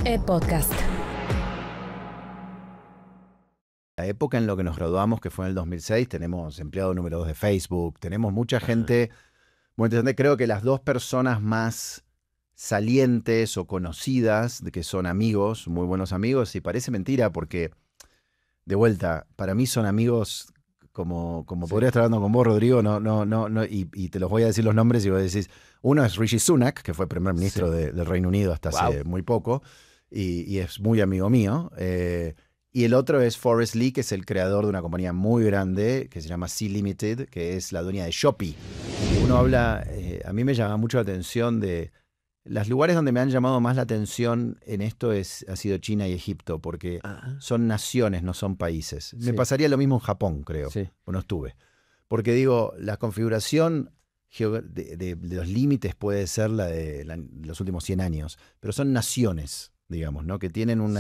Podcast. La época en la que nos graduamos, que fue en el 2006, tenemos empleado número 2 de Facebook, tenemos mucha gente muy interesante. Creo que las dos personas más salientes o conocidas, de que son amigos, muy buenos amigos, y parece mentira porque, de vuelta, para mí son amigos como Sí. podría estar hablando con vos, Rodrigo, y te los voy a decir los nombres y vos decís, uno es Rishi Sunak, que fue primer ministro del Reino Unido hasta hace muy poco, y es muy amigo mío. Y el otro es Forrest Lee, que es el creador de una compañía muy grande que se llama Sea Limited, que es la dueña de Shopee. Uno habla, a mí me llama mucho la atención de los lugares donde me han llamado más la atención en esto ha sido China y Egipto, porque son naciones, no son países. Me pasaría lo mismo en Japón, creo, no estuve. Porque digo, la configuración de los límites puede ser la de los últimos 100 años, pero son naciones, digamos, ¿no? Que tienen un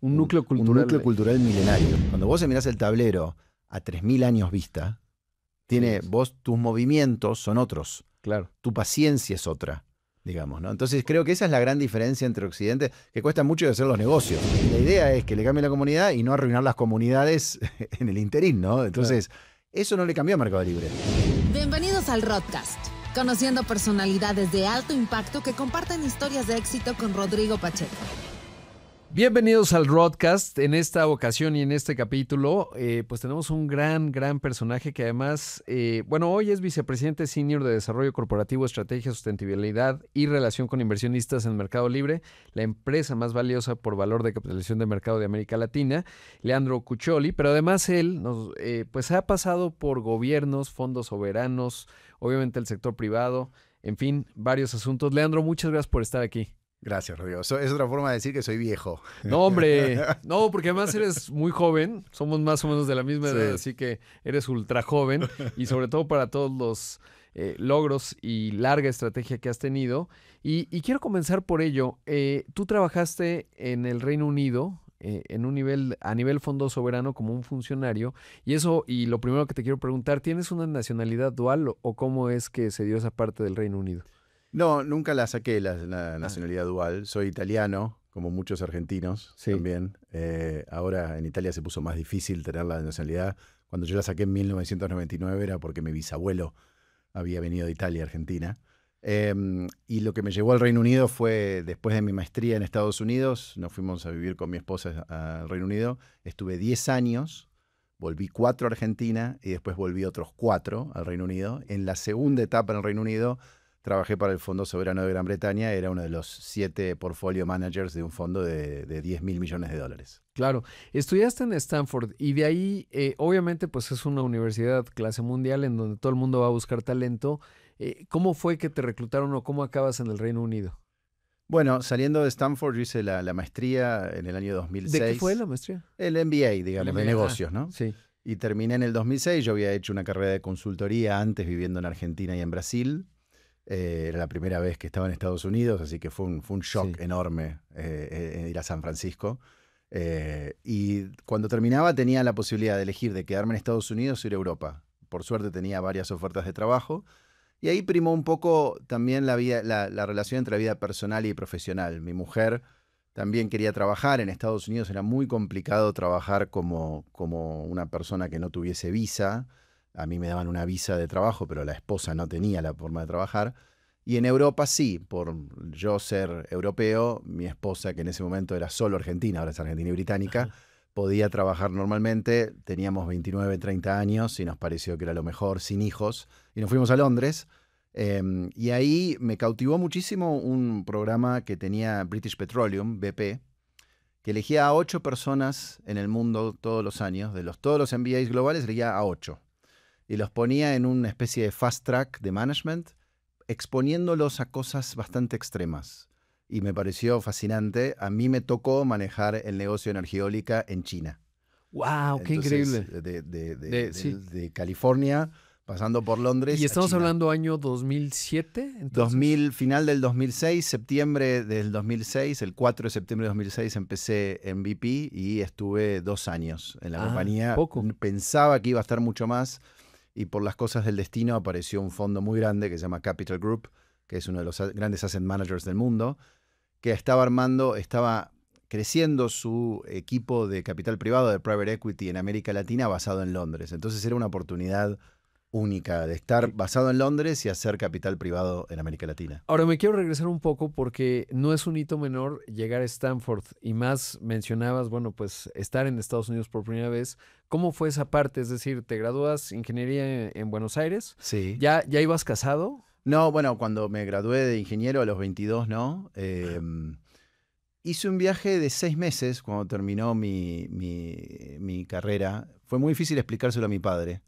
núcleo cultural milenario. Cuando vos mirás el tablero a 3000 años vista, tus movimientos son otros. Claro. Tu paciencia es otra, digamos, ¿no? Entonces creo que esa es la gran diferencia entre Occidente, que cuesta mucho de hacer los negocios. La idea es que le cambie la comunidad y no arruinar las comunidades en el interín, ¿no? Entonces, eso no le cambió a Mercado Libre. Bienvenidos al Rodcast, conociendo personalidades de alto impacto que comparten historias de éxito con Rodrigo Pacheco. Bienvenidos al Rodcast. En esta ocasión y en este capítulo, pues tenemos un gran personaje que además, hoy es vicepresidente senior de Desarrollo Corporativo, Estrategia, Sustentabilidad y Relación con Inversionistas en Mercado Libre, la empresa más valiosa por valor de capitalización de mercado de América Latina, Leandro Cuccioli. Pero además él pues ha pasado por gobiernos, fondos soberanos, obviamente el sector privado, en fin, varios asuntos. Leandro, muchas gracias por estar aquí. Gracias, Rodrigo. Es otra forma de decir que soy viejo. No, hombre. No, porque además eres muy joven. Somos más o menos de la misma edad, así que eres ultra joven. Y sobre todo para todos los logros y larga estrategia que has tenido. Y quiero comenzar por ello. Tú trabajaste en el Reino Unido a nivel fondo soberano como un funcionario. Y lo primero que te quiero preguntar, ¿tienes una nacionalidad dual o cómo es que se dio esa parte del Reino Unido? No, nunca la saqué la nacionalidad dual. Soy italiano, como muchos argentinos también. Ahora en Italia se puso más difícil tener la nacionalidad. Cuando yo la saqué en 1999 era porque mi bisabuelo había venido de Italia a Argentina. Y lo que me llevó al Reino Unido fue, después de mi maestría en Estados Unidos, nos fuimos a vivir con mi esposa al Reino Unido. Estuve 10 años, volví 4 a Argentina y después volví otros 4 al Reino Unido. En la segunda etapa en el Reino Unido, trabajé para el Fondo Soberano de Gran Bretaña, era uno de los 7 portfolio managers de un fondo de 10.000 millones de dólares. Claro, estudiaste en Stanford y de ahí, obviamente, pues es una universidad clase mundial en donde todo el mundo va a buscar talento. ¿Cómo fue que te reclutaron o cómo acabas en el Reino Unido? Bueno, saliendo de Stanford, yo hice la maestría en el año 2006. ¿De qué fue la maestría? El MBA, digamos, de negocios, ¿no? Sí. Y terminé en el 2006. Yo había hecho una carrera de consultoría antes viviendo en Argentina y en Brasil. Era la primera vez que estaba en Estados Unidos, así que fue un shock enorme ir a San Francisco. Y cuando terminaba tenía la posibilidad de elegir de quedarme en Estados Unidos o ir a Europa. Por suerte tenía varias ofertas de trabajo. Y ahí primó un poco también la relación entre la vida personal y profesional. Mi mujer también quería trabajar. En Estados Unidos era muy complicado trabajar como una persona que no tuviese visa. A mí me daban una visa de trabajo, pero la esposa no tenía la forma de trabajar. Y en Europa sí, por yo ser europeo, mi esposa, que en ese momento era solo argentina, ahora es argentina y británica, podía trabajar normalmente. Teníamos 29, 30 años y nos pareció que era lo mejor, sin hijos. Y nos fuimos a Londres. Y ahí me cautivó muchísimo un programa que tenía British Petroleum, BP, que elegía a 8 personas en el mundo todos los años. Todos los MBAs globales elegía a 8. Y los ponía en una especie de fast track de management, exponiéndolos a cosas bastante extremas. Y me pareció fascinante. A mí me tocó manejar el negocio de energía eólica en China. ¡Wow! ¡Qué increíble! De California, pasando por Londres. ¿Y estamos hablando año 2007? Final del 2006, septiembre del 2006, el 4 de septiembre de 2006 empecé en BP y estuve 2 años en la compañía. Poco. Pensaba que iba a estar mucho más. Y por las cosas del destino apareció un fondo muy grande que se llama Capital Group, que es uno de los grandes asset managers del mundo, que estaba creciendo su equipo de capital privado de private equity en América Latina basado en Londres. Entonces era una oportunidad única de estar basado en Londres y hacer capital privado en América Latina. Ahora me quiero regresar un poco porque no es un hito menor llegar a Stanford y más mencionabas, bueno, pues estar en Estados Unidos por primera vez. ¿Cómo fue esa parte? Es decir, ¿te gradúas ingeniería en Buenos Aires? Sí. ¿Ya ibas casado? No, bueno, cuando me gradué de ingeniero a los 22, ¿no? Hice un viaje de 6 meses cuando terminó mi carrera. Fue muy difícil explicárselo a mi padre,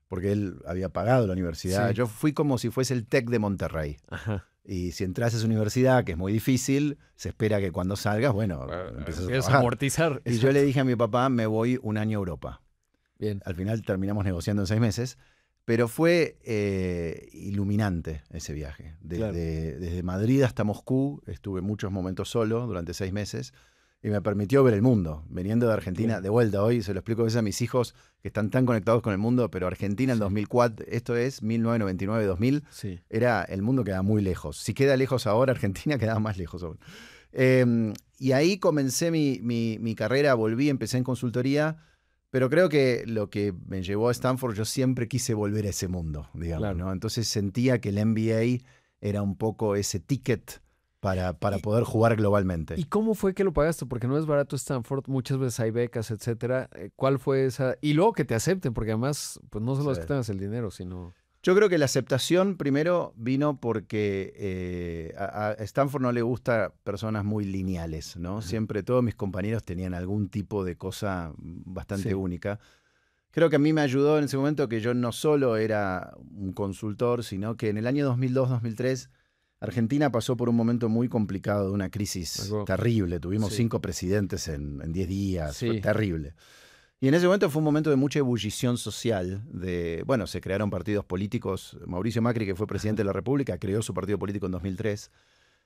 porque él había pagado la universidad. Sí. Yo fui como si fuese el TEC de Monterrey. Ajá. Y si entras a esa universidad, que es muy difícil, se espera que cuando salgas, bueno, empiezas a trabajar. Amortizar. Y yo le dije a mi papá, me voy un año a Europa. Bien. Al final terminamos negociando en 6 meses, pero fue iluminante ese viaje. Desde Madrid hasta Moscú estuve muchos momentos solo durante 6 meses y me permitió ver el mundo. Viniendo de Argentina, de vuelta hoy, se lo explico a veces a mis hijos que están tan conectados con el mundo, pero Argentina en 2004, esto es 1999-2000, Sí. era el mundo quedaba muy lejos. Si queda lejos ahora, Argentina quedaba más lejos aún. Y ahí comencé mi carrera, volví, empecé en consultoría. Pero creo que lo que me llevó a Stanford, yo siempre quise volver a ese mundo, digamos, Claro. ¿no? Entonces sentía que el MBA era un poco ese ticket para poder jugar globalmente. ¿Y cómo fue que lo pagaste? Porque no es barato Stanford, muchas veces hay becas, etcétera. ¿Cuál fue esa? Y luego que te acepten, porque además, pues no solo es que tengas el dinero, sino... Yo creo que la aceptación primero vino porque a Stanford no le gusta personas muy lineales, ¿no? Siempre todos mis compañeros tenían algún tipo de cosa bastante única. Creo que a mí me ayudó en ese momento que yo no solo era un consultor, sino que en el año 2002-2003 Argentina pasó por un momento muy complicado, de una crisis terrible. Tuvimos 5 presidentes en 10 días, fue terrible. Y en ese momento fue un momento de mucha ebullición social. Bueno, se crearon partidos políticos. Mauricio Macri, que fue presidente de la República, creó su partido político en 2003.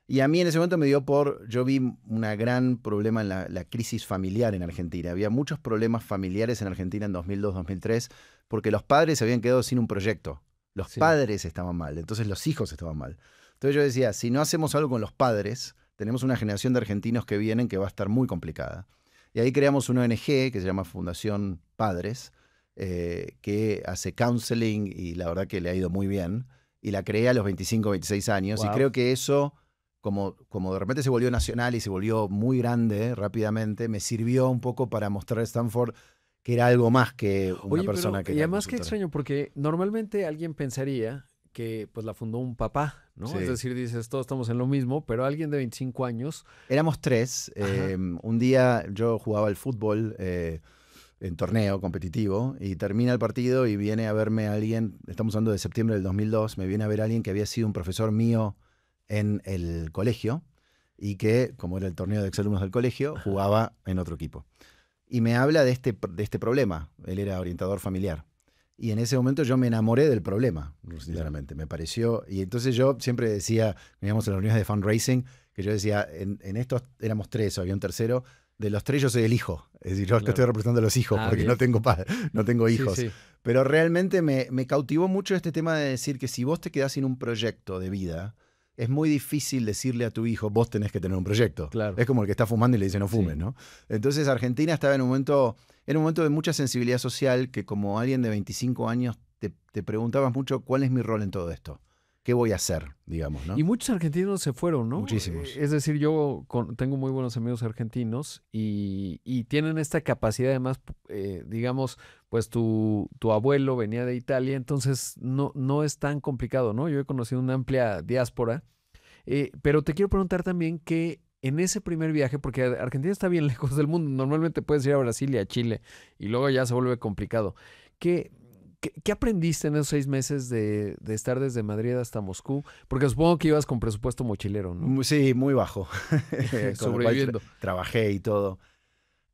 Y a mí en ese momento me dio yo vi un gran problema en la crisis familiar en Argentina. Había muchos problemas familiares en Argentina en 2002-2003 porque los padres se habían quedado sin un proyecto. Los padres estaban mal, entonces los hijos estaban mal. Entonces yo decía, si no hacemos algo con los padres, tenemos una generación de argentinos que vienen que va a estar muy complicada. Y ahí creamos una ONG que se llama Fundación Padres, que hace counseling y la verdad que le ha ido muy bien. Y la creé a los 25, 26 años. Wow. Y creo que eso, como de repente se volvió nacional y se volvió muy grande rápidamente, me sirvió un poco para mostrar a Stanford que era algo más que una persona que... Y además qué extraño, porque normalmente alguien pensaría que pues la fundó un papá, ¿no? Sí. Es decir, dices, todos estamos en lo mismo, pero alguien de 25 años... Éramos 3. Un día yo jugaba al fútbol en torneo competitivo y termina el partido y viene a verme alguien, estamos hablando de septiembre del 2002, me viene a ver alguien que había sido un profesor mío en el colegio y que, como era el torneo de exalumnos del colegio, jugaba en otro equipo. Y me habla de este problema. Él era orientador familiar. Y en ese momento yo me enamoré del problema, sinceramente. Me pareció... Y entonces yo siempre decía, veníamos en las reuniones de fundraising, que yo decía, en estos éramos 3, o había un tercero, de los 3 yo soy el hijo. Es decir, yo estoy representando a los hijos, porque no tengo hijos. Sí. Pero realmente me cautivó mucho este tema de decir que si vos te quedás sin un proyecto de vida, es muy difícil decirle a tu hijo, vos tenés que tener un proyecto. Claro. Es como el que está fumando y le dice no fumes, ¿no? Entonces Argentina estaba en un momento de mucha sensibilidad social que como alguien de 25 años te preguntabas mucho cuál es mi rol en todo esto. ¿Qué voy a hacer, digamos, no? Y muchos argentinos se fueron, ¿no? Muchísimos. Es decir, yo tengo muy buenos amigos argentinos y tienen esta capacidad, además, digamos, pues tu abuelo venía de Italia, entonces no es tan complicado, ¿no? Yo he conocido una amplia diáspora, pero te quiero preguntar también que en ese primer viaje, porque Argentina está bien lejos del mundo, normalmente puedes ir a Brasil y a Chile y luego ya se vuelve complicado. ¿Qué aprendiste en esos 6 meses de estar desde Madrid hasta Moscú? Porque supongo que ibas con presupuesto mochilero, ¿no? Sí, muy bajo. Sobreviviendo. Trabajé y todo.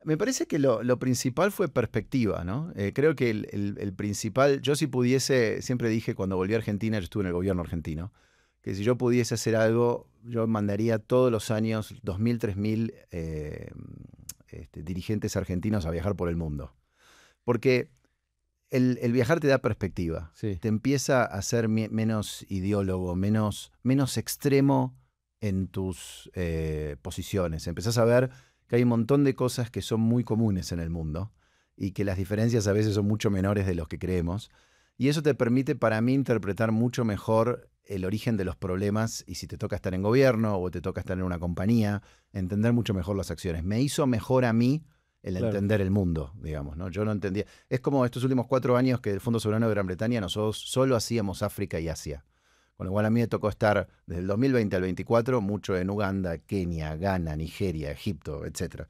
Me parece que lo principal fue perspectiva, ¿no? Creo que el principal, yo si pudiese, siempre dije cuando volví a Argentina, yo estuve en el gobierno argentino, que si yo pudiese hacer algo, yo mandaría todos los años 2.000, 3.000 dirigentes argentinos a viajar por el mundo. Porque el viajar te da perspectiva, te empieza a ser menos ideólogo, menos extremo en tus posiciones. Empezás a ver que que hay un montón de cosas que son muy comunes en el mundo y que las diferencias a veces son mucho menores de los que creemos. Y eso te permite para mí interpretar mucho mejor el origen de los problemas y si te toca estar en gobierno o te toca estar en una compañía, entender mucho mejor las acciones. Me hizo mejor a mí el entender el mundo, digamos, ¿no? Yo no entendía. Es como estos últimos 4 años que el Fondo Soberano de Gran Bretaña nosotros solo hacíamos África y Asia. Con lo cual a mí me tocó estar desde el 2020 al 2024 mucho en Uganda, Kenia, Ghana, Nigeria, Egipto, etc.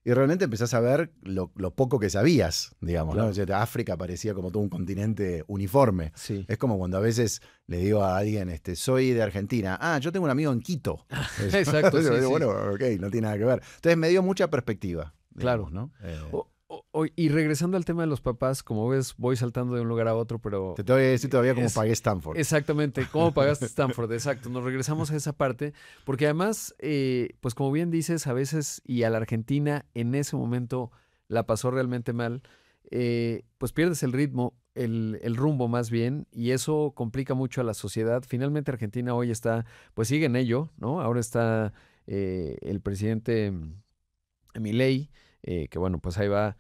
Y realmente empezás a ver lo poco que sabías, digamos, claro. ¿No? O sea, África parecía como todo un continente uniforme. Sí. Es como cuando a veces le digo a alguien, soy de Argentina. Ah, yo tengo un amigo en Quito. Exacto, sí, bueno, ok, no tiene nada que ver. Entonces me dio mucha perspectiva. Claro. Digamos, ¿no? Y regresando al tema de los papás, como ves, voy saltando de un lugar a otro, pero... Te voy a decir todavía cómo pagué Stanford. Exactamente, cómo pagaste Stanford, exacto. Nos regresamos a esa parte, porque además, pues como bien dices, a veces, y a la Argentina en ese momento la pasó realmente mal, pues pierdes el ritmo, el rumbo más bien, y eso complica mucho a la sociedad. Finalmente Argentina hoy está, pues sigue en ello, ¿no? Ahora está el presidente Milei, que bueno, pues ahí va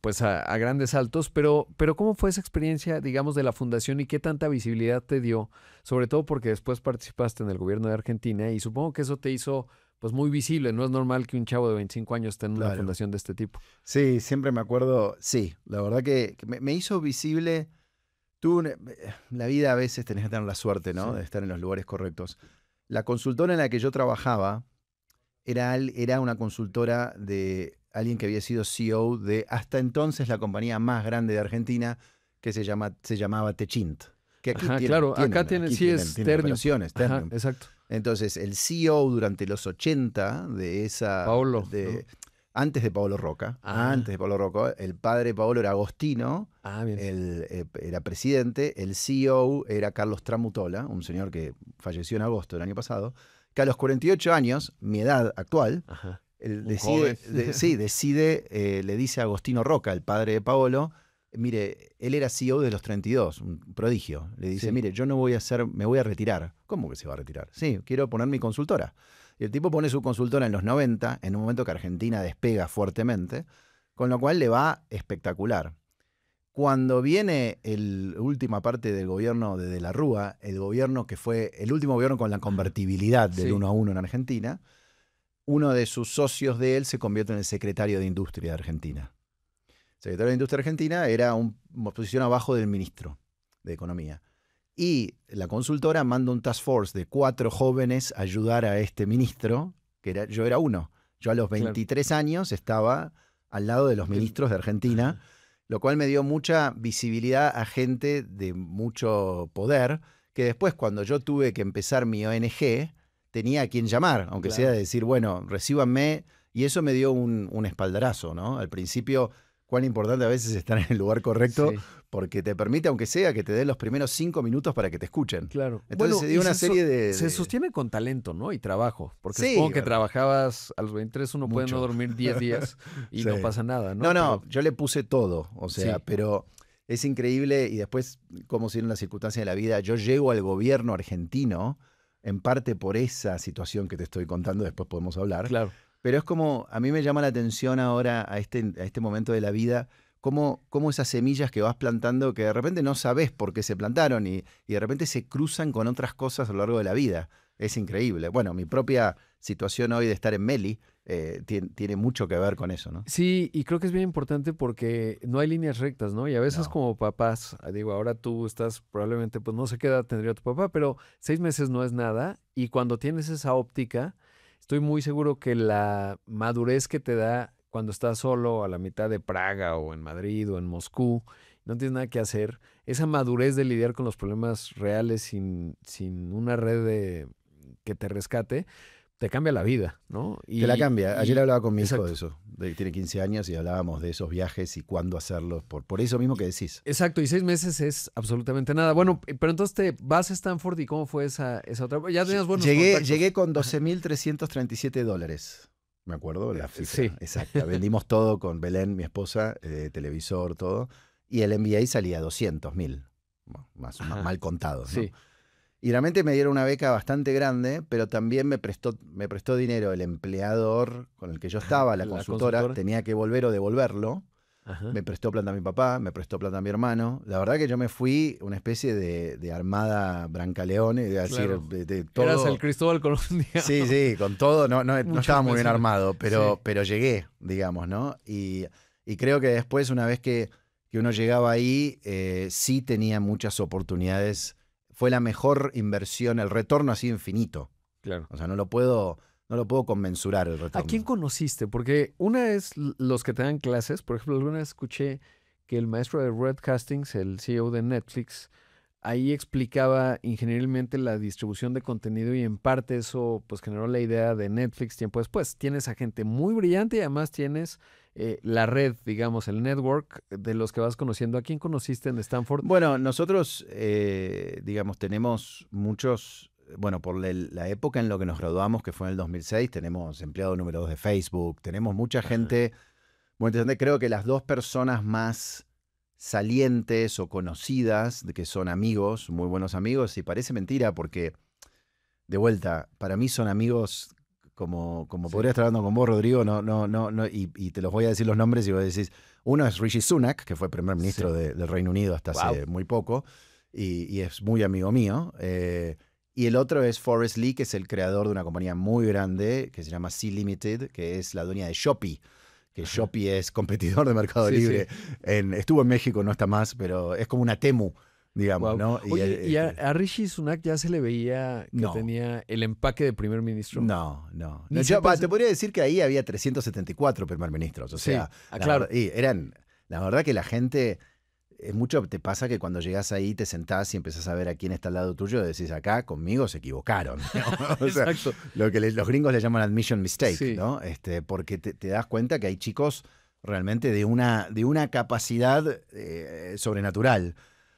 pues a grandes saltos, pero ¿cómo fue esa experiencia, digamos, de la fundación y qué tanta visibilidad te dio? Sobre todo porque después participaste en el gobierno de Argentina y supongo que eso te hizo pues muy visible. No es normal que un chavo de 25 años esté en una fundación de este tipo. Sí, siempre me acuerdo, sí, la verdad que me hizo visible. La vida a veces tenés que tener la suerte, ¿no? Sí. De estar en los lugares correctos. La consultora en la que yo trabajaba era una consultora de alguien que había sido CEO de hasta entonces la compañía más grande de Argentina, que se llamaba Techint. Que aquí acá tiene, sí, es Ternium. Ternium. Exacto. Entonces, el CEO durante los 80 de esa... Paolo. ¿no? Antes de Paolo Rocca. Antes de Paolo Rocca. El padre de Paolo era Agostino. Bien. Era presidente. El CEO era Carlos Tramutola, un señor que falleció en agosto del año pasado, que a los 48 años, mi edad actual, le dice a Agostino Rocca, el padre de Paolo, mire, él era CEO de los 32, un prodigio. Le dice, mire, yo no voy a me voy a retirar. ¿Cómo que se va a retirar? Sí, quiero poner mi consultora. Y el tipo pone su consultora en los 90, en un momento que Argentina despega fuertemente, con lo cual le va espectacular. Cuando viene la última parte del gobierno de la Rúa, el gobierno que fue el último gobierno con la convertibilidad del 1-1 en Argentina, uno de sus socios de él se convierte en el secretario de Industria de Argentina. El secretario de Industria de Argentina era una posición abajo del ministro de Economía. Y la consultora manda un task force de 4 jóvenes a ayudar a este ministro, yo era uno. Yo a los 23 años estaba al lado de los ministros de Argentina, lo cual me dio mucha visibilidad a gente de mucho poder, que después cuando yo tuve que empezar mi ONG, tenía a quien llamar, aunque sea decir, bueno, recíbanme, y eso me dio un espaldarazo, ¿no? Al principio, cuán importante a veces estar en el lugar correcto, porque te permite, aunque sea, que te den los primeros 5 minutos para que te escuchen. Claro. Entonces se dio una serie de... Se sostiene con talento, ¿no? Y trabajo. Porque supongo que trabajabas a los 23, uno puede no dormir 10 días y no pasa nada, ¿no? No, yo le puse todo, o sea, pero es increíble, y después, cómo se dieron las circunstancias de la vida, yo llego al gobierno argentino, en parte por esa situación que te estoy contando, después podemos hablar. Claro. Pero es como, a mí me llama la atención ahora, a este momento de la vida, cómo esas semillas que vas plantando, que de repente no sabes por qué se plantaron y de repente se cruzan con otras cosas a lo largo de la vida. Es increíble. Bueno, mi propia situación hoy de estar en Meli tiene mucho que ver con eso, ¿no? Sí, y creo que es bien importante porque no hay líneas rectas, ¿no? Y a veces como papás, digo, ahora tú estás probablemente, pues no sé qué edad tendría tu papá, pero 6 meses no es nada. Y cuando tienes esa óptica, estoy muy seguro que la madurez que te da cuando estás solo a la mitad de Praga o en Madrid o en Moscú, no tienes nada que hacer, esa madurez de lidiar con los problemas reales sin una red que te rescate, te cambia la vida, ¿no? Te la cambia. Ayer hablaba con mi hijo de eso, tiene 15 años y hablábamos de esos viajes y cuándo hacerlos, por eso mismo que decís. Exacto, y 6 meses es absolutamente nada. Bueno, pero entonces te vas a Stanford y ¿cómo fue esa otra? Ya tenías buenos contactos. Llegué con $12,337. Me acuerdo la cifra. Sí. Exacta. Vendimos todo con Belén, mi esposa, televisor, todo. Y el MBA salía a 200,000. Más mal contado, ¿no? Sí. Y realmente me dieron una beca bastante grande, pero también me prestó dinero el empleador con el que yo estaba, la consultora, tenía que volver o devolverlo. Ajá. Me prestó plata a mi papá, me prestó plata a mi hermano. La verdad que yo me fui una especie de armada Brancaleone, de decir, de todo. Eras el Cristóbal Colón, digamos. Sí, con todo, no estaba muy bien más. armado, pero llegué, digamos, ¿no? Y creo que después, una vez que uno llegaba ahí, sí tenía muchas oportunidades. Fue la mejor inversión, el retorno ha sido infinito. Claro. O sea, no lo puedo conmensurar el retorno. ¿A quién conociste? Porque una es los que te dan clases. Por ejemplo, alguna vez escuché que el maestro de Reed Hastings, el CEO de Netflix, ahí explicaba ingenierilmente la distribución de contenido y en parte eso pues generó la idea de Netflix tiempo después. Tienes a gente muy brillante y además tienes la red, digamos, el network de los que vas conociendo. ¿A quién conociste en Stanford? Bueno, nosotros, digamos, tenemos muchos... Bueno, por la época en la que nos graduamos, que fue en el 2006, tenemos empleado número 2 de Facebook, tenemos mucha gente muy interesante. Creo que las dos personas más salientes o conocidas, que son amigos, muy buenos amigos, y parece mentira porque, de vuelta, para mí son amigos como podría estar hablando con vos, Rodrigo, y te los voy a decir los nombres y vos decís, uno es Rishi Sunak, que fue primer ministro del Reino Unido hasta hace muy poco, y es muy amigo mío, y el otro es Forrest Lee, que es el creador de una compañía muy grande que se llama Sea Limited, que es la dueña de Shopee. Que Shopee es competidor de Mercado Libre. Estuvo en México, no está más, pero es como una Temu, digamos, ¿no? Oye, ¿y a Rishi Sunak ya se le veía que tenía el empaque de primer ministro? No. Te podría decir que ahí había 374 primer ministros. O sea, claro. Y la verdad que la gente... mucho te pasa que cuando llegas ahí te sentás y empezás a ver a quién está al lado tuyo y decís, acá conmigo se equivocaron, ¿no? O sea, exacto. Lo que los gringos le llaman admission mistake, ¿no? Porque te das cuenta que hay chicos realmente de una capacidad sobrenatural.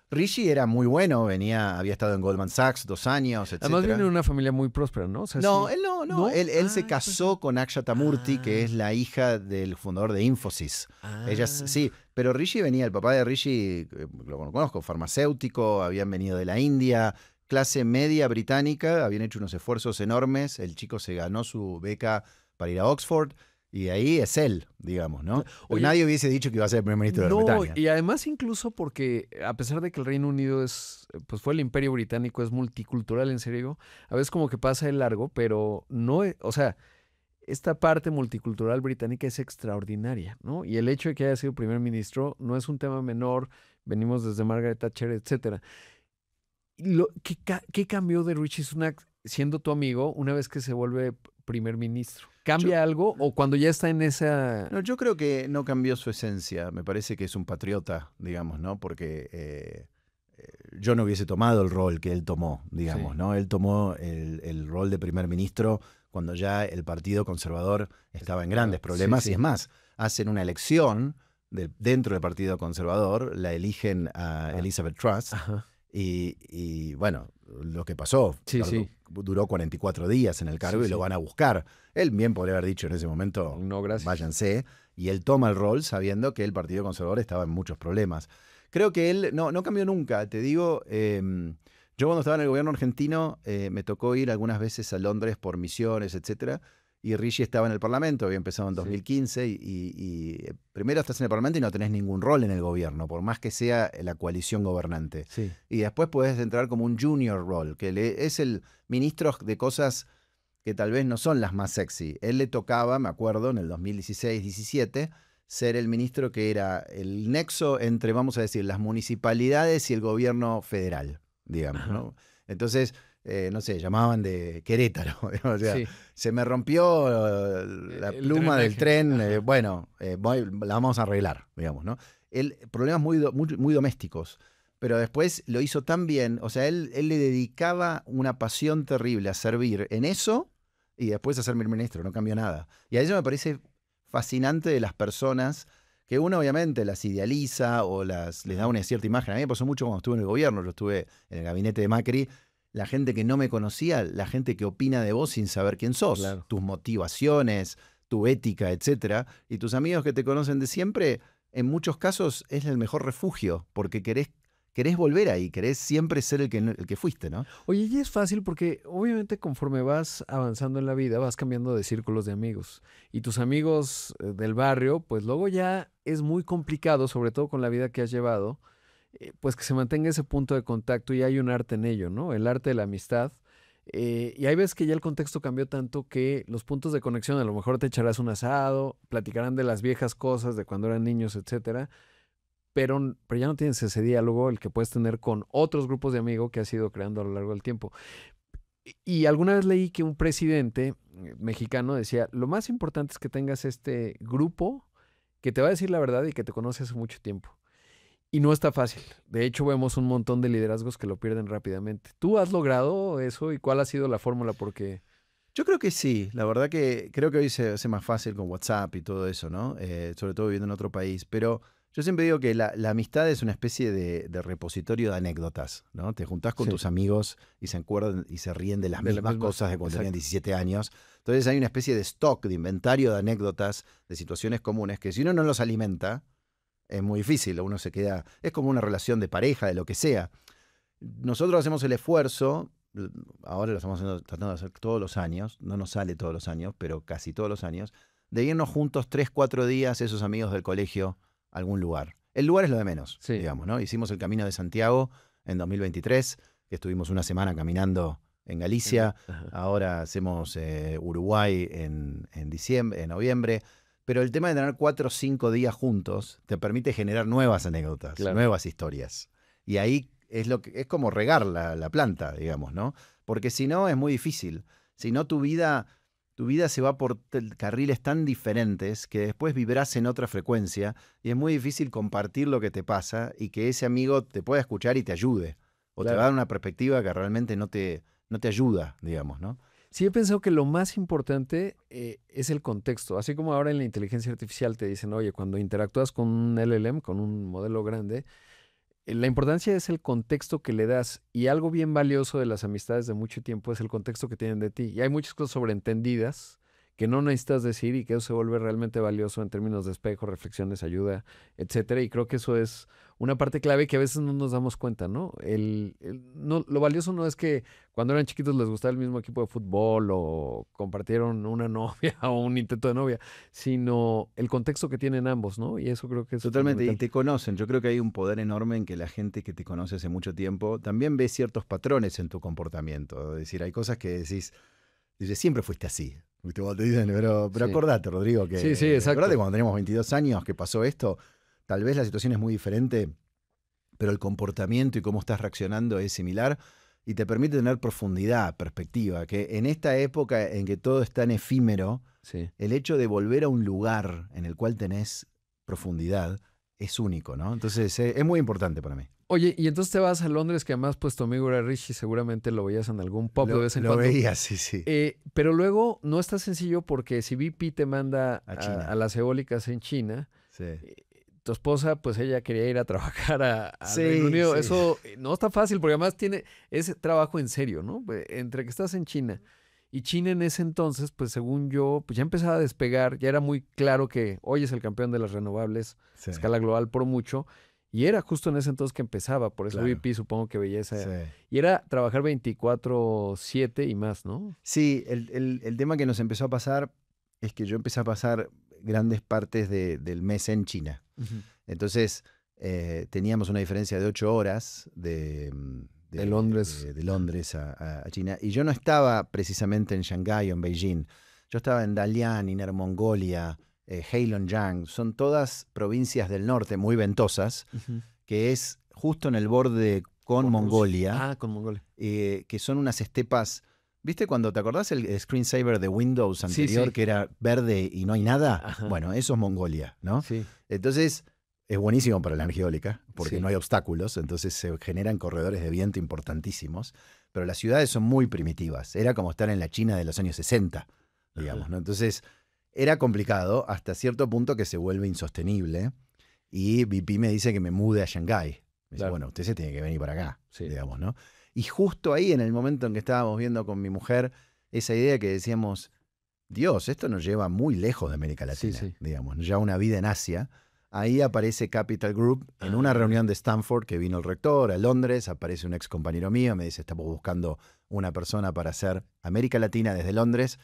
Rishi era muy bueno, había estado en Goldman Sachs 2 años, etc. Además viene de una familia muy próspera, ¿no? O sea, él no. Él se casó con Akshata Murthy, que es la hija del fundador de Infosys. Sí, pero Rishi venía, el papá de Rishi, lo conozco, farmacéutico, habían venido de la India, clase media británica, habían hecho unos esfuerzos enormes, el chico se ganó su beca para ir a Oxford. Y ahí es él, digamos, ¿no? Oye, nadie hubiese dicho que iba a ser el primer ministro de Bretaña. Y además incluso porque a pesar de que el Reino Unido pues fue el imperio británico, es multicultural en serio, a veces como que pasa de largo, pero no, o sea, esta parte multicultural británica es extraordinaria, ¿no? Y el hecho de que haya sido primer ministro no es un tema menor, venimos desde Margaret Thatcher, etcétera. ¿Qué cambió de Rishi Sunak siendo tu amigo una vez que se vuelve primer ministro? ¿Cambia algo o cuando ya está en esa...? No, yo creo que no cambió su esencia. Me parece que es un patriota, digamos, ¿no? Porque yo no hubiese tomado el rol que él tomó, digamos, ¿no? Él tomó el rol de primer ministro cuando ya el Partido Conservador estaba en grandes problemas. Y es más, hacen una elección dentro del Partido Conservador, la eligen a Elizabeth Truss. Y bueno, lo que pasó, duró 44 días en el cargo y lo van a buscar. Él bien podría haber dicho en ese momento, no, gracias, váyanse, y él toma el rol sabiendo que el Partido Conservador estaba en muchos problemas. Creo que él no cambió nunca, te digo, yo cuando estaba en el gobierno argentino me tocó ir algunas veces a Londres por misiones, etcétera, y Rishi estaba en el Parlamento, había empezado en 2015, y primero estás en el Parlamento y no tenés ningún rol en el gobierno, por más que sea la coalición gobernante. Y después podés entrar como un junior role, que es el ministro de cosas que tal vez no son las más sexy. Él le tocaba, me acuerdo, en el 2016-17, ser el ministro que era el nexo entre, vamos a decir, las municipalidades y el gobierno federal, digamos, ¿no? Entonces... no sé, llamaban de Querétaro. O sea, se me rompió la pluma del tren. La vamos a arreglar, digamos, ¿no? Problemas muy domésticos. Pero después lo hizo tan bien. O sea, él le dedicaba una pasión terrible a servir en eso y después a ser ministro. No cambió nada. Y a eso me parece fascinante de las personas que uno obviamente las idealiza o les da una cierta imagen. A mí me pasó mucho cuando estuve en el gobierno. Yo estuve en el gabinete de Macri. La gente que no me conocía, la gente que opina de vos sin saber quién sos, tus motivaciones, tu ética, etcétera. Y tus amigos que te conocen de siempre, en muchos casos es el mejor refugio, porque querés querés volver ahí, querés siempre ser el que fuiste, ¿no? Oye, y es fácil porque obviamente conforme vas avanzando en la vida, vas cambiando de círculos de amigos. Y tus amigos del barrio, pues luego ya es muy complicado, sobre todo con la vida que has llevado, pues que se mantenga ese punto de contacto y hay un arte en ello, ¿no? El arte de la amistad. Y hay veces que ya el contexto cambió tanto que los puntos de conexión, a lo mejor te echarás un asado, platicarán de las viejas cosas, de cuando eran niños, etcétera, pero ya no tienes ese diálogo el que puedes tener con otros grupos de amigos que has ido creando a lo largo del tiempo. Y alguna vez leí que un presidente mexicano decía, lo más importante es que tengas este grupo que te va a decir la verdad y que te conoce hace mucho tiempo. Y no está fácil. De hecho, vemos un montón de liderazgos que lo pierden rápidamente. ¿Tú has logrado eso y cuál ha sido la fórmula? Porque Yo creo que sí, la verdad que creo que hoy se hace más fácil con WhatsApp y todo eso, ¿no? Sobre todo viviendo en otro país, pero yo siempre digo que la amistad es una especie de repositorio de anécdotas, ¿no? Te juntás con sí, tus amigos y se acuerdan y se ríen de las de la mismas misma, cosas de cuando tenían exacto. 17 años. Entonces hay una especie de stock, de inventario de anécdotas, de situaciones comunes, que si uno no los alimenta, es muy difícil, uno se queda, es como una relación de pareja, de lo que sea. Nosotros hacemos el esfuerzo, ahora lo estamos tratando de hacer todos los años, no nos sale todos los años, pero casi todos los años, de irnos juntos 3, 4 días, esos amigos del colegio, a algún lugar. El lugar es lo de menos, Sí. digamos, ¿no? Hicimos el Camino de Santiago en 2023, que estuvimos una semana caminando en Galicia, Ajá. ahora hacemos Uruguay en diciembre, en noviembre, pero el tema de tener 4 o 5 días juntos te permite generar nuevas anécdotas, Claro. nuevas historias. Y ahí es como regar la planta, digamos, ¿no? Porque si no es muy difícil. Si no, tu vida se va por carriles tan diferentes que después vibrás en otra frecuencia y es muy difícil compartir lo que te pasa y que ese amigo te pueda escuchar y te ayude. O te va a Claro. dar una perspectiva que realmente no te ayuda, digamos, ¿no? Sí, he pensado que lo más importante es el contexto. Así como ahora en la inteligencia artificial te dicen, oye, cuando interactúas con un LLM, con un modelo grande, la importancia es el contexto que le das. Y algo bien valioso de las amistades de mucho tiempo es el contexto que tienen de ti. Y hay muchas cosas sobreentendidas que no necesitas decir y que eso se vuelve realmente valioso en términos de espejo, reflexiones, ayuda, etcétera. Y creo que eso es una parte clave que a veces no nos damos cuenta, ¿no? No, lo valioso no es que cuando eran chiquitos les gustaba el mismo equipo de fútbol o compartieron una novia o un intento de novia, sino el contexto que tienen ambos, ¿no? Y eso creo que es Totalmente, y fundamental. te conocen. Yo creo que hay un poder enorme en que la gente que te conoce hace mucho tiempo también ve ciertos patrones en tu comportamiento. Es decir, hay cosas que dices, siempre fuiste así. ¿Viste? Cuando te dicen, pero Sí, acordate, Rodrigo, sí, sí, acordate exacto. cuando teníamos 22 años que pasó esto. Tal vez la situación es muy diferente, pero el comportamiento y cómo estás reaccionando es similar y te permite tener profundidad, perspectiva, que en esta época en que todo es tan efímero, Sí. el hecho de volver a un lugar en el cual tenés profundidad es único, ¿no? Entonces es muy importante para mí. Oye, y entonces te vas a Londres, que además pues tu amigo era Richie, seguramente lo veías en algún pub de vez en Lo cuando. veía, sí, sí. Pero luego no está sencillo porque si BP te manda A China. a las eólicas en China, Sí. tu esposa pues ella quería ir a trabajar al Sí, Reino Unido. sí. Eso no está fácil porque además tiene ese trabajo en serio, ¿no? Entre que estás en China y China en ese entonces, pues según yo, pues ya empezaba a despegar, ya era muy claro que hoy es el campeón de las renovables Sí, a escala global por mucho. Y era justo en ese entonces que empezaba, por eso claro. BP supongo que veía esa... Sí. Y era trabajar 24/7 y más, ¿no? Sí, el tema que nos empezó a pasar es que yo empecé a pasar grandes partes del mes en China. Entonces, teníamos una diferencia de 8 horas De Londres. de Londres a China. Y yo no estaba precisamente en Shanghái o en Beijing. Yo estaba en Dalian, Inner Mongolia, Heilongjiang. Son todas provincias del norte muy ventosas, que es justo en el borde con Mongolia, Con Mongolia. que son unas estepas. ¿Viste cuando te acordás el screensaver de Windows Sí, anterior sí. que era verde y no hay nada? Ajá. Bueno, eso es Mongolia, ¿no? Sí. Entonces, es buenísimo para la energía eólica, porque Sí. no hay obstáculos, entonces se generan corredores de viento importantísimos, pero las ciudades son muy primitivas. Era como estar en la China de los años 60, digamos, Ajá. ¿no? Entonces, era complicado hasta cierto punto que se vuelve insostenible y BP me dice que me mude a Shanghái. Me dice, Claro. bueno, usted se tiene que venir para acá, Sí. digamos, ¿no? Y justo ahí, en el momento en que estábamos viendo con mi mujer esa idea que decíamos, Dios, esto nos lleva muy lejos de América Sí, Latina, sí. digamos, ya una vida en Asia. ahí aparece Capital Group en una reunión de Stanford que vino el rector a Londres, aparece un ex compañero mío, me dice, estamos buscando una persona para hacer América Latina desde Londres,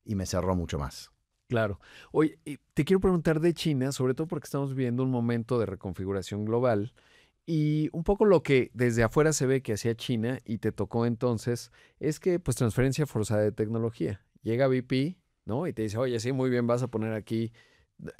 y me cerró mucho más. Claro. Oye, te quiero preguntar de China, sobre todo porque estamos viviendo un momento de reconfiguración global y un poco lo que desde afuera se ve que hacía China y te tocó entonces es que pues transferencia forzada de tecnología. Llega BP, ¿no? Y te dice, oye, sí, muy bien, vas a poner aquí,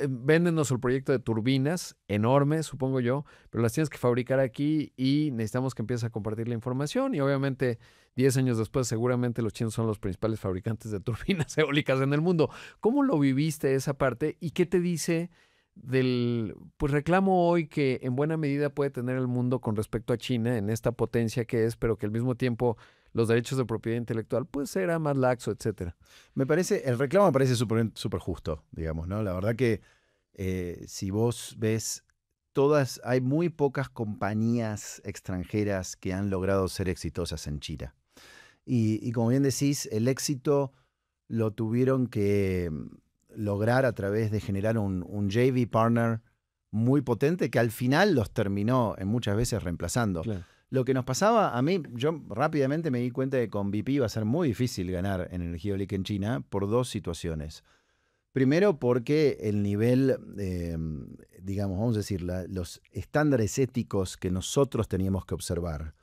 véndenos el proyecto de turbinas, enorme, supongo yo, pero las tienes que fabricar aquí y necesitamos que empieces a compartir la información y obviamente 10 años después seguramente los chinos son los principales fabricantes de turbinas eólicas en el mundo. ¿Cómo lo viviste esa parte y qué te dice del pues reclamo hoy que en buena medida puede tener el mundo con respecto a China en esta potencia que es, pero que al mismo tiempo los derechos de propiedad intelectual pues era más laxo, etcétera? El reclamo me parece súper justo, digamos, ¿no? La verdad que si vos ves hay muy pocas compañías extranjeras que han logrado ser exitosas en China. Y como bien decís, el éxito lo tuvieron que lograr a través de generar un JV partner muy potente que al final los terminó muchas veces reemplazando. Claro. Lo que nos pasaba a mí, yo rápidamente me di cuenta de que con BP iba a ser muy difícil ganar en energía eólica en China por dos situaciones. Primero porque el nivel, digamos, vamos a decir, los estándares éticos que nosotros teníamos que observar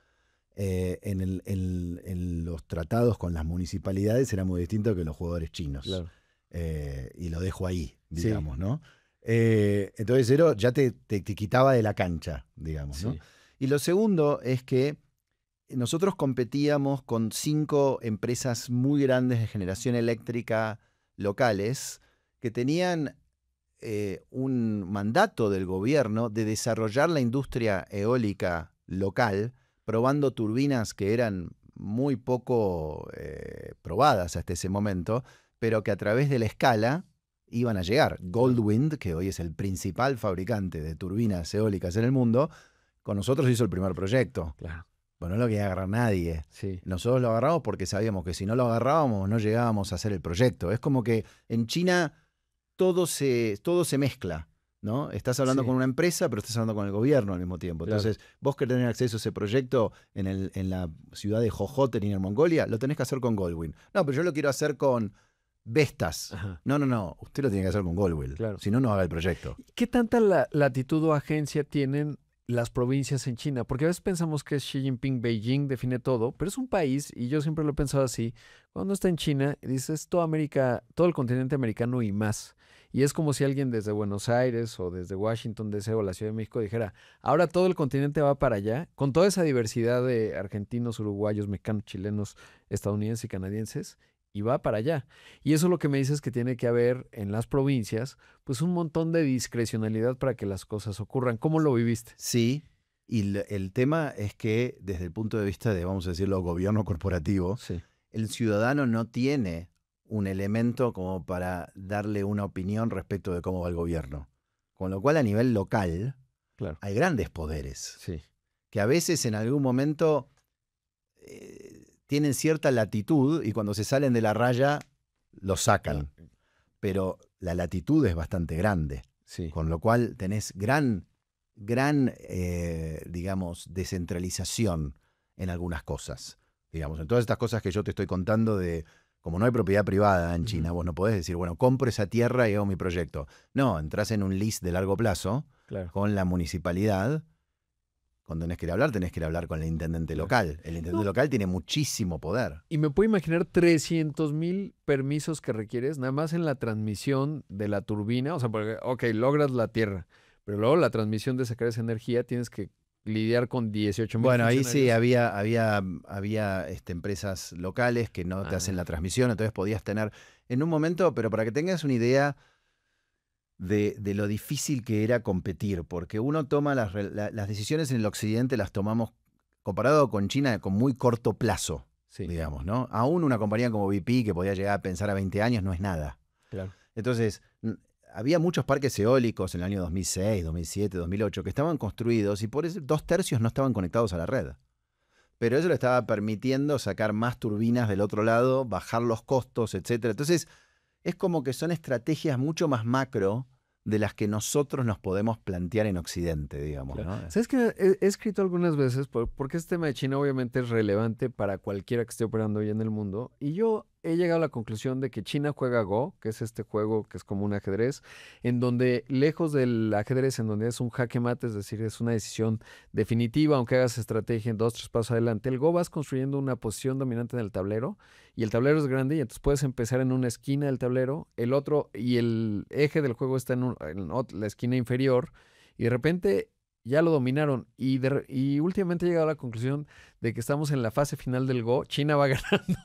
en los tratados con las municipalidades era muy distinto que los jugadores chinos. Claro. Y lo dejo ahí, digamos, Sí. ¿no? Entonces ya te quitaba de la cancha, digamos, ¿no? Sí. Y lo segundo es que nosotros competíamos con 5 empresas muy grandes de generación eléctrica locales que tenían un mandato del gobierno de desarrollar la industria eólica local, probando turbinas que eran muy poco probadas hasta ese momento, pero que a través de la escala iban a llegar. Goldwind, que hoy es el principal fabricante de turbinas eólicas en el mundo, con nosotros hizo el primer proyecto. Claro. Bueno, no lo quería agarrar nadie. Sí. Nosotros lo agarramos porque sabíamos que si no lo agarrábamos no llegábamos a hacer el proyecto. Es como que en China todo se mezcla, ¿no? Estás hablando con una empresa, pero estás hablando con el gobierno al mismo tiempo. Claro. Entonces, vos querés tener acceso a ese proyecto en la ciudad de Jojote, en Mongolia, lo tenés que hacer con Goldwind. No, pero yo lo quiero hacer con Vestas. Ajá. No. Usted lo tiene que hacer con Goldwind. Claro. Si no, no haga el proyecto. ¿Qué tanta latitud o agencia tienen las provincias en China? Porque a veces pensamos que es Xi Jinping, Beijing define todo, pero es un país, y yo siempre lo he pensado así, cuando está en China, dices toda América, todo el continente americano y más. Y es como si alguien desde Buenos Aires o desde Washington DC o la Ciudad de México dijera, ahora todo el continente va para allá, con toda esa diversidad de argentinos, uruguayos, mexicanos, chilenos, estadounidenses y canadienses, y va para allá. Y eso lo que me dice es que tiene que haber en las provincias pues un montón de discrecionalidad para que las cosas ocurran. ¿Cómo lo viviste? Sí, y el tema es que desde el punto de vista de, vamos a decirlo, gobierno corporativo, Sí. el ciudadano no tiene un elemento como para darle una opinión respecto de cómo va el gobierno. Con lo cual a nivel local Claro. hay grandes poderes Sí. que a veces en algún momento tienen cierta latitud y cuando se salen de la raya los sacan. Pero la latitud es bastante grande. Sí. Con lo cual tenés gran, digamos, descentralización en algunas cosas. Digamos, en todas estas cosas que yo te estoy contando de, como no hay propiedad privada en China, vos no podés decir, bueno, compro esa tierra y hago mi proyecto. No, entras en un lease de largo plazo Claro. con la municipalidad. Cuando tenés que ir a hablar con el intendente local. El intendente local tiene muchísimo poder. Y me puedo imaginar 300,000 permisos que requieres nada más en la transmisión de la turbina. O sea, porque, ok, logras la tierra, pero luego la transmisión de sacar esa energía tienes que lidiar con 18,000 Bueno, ahí sí funcionarios. había empresas locales que no te hacen la transmisión, entonces podías tener en un momento, pero para que tengas una idea de lo difícil que era competir, porque uno toma las decisiones en el occidente, las tomamos comparado con China con muy corto plazo, Sí, digamos, ¿no? Aún una compañía como BP que podía llegar a pensar a 20 años no es nada. claro. Entonces, había muchos parques eólicos en el año 2006, 2007, 2008 que estaban construidos y por eso 2/3 no estaban conectados a la red. Pero eso le estaba permitiendo sacar más turbinas del otro lado, bajar los costos, etc. Entonces, es como que son estrategias mucho más macro de las que nosotros nos podemos plantear en Occidente, digamos. Claro. ¿No? ¿Sabes que he escrito algunas veces? Porque este tema de China obviamente es relevante para cualquiera que esté operando hoy en el mundo. Y yo he llegado a la conclusión de que China juega Go, que es este juego que es como un ajedrez, en donde lejos del ajedrez, en donde es un jaque mate, es decir, es una decisión definitiva, aunque hagas estrategia en 2, 3 pasos adelante, el Go vas construyendo una posición dominante en el tablero y el tablero es grande y entonces puedes empezar en una esquina del tablero, el otro y el eje del juego está en la esquina inferior y de repente ya lo dominaron y últimamente he llegado a la conclusión de que estamos en la fase final del Go, China va ganando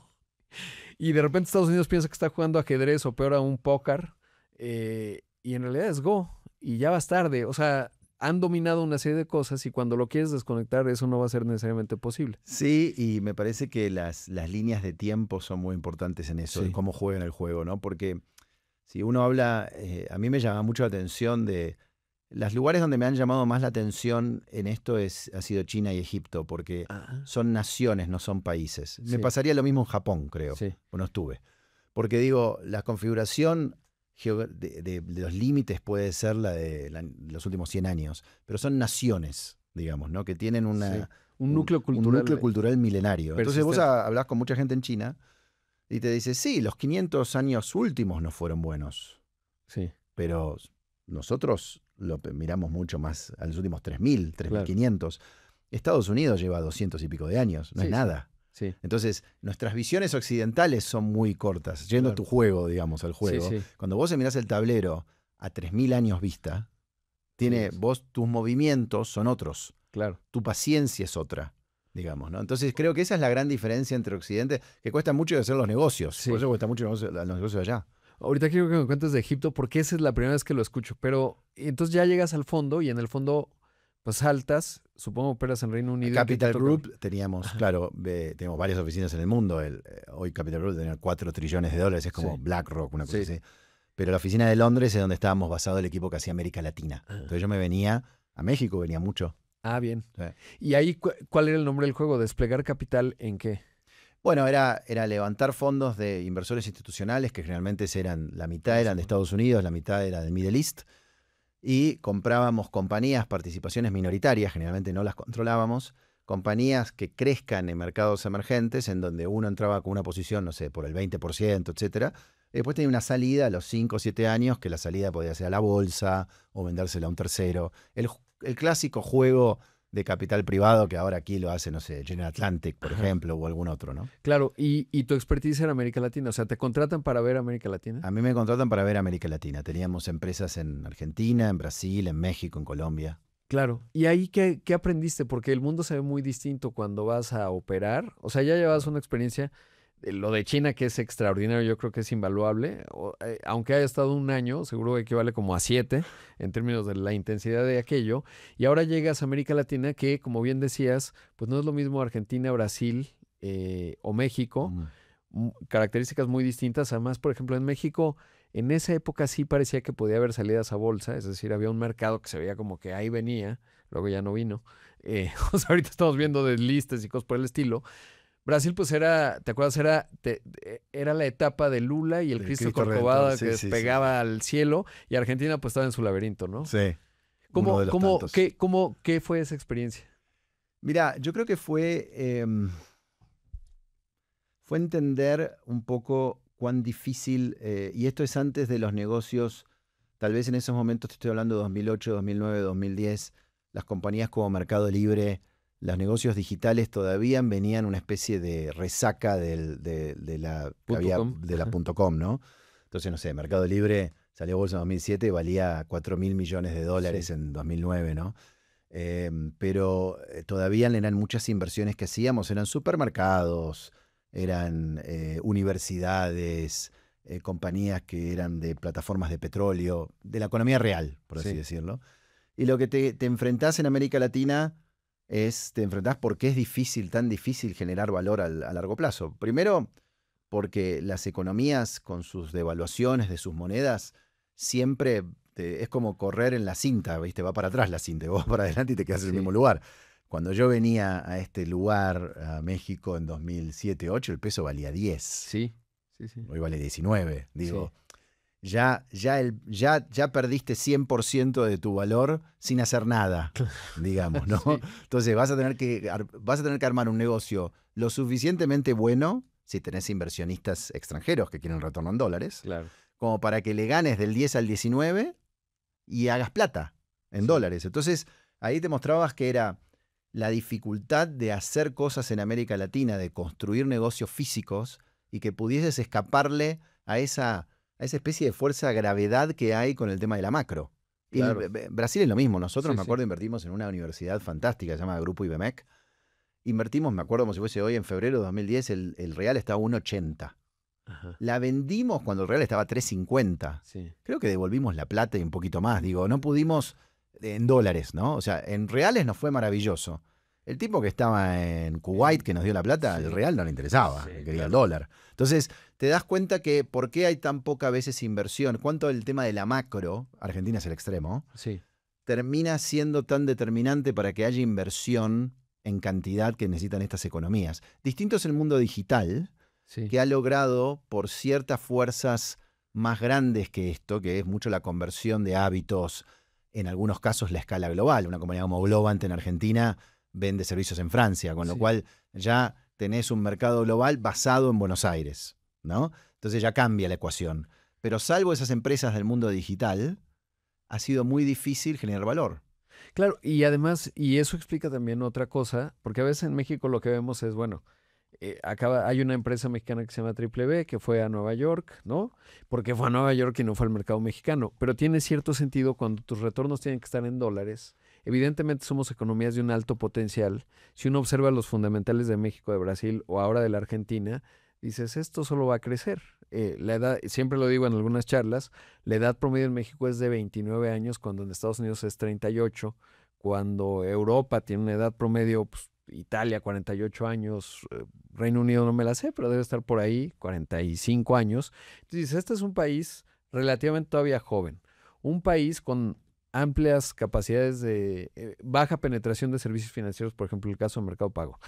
y de repente Estados Unidos piensa que está jugando ajedrez o peor aún póker y en realidad es Go y ya vas tarde, o sea, han dominado una serie de cosas y cuando lo quieres desconectar eso no va a ser necesariamente posible. Sí, y me parece que las líneas de tiempo son muy importantes en eso, Sí. de cómo juegan el juego, ¿no? Porque si uno habla, a mí me llama mucho la atención de los lugares donde me han llamado más la atención en esto ha sido China y Egipto, porque son naciones, no son países. Sí. Me pasaría lo mismo en Japón, creo. Sí. No estuve. Porque digo, la configuración de los límites puede ser la de los últimos 100 años, pero son naciones, digamos, ¿no? Que tienen Sí. Un núcleo cultural. Un núcleo cultural milenario. Entonces vos persistente. hablas con mucha gente en China y te dice, sí, los 500 años últimos no fueron buenos, Sí. pero nosotros lo miramos mucho más a los últimos 3.000, 3.500. Claro. Estados Unidos lleva 200 y pico de años, no Sí, es nada. Sí. Entonces, nuestras visiones occidentales son muy cortas. Yendo a tu juego, digamos, al juego. Sí, sí. Cuando vos mirás el tablero a 3.000 años vista, tus movimientos son otros. Claro. Tu paciencia es otra, digamos, ¿no? Entonces, creo que esa es la gran diferencia entre Occidente, que cuesta mucho de hacer los negocios. Sí. Por eso cuesta mucho los negocios allá. Ahorita quiero que me cuentes de Egipto porque esa es la primera vez que lo escucho. Pero entonces ya llegas al fondo y en el fondo pues saltas, supongo operas en Reino Unido. Capital Group teníamos, claro, tenemos varias oficinas en el mundo. Hoy Capital Group tiene 4 trillones de dólares, es como BlackRock, una cosa así. Pero la oficina de Londres es donde estábamos basado el equipo que hacía América Latina. Entonces yo me venía a México, venía mucho. Ah, bien. Sí. ¿Y ahí cuál era el nombre del juego? ¿Desplegar capital en qué? Bueno, era levantar fondos de inversores institucionales, que generalmente la mitad eran de Estados Unidos, la mitad era del Middle East, y comprábamos compañías, participaciones minoritarias, generalmente no las controlábamos, compañías que crezcan en mercados emergentes, en donde uno entraba con una posición, no sé, por el 20%, etcétera. Después tenía una salida a los 5 o 7 años, que la salida podía ser a la bolsa o vendérsela a un tercero. El clásico juego de capital privado que ahora aquí lo hace, no sé, General Atlantic, por ejemplo, o algún otro, ¿no? Claro, y tu expertise era América Latina, o sea, ¿te contratan para ver América Latina? A mí me contratan para ver América Latina. Teníamos empresas en Argentina, en Brasil, en México, en Colombia. Claro. ¿Y ahí qué aprendiste? Porque el mundo se ve muy distinto cuando vas a operar. O sea, ya llevas una experiencia, lo de China que es extraordinario, yo creo que es invaluable. Aunque haya estado un año, seguro equivale como a 7 en términos de la intensidad de aquello. Y ahora llegas a América Latina que, como bien decías, pues no es lo mismo Argentina, Brasil o México. Características muy distintas. Además, por ejemplo, en México, en esa época sí parecía que podía haber salidas a bolsa, es decir, había un mercado que se veía como que ahí venía, luego ya no vino. O sea, ahorita estamos viendo deslistes y cosas por el estilo. Brasil, pues era, ¿te acuerdas? Era la etapa de Lula y el Cristo Corcovado que despegaba al cielo, y Argentina pues estaba en su laberinto, ¿no? Sí. ¿Qué fue esa experiencia? Mira, yo creo que fue entender un poco cuán difícil, y esto es antes de los negocios, tal vez en esos momentos, te estoy hablando de 2008, 2009, 2010, las compañías como Mercado Libre, los negocios digitales todavía venían una especie de resaca de la .com, ¿no? Entonces, no sé, Mercado Libre salió a bolsa en 2007 y valía 4.000 millones de dólares en 2009, ¿no? Pero todavía eran muchas inversiones que hacíamos, eran supermercados, eran universidades, compañías que eran de plataformas de petróleo, de la economía real, por así decirlo. Y lo que te enfrentás en América Latina te enfrentás porque es difícil, tan difícil generar valor a largo plazo. Primero, porque las economías con sus devaluaciones de sus monedas siempre es como correr en la cinta, ¿viste? Va para atrás la cinta, vos para adelante y te quedas en el mismo lugar. Cuando yo venía a este lugar, a México, en 2007-2008, el peso valía 10. Sí. Hoy vale 19, digo. ya perdiste 100% de tu valor sin hacer nada, digamos, ¿no? Sí. Entonces vas a tener que armar un negocio lo suficientemente bueno, si tenés inversionistas extranjeros que quieren retorno en dólares, Claro. como para que le ganes del 10 al 19 y hagas plata en dólares. Entonces, ahí te mostrabas que era la dificultad de hacer cosas en América Latina, de construir negocios físicos y que pudieses escaparle a esa especie de fuerza gravedad que hay con el tema de la macro. Claro. Y Brasil es lo mismo. Nosotros, Sí, me acuerdo, invertimos en una universidad fantástica, se llama Grupo IBMEC. Invertimos, me acuerdo como si fuese hoy, en febrero de 2010, el real estaba a 1.80. Ajá. La vendimos cuando el real estaba a 3.50. Sí. Creo que devolvimos la plata y un poquito más. Digo, no pudimos en dólares, ¿no? O sea, en reales nos fue maravilloso. El tipo que estaba en Kuwait, que nos dio la plata, Sí. el real no le interesaba, Sí, quería claro. el dólar. Entonces, te das cuenta que por qué hay tan poca veces inversión, cuánto el tema de la macro, Argentina es el extremo, Sí. termina siendo tan determinante para que haya inversión en cantidad que necesitan estas economías. Distinto es el mundo digital, Sí. que ha logrado por ciertas fuerzas más grandes que esto, que es mucho la conversión de hábitos, en algunos casos la escala global. Una compañía como Globant en Argentina vende servicios en Francia, con lo Sí. cual ya tenés un mercado global basado en Buenos Aires, ¿no? Entonces ya cambia la ecuación. Pero salvo esas empresas del mundo digital, ha sido muy difícil generar valor. Claro, y además, y eso explica también otra cosa, porque a veces en México lo que vemos es, bueno, hay una empresa mexicana que se llama Triple B que fue a Nueva York, ¿no? Porque fue a Nueva York y no fue al mercado mexicano. Pero tiene cierto sentido cuando tus retornos tienen que estar en dólares. Evidentemente somos economías de un alto potencial. Si uno observa los fundamentales de México, de Brasil o ahora de la Argentina, dices, esto solo va a crecer. La edad, siempre lo digo en algunas charlas, la edad promedio en México es de 29 años, cuando en Estados Unidos es 38, cuando Europa tiene una edad promedio, pues, Italia 48 años, Reino Unido no me la sé, pero debe estar por ahí, 45 años. Entonces dices, este es un país relativamente todavía joven, un país con amplias capacidades de baja penetración de servicios financieros, por ejemplo, el caso de Mercado Pago.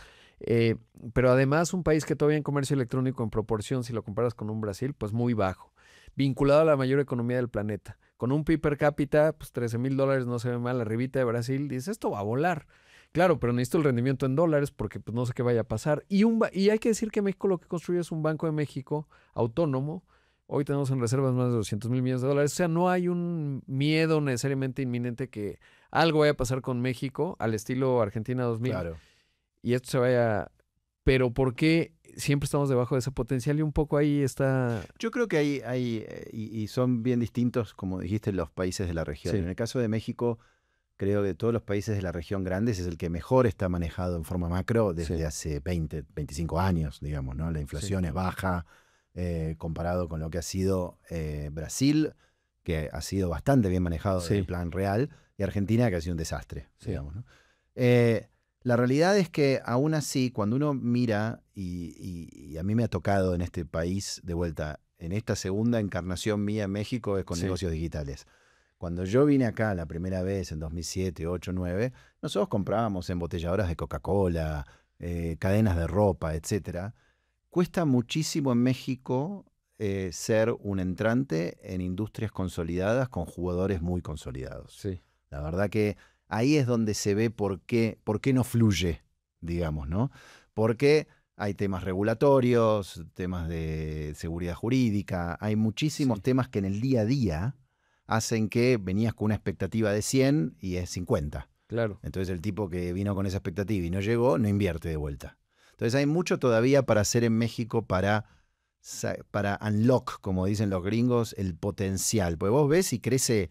Pero además un país que todavía en comercio electrónico en proporción, si lo comparas con un Brasil, pues muy bajo, vinculado a la mayor economía del planeta. Con un PIB per cápita, pues $13,000 no se ve mal, arribita de Brasil, dices, esto va a volar. Claro, pero necesito el rendimiento en dólares porque pues, no sé qué vaya a pasar. Y hay que decir que México lo que construye es un Banco de México autónomo. Hoy tenemos en reservas más de 200,000 millones de dólares. O sea, no hay un miedo necesariamente inminente que algo vaya a pasar con México al estilo Argentina 2000. Claro. Y esto se vaya. Pero ¿por qué siempre estamos debajo de ese potencial? Y un poco ahí está. Yo creo que y son bien distintos, como dijiste, los países de la región. Sí. En el caso de México, creo que de todos los países de la región grandes es el que mejor está manejado en forma macro desde Sí. hace 20, 25 años, digamos, ¿no? La inflación Sí. es baja comparado con lo que ha sido Brasil, que ha sido bastante bien manejado Sí. en el plan real, y Argentina, que ha sido un desastre, Sí. digamos, ¿no? La realidad es que aún así, cuando uno mira, y a mí me ha tocado en este país, de vuelta, en esta segunda encarnación mía en México es con Sí. negocios digitales. Cuando yo vine acá la primera vez, en 2007, 2008, 2009, nosotros comprábamos embotelladoras de Coca-Cola, cadenas de ropa, etc. Cuesta muchísimo en México ser un entrante en industrias consolidadas con jugadores muy consolidados. Sí. La verdad que ahí es donde se ve por qué no fluye, digamos, ¿no? Porque hay temas regulatorios, temas de seguridad jurídica, hay muchísimos Sí. temas que en el día a día hacen que venías con una expectativa de 100 y es 50. Claro. Entonces el tipo que vino con esa expectativa y no llegó, no invierte de vuelta. Entonces hay mucho todavía para hacer en México para unlock, como dicen los gringos, el potencial. Porque vos ves y crece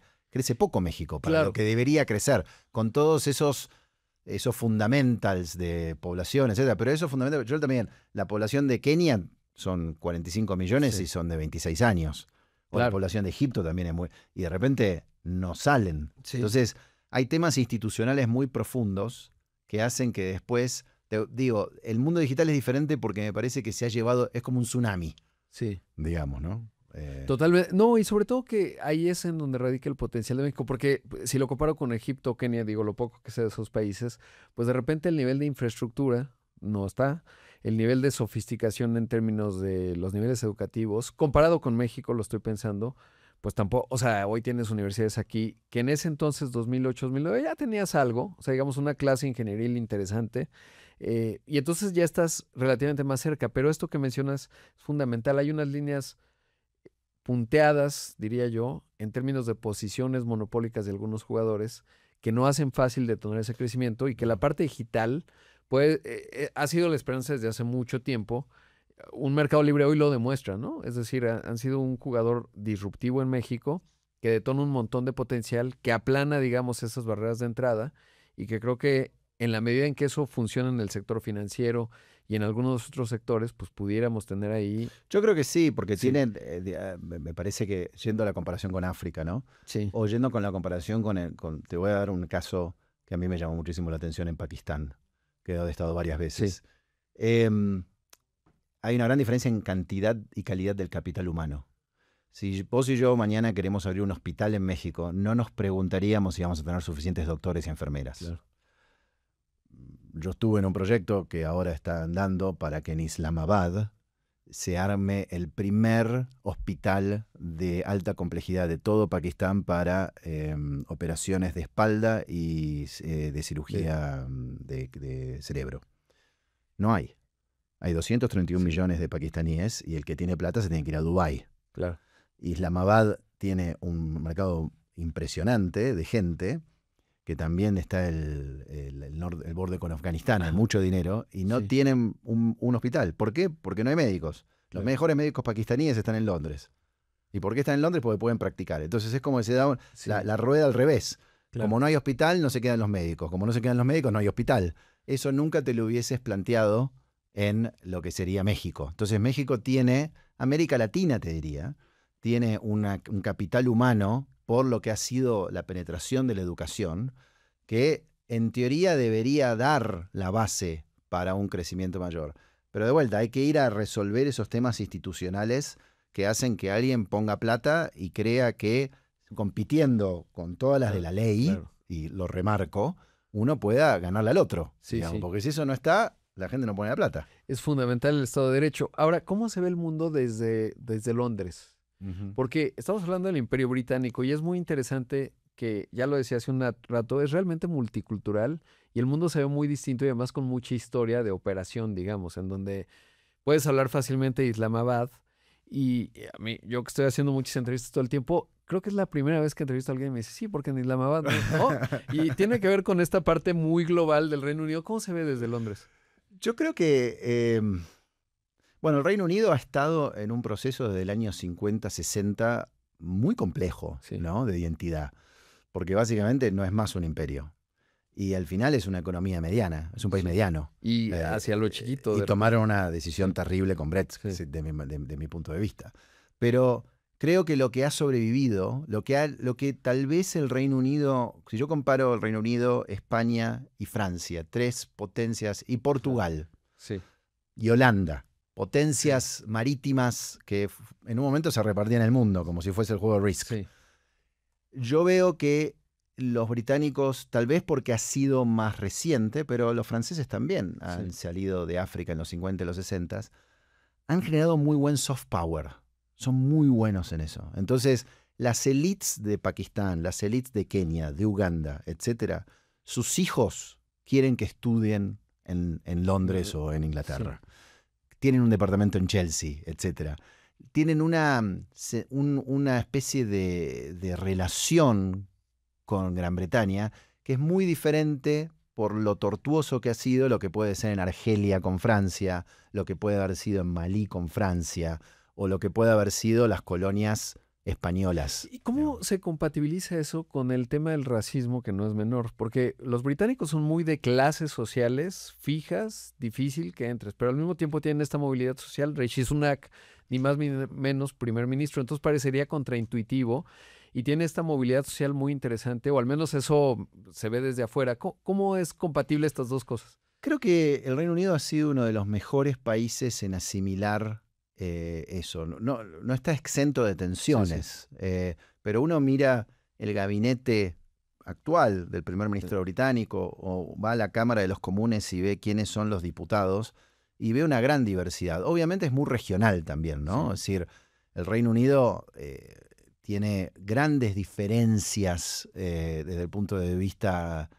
poco México para Claro. lo que debería crecer, con todos esos fundamentals de población, etcétera. Pero esos fundamentals, yo también, la población de Kenia son 45 millones Sí. y son de 26 años. O la Claro. población de Egipto también es muy... Y de repente no salen. Sí. Entonces, hay temas institucionales muy profundos que hacen que después... Te digo, el mundo digital es diferente porque me parece que se ha llevado... Es como un tsunami, Sí. digamos, ¿no? Totalmente. No, y sobre todo que ahí es en donde radica el potencial de México, porque si lo comparo con Egipto o Kenia, digo, lo poco que sé de esos países, pues de repente el nivel de infraestructura no está, el nivel de sofisticación en términos de los niveles educativos, comparado con México, lo estoy pensando, pues tampoco, o sea, hoy tienes universidades aquí que en ese entonces, 2008, 2009, ya tenías algo, o sea, digamos una clase ingenieril interesante, y entonces ya estás relativamente más cerca, pero esto que mencionas es fundamental, hay unas líneas punteadas, diría yo, en términos de posiciones monopólicas de algunos jugadores que no hacen fácil detonar ese crecimiento y que la parte digital puede, ha sido la esperanza desde hace mucho tiempo. Un mercado libre hoy lo demuestra, ¿no? Es decir, han sido un jugador disruptivo en México que detona un montón de potencial, que aplana, digamos, esas barreras de entrada y que creo que en la medida en que eso funciona en el sector financiero y en algunos otros sectores, pues pudiéramos tener ahí... Yo creo que sí, porque Sí. tienen, me parece que yendo a la comparación con África, ¿no? Sí, O yendo con la comparación te voy a dar un caso que a mí me llamó muchísimo la atención en Pakistán, que he estado varias veces. Hay una gran diferencia en cantidad y calidad del capital humano. Si vos y yo mañana queremos abrir un hospital en México, no nos preguntaríamos si vamos a tener suficientes doctores y enfermeras. claro. Yo estuve en un proyecto que ahora está andando para que en Islamabad se arme el primer hospital de alta complejidad de todo Pakistán para operaciones de espalda y de cirugía de cerebro. No hay. Hay 231 millones de pakistaníes y el que tiene plata se tiene que ir a Dubái. Claro. Islamabad tiene un mercado impresionante de gente, que también está el borde con Afganistán, hay mucho dinero, y no tienen un hospital. ¿Por qué? Porque no hay médicos. Los mejores médicos pakistaníes están en Londres. ¿Y por qué están en Londres? Porque pueden practicar. Entonces es como que se da la rueda al revés. Claro. Como no hay hospital, no se quedan los médicos. Como no se quedan los médicos, no hay hospital. Eso nunca te lo hubieses planteado en lo que sería México. Entonces México tiene, América Latina te diría, tiene un capital humano por lo que ha sido la penetración de la educación, que en teoría debería dar la base para un crecimiento mayor. Pero de vuelta, hay que ir a resolver esos temas institucionales que hacen que alguien ponga plata y crea que compitiendo con todas las de la ley, y lo remarco, uno pueda ganarle al otro. Digamos, porque si eso no está, la gente no pone la plata. Es fundamental el Estado de Derecho. Ahora, ¿cómo se ve el mundo desde Londres? Porque estamos hablando del Imperio Británico y es muy interesante que, ya lo decía hace un rato, es realmente multicultural y el mundo se ve muy distinto y además con mucha historia de operación, digamos, en donde puedes hablar fácilmente de Islamabad y a mí, yo que estoy haciendo muchas entrevistas todo el tiempo, creo que es la primera vez que entrevisto a alguien y me dice, sí, porque en Islamabad no. Y tiene que ver con esta parte muy global del Reino Unido. ¿Cómo se ve desde Londres? Yo creo que... Bueno, el Reino Unido ha estado en un proceso desde el año 50, 60 muy complejo, ¿no? De identidad, porque básicamente no es más un imperio. Y al final es una economía mediana, es un país mediano. Y hacia lo chiquito. Y tomaron una decisión terrible con Brexit, de mi punto de vista. Pero creo que lo que ha sobrevivido, lo que tal vez el Reino Unido, si yo comparo el Reino Unido, España y Francia, tres potencias, y Portugal, y Holanda, potencias marítimas que en un momento se repartían el mundo, como si fuese el juego de Risk. Yo veo que los británicos, tal vez porque ha sido más reciente, pero los franceses también han salido de África en los 50 y los 60, han generado muy buen soft power. Son muy buenos en eso. Entonces, las élites de Pakistán, las élites de Kenia, de Uganda, etcétera, sus hijos quieren que estudien en Londres o en Inglaterra. Tienen un departamento en Chelsea, etcétera. Tienen una especie de relación con Gran Bretaña que es muy diferente por lo tortuoso que ha sido lo que puede ser en Argelia con Francia, lo que puede haber sido en Malí con Francia, o lo que puede haber sido las colonias españolas. ¿Y cómo se compatibiliza eso con el tema del racismo, que no es menor? Porque los británicos son muy de clases sociales fijas, difícil que entres, pero al mismo tiempo tienen esta movilidad social. Rishi Sunak, ni más ni menos primer ministro, entonces parecería contraintuitivo y tiene esta movilidad social muy interesante, o al menos eso se ve desde afuera. ¿Cómo es compatible estas dos cosas? Creo que el Reino Unido ha sido uno de los mejores países en asimilar eso. No está exento de tensiones, pero uno mira el gabinete actual del primer ministro británico o va a la Cámara de los Comunes y ve quiénes son los diputados y ve una gran diversidad. Obviamente es muy regional también, ¿no? Es decir, el Reino Unido tiene grandes diferencias desde el punto de vista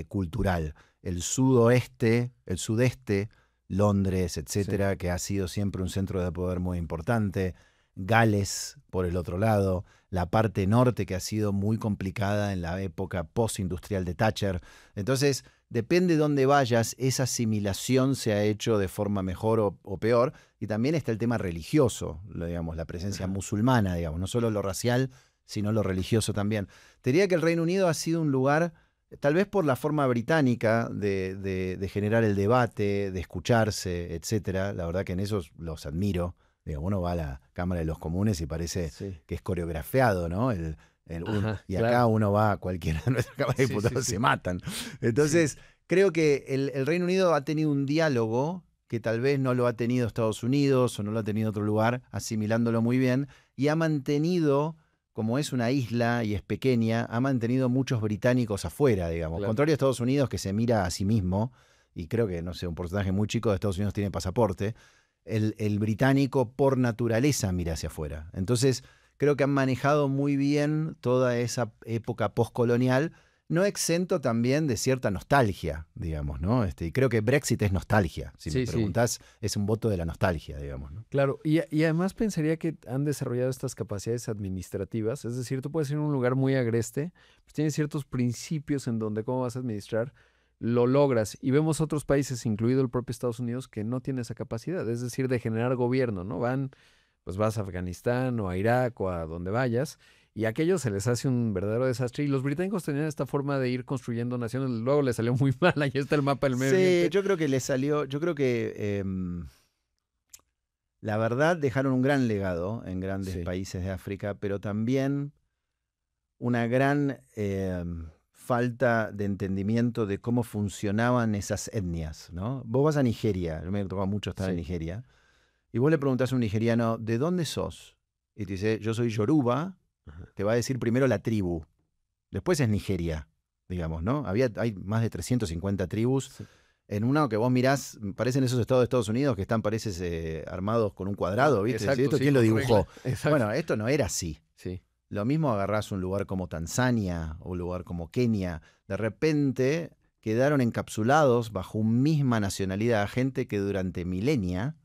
cultural. El sudoeste, el sudeste, Londres, etcétera, que ha sido siempre un centro de poder muy importante. Gales, por el otro lado. La parte norte, que ha sido muy complicada en la época postindustrial de Thatcher. Entonces, depende de dónde vayas, esa asimilación se ha hecho de forma mejor o peor. Y también está el tema religioso, digamos, la presencia musulmana, digamos, no solo lo racial, sino lo religioso también. Te diría que el Reino Unido ha sido un lugar, tal vez por la forma británica de generar el debate, de escucharse, etcétera. La verdad que en eso los admiro. Digamos, uno va a la Cámara de los Comunes y parece que es coreografiado, ¿no? Y acá uno va a cualquiera de nuestras cámaras de diputados, se matan. Entonces, creo que el Reino Unido ha tenido un diálogo que tal vez no lo ha tenido Estados Unidos o no lo ha tenido otro lugar, asimilándolo muy bien, y ha mantenido, como es una isla y es pequeña, ha mantenido muchos británicos afuera, digamos. Contrario a Estados Unidos, que se mira a sí mismo, y creo que, no sé, un porcentaje muy chico de Estados Unidos tiene pasaporte, el británico por naturaleza mira hacia afuera. Entonces, creo que han manejado muy bien toda esa época postcolonial, no exento también de cierta nostalgia, digamos, ¿no? Y creo que Brexit es nostalgia. Si me preguntás, es un voto de la nostalgia, digamos, ¿no? Claro, y además pensaría que han desarrollado estas capacidades administrativas. Es decir, tú puedes ir a un lugar muy agreste, pues tienes ciertos principios en donde cómo vas a administrar, lo logras. Y vemos otros países, incluido el propio Estados Unidos, que no tienen esa capacidad, es decir, de generar gobierno, ¿no? Pues vas a Afganistán o a Irak o a donde vayas, y a aquellos se les hace un verdadero desastre. Y los británicos tenían esta forma de ir construyendo naciones, luego les salió muy mal, ahí está el mapa del Medio Oriente. Sí, yo creo que les salió, yo creo que la verdad dejaron un gran legado en grandes países de África, pero también una gran falta de entendimiento de cómo funcionaban esas etnias, ¿no? Vos vas a Nigeria, me tocó mucho estar en Nigeria, y vos le preguntás a un nigeriano, ¿de dónde sos? Y te dice, yo soy Yoruba, te va a decir primero la tribu, después es Nigeria, digamos, ¿no? Hay más de 350 tribus. En una que vos mirás, parecen esos estados de Estados Unidos que están, armados con un cuadrado, ¿viste? Exacto, ¿Esto quién lo dibujó? Bueno, esto no era así. Sí. Lo mismo agarrás un lugar como Tanzania o un lugar como Kenia. De repente quedaron encapsulados bajo una misma nacionalidad, gente que durante milenia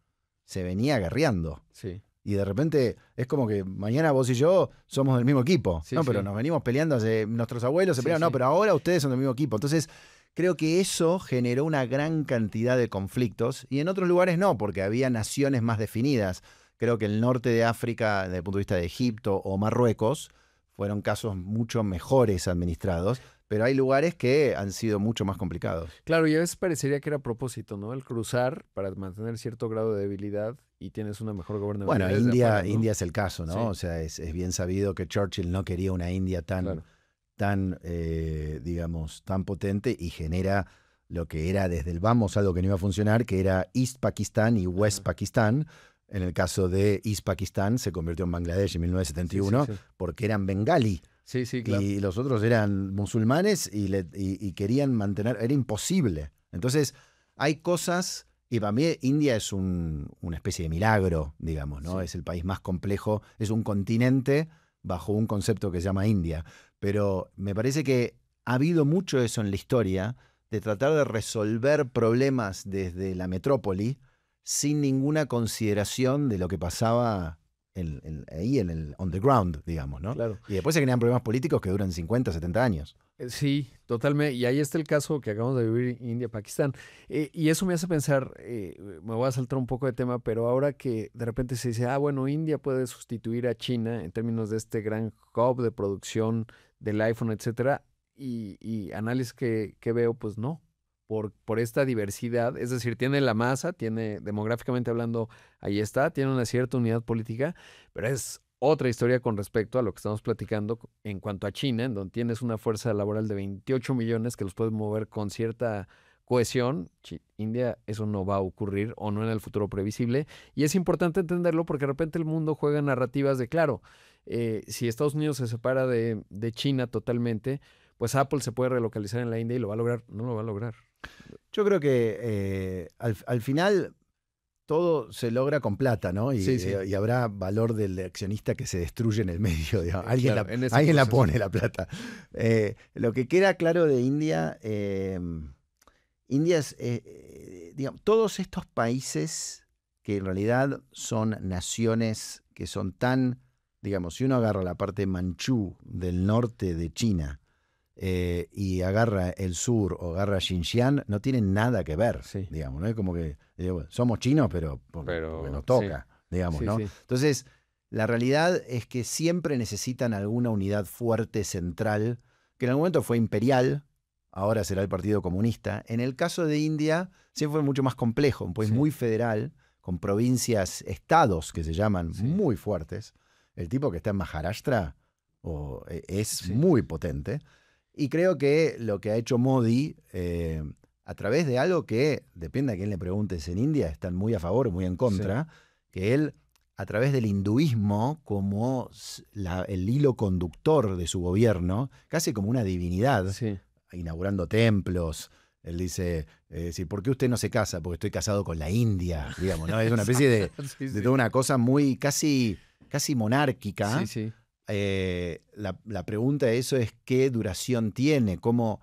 se venía guerreando. Sí. Y de repente es como que mañana vos y yo somos del mismo equipo. Pero nos venimos peleando, nuestros abuelos se pelearon, pero ahora ustedes son del mismo equipo. Entonces, creo que eso generó una gran cantidad de conflictos y en otros lugares no, porque había naciones más definidas. Creo que el norte de África, desde el punto de vista de Egipto o Marruecos, fueron casos mucho mejores administrados, pero hay lugares que han sido mucho más complicados. Claro, y a veces parecería que era a propósito, ¿no? El cruzar para mantener cierto grado de debilidad y tienes una mejor gobernabilidad. Bueno, India es el caso, ¿no? O sea, es bien sabido que Churchill no quería una India tan digamos, tan potente y genera lo que era desde el vamos algo que no iba a funcionar, que era East Pakistán y West Pakistán. En el caso de East Pakistán se convirtió en Bangladesh en 1971 porque eran bengalí. Claro. Y los otros eran musulmanes y querían mantener, era imposible. Entonces, hay cosas, y para mí India es una especie de milagro, digamos, ¿no? Es el país más complejo, es un continente bajo un concepto que se llama India. Pero me parece que ha habido mucho eso en la historia, de tratar de resolver problemas desde la metrópoli sin ninguna consideración de lo que pasaba ahí en el on the ground, digamos, ¿no? Claro. Y después se crean problemas políticos que duran 50, 70 años. Sí, totalmente. Y ahí está el caso que acabamos de vivir India-Pakistán. Y eso me hace pensar, me voy a saltar un poco de tema, pero ahora que de repente se dice, bueno, India puede sustituir a China en términos de este gran hub de producción del iPhone, etcétera, y análisis que veo, pues no. Por esta diversidad, es decir, tiene la masa, tiene demográficamente hablando, ahí está, tiene una cierta unidad política, pero es otra historia con respecto a lo que estamos platicando en cuanto a China, en donde tienes una fuerza laboral de 28 millones que los puedes mover con cierta cohesión. India, eso no va a ocurrir o no en el futuro previsible, y es importante entenderlo porque de repente el mundo juega narrativas de, claro, si Estados Unidos se separa de China totalmente, pues Apple se puede relocalizar en la India y lo va a lograr. No lo va a lograr. Yo creo que al final todo se logra con plata, ¿no? Y habrá valor del accionista que se destruye en el medio. Digamos. Alguien la pone la plata. Lo que queda claro de India, India es, digamos, todos estos países que en realidad son naciones que son tan, digamos, si uno agarra la parte manchú del norte de China, y agarra el sur o agarra Xinjiang, no tienen nada que ver, digamos, ¿no? Es como que somos chinos, pero porque nos toca, digamos, ¿no? Sí. Entonces, la realidad es que siempre necesitan alguna unidad fuerte central, que en algún momento fue imperial, ahora será el Partido Comunista. En el caso de India, siempre fue mucho más complejo, un país muy federal, con provincias, estados que se llaman muy fuertes. El tipo que está en Maharashtra es muy potente. Y creo que lo que ha hecho Modi, a través de algo que, depende a quién le preguntes en India, están muy a favor o muy en contra, que él, a través del hinduismo, como el hilo conductor de su gobierno, casi como una divinidad, inaugurando templos. Él dice, ¿por qué usted no se casa? Porque estoy casado con la India, digamos, ¿no? Es una especie de toda una cosa muy casi monárquica. La pregunta de eso es qué duración tiene, cómo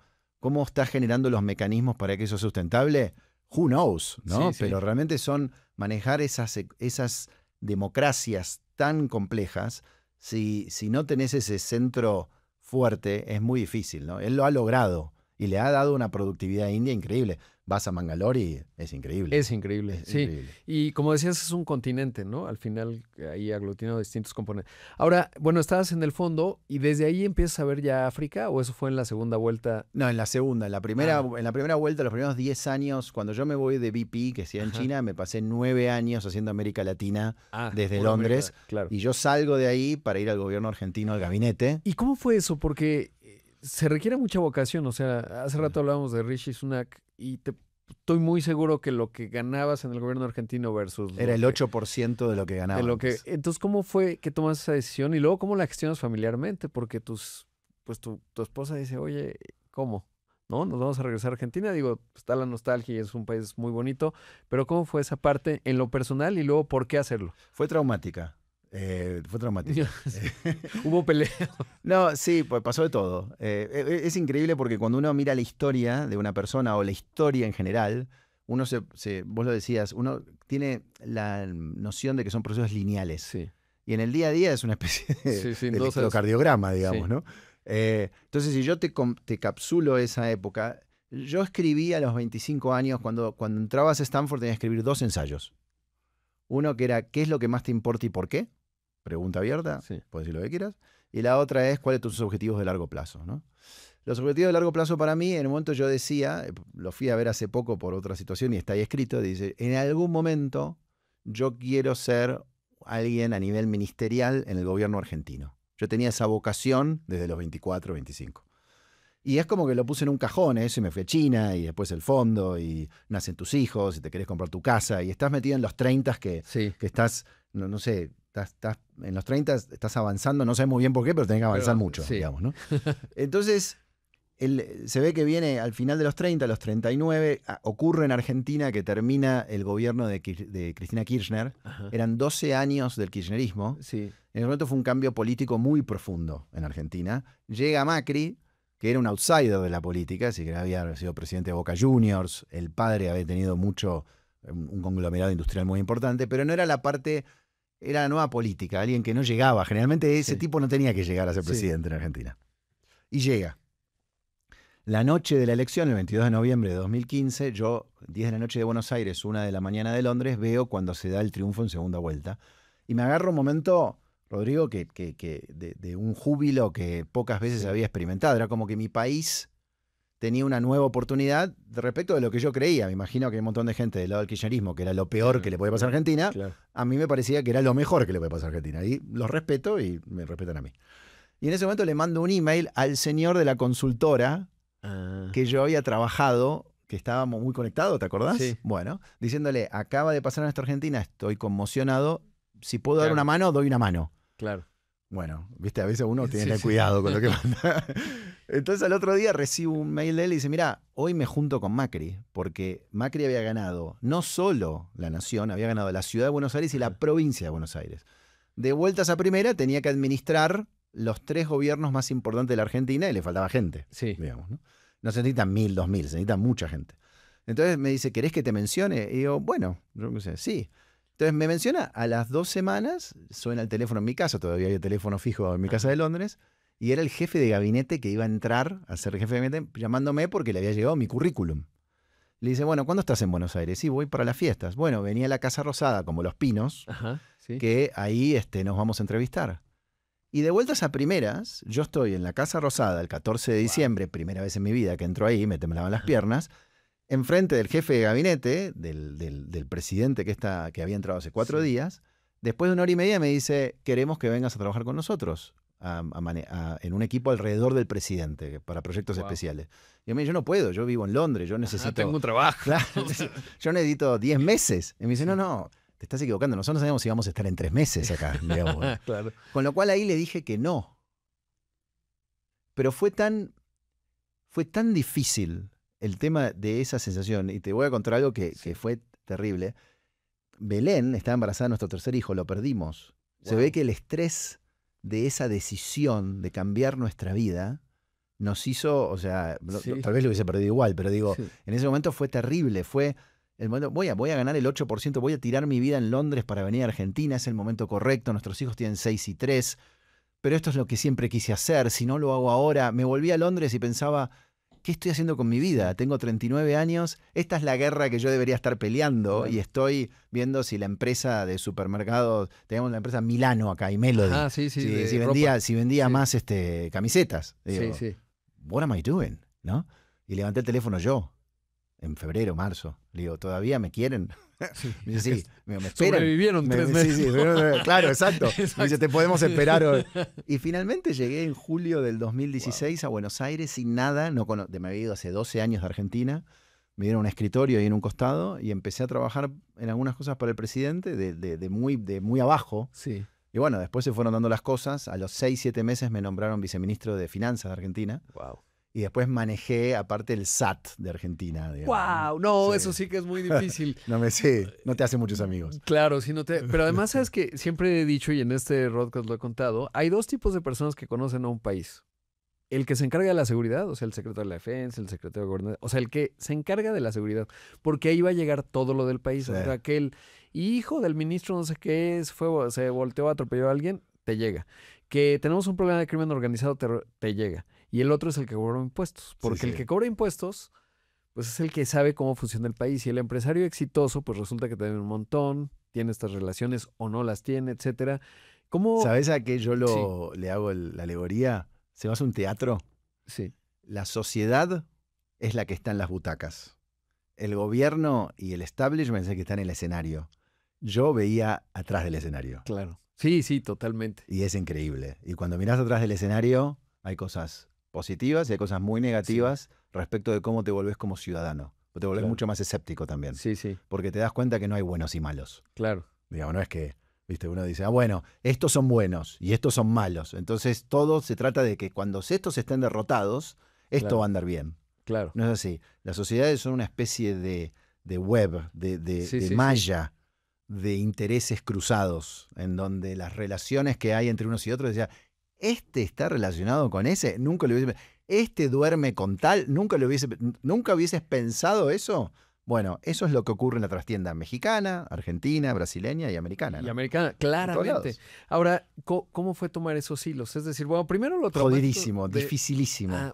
está generando los mecanismos para que eso sea sustentable. Who knows, ¿no? Pero realmente son manejar esas democracias tan complejas. Si no tenés ese centro fuerte, es muy difícil, ¿no? Él lo ha logrado y le ha dado una productividad a India increíble. Vas a Mangalore y es increíble. Es increíble, increíble. Y como decías, es un continente, ¿no? Al final ahí aglutinado distintos componentes. Ahora, bueno, estabas en el fondo y desde ahí empiezas a ver ya África, ¿o eso fue en la segunda vuelta? No, en la segunda. En la primera vuelta, los primeros 10 años, cuando yo me voy de BP, que hacía en China, me pasé 9 años haciendo América Latina desde Londres. América, claro. Y yo salgo de ahí para ir al gobierno argentino, al gabinete. ¿Y cómo fue eso? Porque se requiere mucha vocación. O sea, hace rato hablábamos de Rishi Sunak y estoy muy seguro que lo que ganabas en el gobierno argentino versus... Era el 8% de lo que ganabas. Entonces, ¿cómo fue que tomas esa decisión? Y luego, ¿cómo la gestionas familiarmente? Porque tu esposa dice, oye, ¿cómo? ¿No? Nos vamos a regresar a Argentina. Digo, está la nostalgia y es un país muy bonito. Pero ¿cómo fue esa parte en lo personal y luego por qué hacerlo? Fue traumática. ¿Hubo pelea? No, sí, pues pasó de todo. Es increíble porque cuando uno mira la historia de una persona o la historia en general, uno vos lo decías, uno tiene la noción de que son procesos lineales. Sí. Y en el día a día es una especie de electrocardiograma, digamos, ¿no? Entonces, si yo te capsulo esa época, yo escribí a los 25 años, cuando entrabas a Stanford tenía que escribir 2 ensayos. Uno que era, ¿qué es lo que más te importa y por qué? Pregunta abierta, puedes decir lo que quieras. Y la otra es, ¿cuáles son tus objetivos de largo plazo? ¿No? Los objetivos de largo plazo para mí, en el momento yo decía, lo fui a ver hace poco por otra situación y está ahí escrito, dice, en algún momento yo quiero ser alguien a nivel ministerial en el gobierno argentino. Yo tenía esa vocación desde los 24, 25. Y es como que lo puse en un cajón, eso, y me fui a China, y después el fondo, y nacen tus hijos, y te querés comprar tu casa, y estás metido en los 30 que estás, no sé, estás en los 30 estás avanzando, no sé muy bien por qué, pero tenés que avanzar mucho, digamos, ¿no? Entonces, se ve que viene al final de los 30, a los 39, ocurre en Argentina que termina el gobierno de Cristina Kirchner. Eran 12 años del kirchnerismo. En ese momento fue un cambio político muy profundo en Argentina. Llega Macri, que era un outsider de la política, así que había sido presidente de Boca Juniors, el padre había tenido un conglomerado industrial muy importante, pero no era era la nueva política, alguien que no llegaba. Generalmente ese tipo no tenía que llegar a ser presidente en Argentina. Y llega. La noche de la elección, el 22 de noviembre de 2015, yo, 10 de la noche de Buenos Aires, 1 de la mañana de Londres, veo cuando se da el triunfo en segunda vuelta. Y me agarro un momento, Rodrigo, de un júbilo que pocas veces había experimentado. Era como que mi país tenía una nueva oportunidad respecto de lo que yo creía. Me imagino que hay un montón de gente del lado del kirchnerismo, que era lo peor que le podía pasar a Argentina. Claro. A mí me parecía que era lo mejor que le podía pasar a Argentina. Y los respeto y me respetan a mí. Y en ese momento le mando un email al señor de la consultora que yo había trabajado, que estábamos muy conectados, ¿te acordás? Sí. Bueno, diciéndole, acaba de pasar a nuestra Argentina, estoy conmocionado. Si puedo dar una mano, doy una mano. Claro. Bueno, viste, a veces uno tiene que tener cuidado con lo que manda. Entonces al otro día recibo un mail de él y dice, mira, hoy me junto con Macri, porque Macri había ganado no solo la nación, había ganado la ciudad de Buenos Aires y la provincia de Buenos Aires. De vueltas a primera tenía que administrar los 3 gobiernos más importantes de la Argentina y le faltaba gente, digamos, ¿no? No se necesitan 1000, 2000, se necesita mucha gente. Entonces me dice, ¿querés que te mencione? Y digo, bueno, yo qué sé, sí. Entonces me menciona, a las 2 semanas suena el teléfono en mi casa, todavía hay el teléfono fijo en mi casa de Londres, y era el jefe de gabinete que iba a entrar a ser jefe de gabinete llamándome porque le había llegado mi currículum. Le dice, bueno, ¿cuándo estás en Buenos Aires? Sí, voy para las fiestas. Bueno, venía a la Casa Rosada, como Los Pinos, que ahí nos vamos a entrevistar. Y de vueltas a primeras, yo estoy en la Casa Rosada el 14 de diciembre, primera vez en mi vida que entro ahí, me temblaban las piernas, enfrente del jefe de gabinete, del presidente que había entrado hace 4 días. Después de 1 hora y media me dice, queremos que vengas a trabajar con nosotros en un equipo alrededor del presidente para proyectos especiales. Y yo no puedo, yo vivo en Londres, yo necesito... tengo un trabajo. Claro, yo necesito 10 meses. Y me dice, no, te estás equivocando, nosotros no sabemos si vamos a estar en 3 meses acá. Digamos. Claro. Con lo cual ahí le dije que no. Pero fue tan difícil el tema de esa sensación, y te voy a contar algo que fue terrible. Belén estaba embarazada de nuestro 3er hijo, lo perdimos. Se ve que el estrés de esa decisión de cambiar nuestra vida nos hizo, o sea, tal vez lo hubiese perdido igual, pero digo, en ese momento fue terrible, fue el momento, voy a ganar el 8%, voy a tirar mi vida en Londres para venir a Argentina, es el momento correcto, nuestros hijos tienen 6 y 3, pero esto es lo que siempre quise hacer, si no lo hago ahora, me volví a Londres y pensaba, ¿qué estoy haciendo con mi vida? Tengo 39 años, esta es la guerra que yo debería estar peleando y estoy viendo si la empresa de supermercados, tenemos la empresa Milano acá y Melody, si vendía más camisetas. Digo, what am I doing? ¿No? Y levanté el teléfono yo, en febrero, marzo. Le digo, ¿todavía me quieren? Me dice, sí, me esperan. Sobrevivieron 3 meses. Claro, exacto. Me dice, te podemos esperar hoy. Y finalmente llegué en julio del 2016 a Buenos Aires sin nada. Me había ido hace 12 años de Argentina. Me dieron un escritorio ahí en un costado y empecé a trabajar en algunas cosas para el presidente de muy abajo. Sí. Y bueno, después se fueron dando las cosas. A los 6, 7 meses me nombraron viceministro de Finanzas de Argentina. Wow. Y después manejé, aparte, el SAT de Argentina. Digamos. ¡Wow! No, eso sí que es muy difícil. No te hace muchos amigos. Claro, sí, no te... Pero además, sabes que siempre he dicho, y en este podcast lo he contado, hay 2 tipos de personas que conocen a un país. El que se encarga de la seguridad, o sea, el secretario de la defensa, el secretario de gobierno, o sea, el que se encarga de la seguridad, porque ahí va a llegar todo lo del país. O sea, aquel hijo del ministro no sé qué se volteó, atropelló a alguien, te llega. Que tenemos un problema de crimen organizado, te llega. Y el otro es el que cobra impuestos. Porque el que cobra impuestos, pues es el que sabe cómo funciona el país. Y el empresario exitoso, pues resulta que tiene un montón, tiene estas relaciones o no las tiene, etcétera. ¿Cómo? ¿Sabes a qué yo le hago la alegoría? Se va a un teatro. Sí. La sociedad es la que está en las butacas. El gobierno y el establishment es el que está en el escenario. Yo veía atrás del escenario. Claro. Sí, totalmente. Y es increíble. Y cuando mirás atrás del escenario, hay cosas positivas y hay cosas muy negativas respecto de cómo te volvés como ciudadano. Te volvés mucho más escéptico también. Sí. Porque te das cuenta que no hay buenos y malos. Claro. Digamos, no es que, viste, uno dice, bueno, estos son buenos y estos son malos. Entonces todo se trata de que cuando estos estén derrotados, esto va a andar bien. Claro. No es así. Las sociedades son una especie de web, de malla, de intereses cruzados, en donde las relaciones que hay entre unos y otros, decía, este está relacionado con ese, nunca lo hubiese, este duerme con tal, nunca hubieses pensado eso. Bueno, eso es lo que ocurre en la trastienda mexicana, argentina, brasileña y americana, ¿no? Y americana, claramente. Ahora, ¿cómo fue tomar esos hilos? Es decir, bueno, primero lo traumático. Jodidísimo, dificilísimo.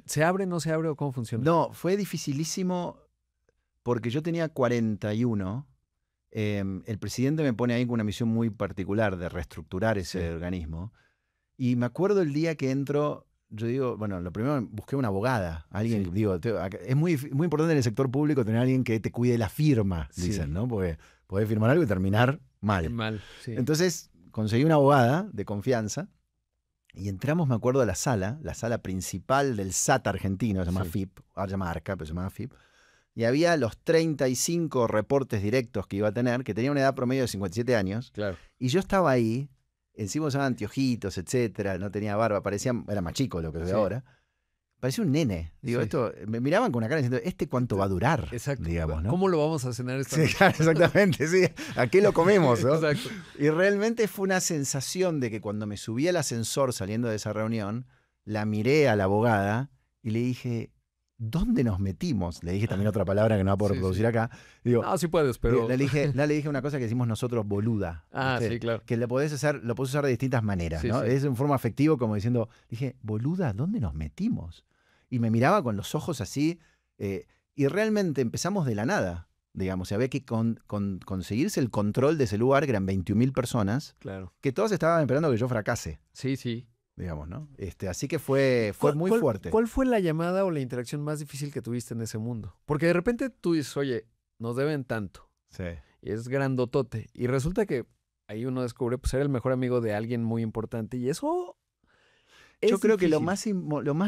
¿Se abre, no se abre o cómo funciona? No, fue dificilísimo porque yo tenía 41. El presidente me pone ahí con una misión muy particular de reestructurar ese organismo. Y me acuerdo el día que entro, yo digo, bueno, lo primero busqué una abogada. Alguien, digo, es muy importante en el sector público tener a alguien que te cuide la firma, dicen, ¿no? Porque podés firmar algo y terminar mal. Entonces conseguí una abogada de confianza y entramos, me acuerdo, a la sala principal del SAT argentino, se llama FIP, ahora se llama ARCA, pero se llama FIP. Y había los 35 reportes directos que iba a tener, que tenía una edad promedio de 57 años. Claro. Y yo estaba ahí Encima usaba anteojitos, etcétera, no tenía barba, era más chico lo que soy ahora. Parecía un nene. Digo, esto, me miraban con una cara diciendo, ¿cuánto va a durar? Exacto. Digamos, ¿no? ¿Cómo lo vamos a cenar esta noche? Claro, exactamente, sí. ¿A qué lo comemos? ¿No? Exacto. Y realmente fue una sensación de que cuando me subí al ascensor saliendo de esa reunión, la miré a la abogada y le dije, ¿dónde nos metimos? Le dije también otra palabra que no va a poder reproducir acá. Digo, no, sí puedes, pero... Le dije una cosa que decimos nosotros, boluda. ¿Viste? Sí, claro. Que lo podés usar de distintas maneras, ¿no? Sí. Es en forma afectiva, como diciendo, dije, boluda, ¿dónde nos metimos? Y me miraba con los ojos así, y realmente empezamos de la nada, digamos. Había que conseguirse el control de ese lugar, que eran 21.000 personas, que todas estaban esperando que yo fracase. Sí. Digamos, ¿no? Así que fue muy fuerte. ¿Cuál fue la llamada o la interacción más difícil que tuviste en ese mundo? Porque de repente tú dices, oye, nos deben tanto. Sí. Y es grandotote. Y resulta que ahí uno descubre, pues era el mejor amigo de alguien muy importante. Y eso... Yo creo que lo más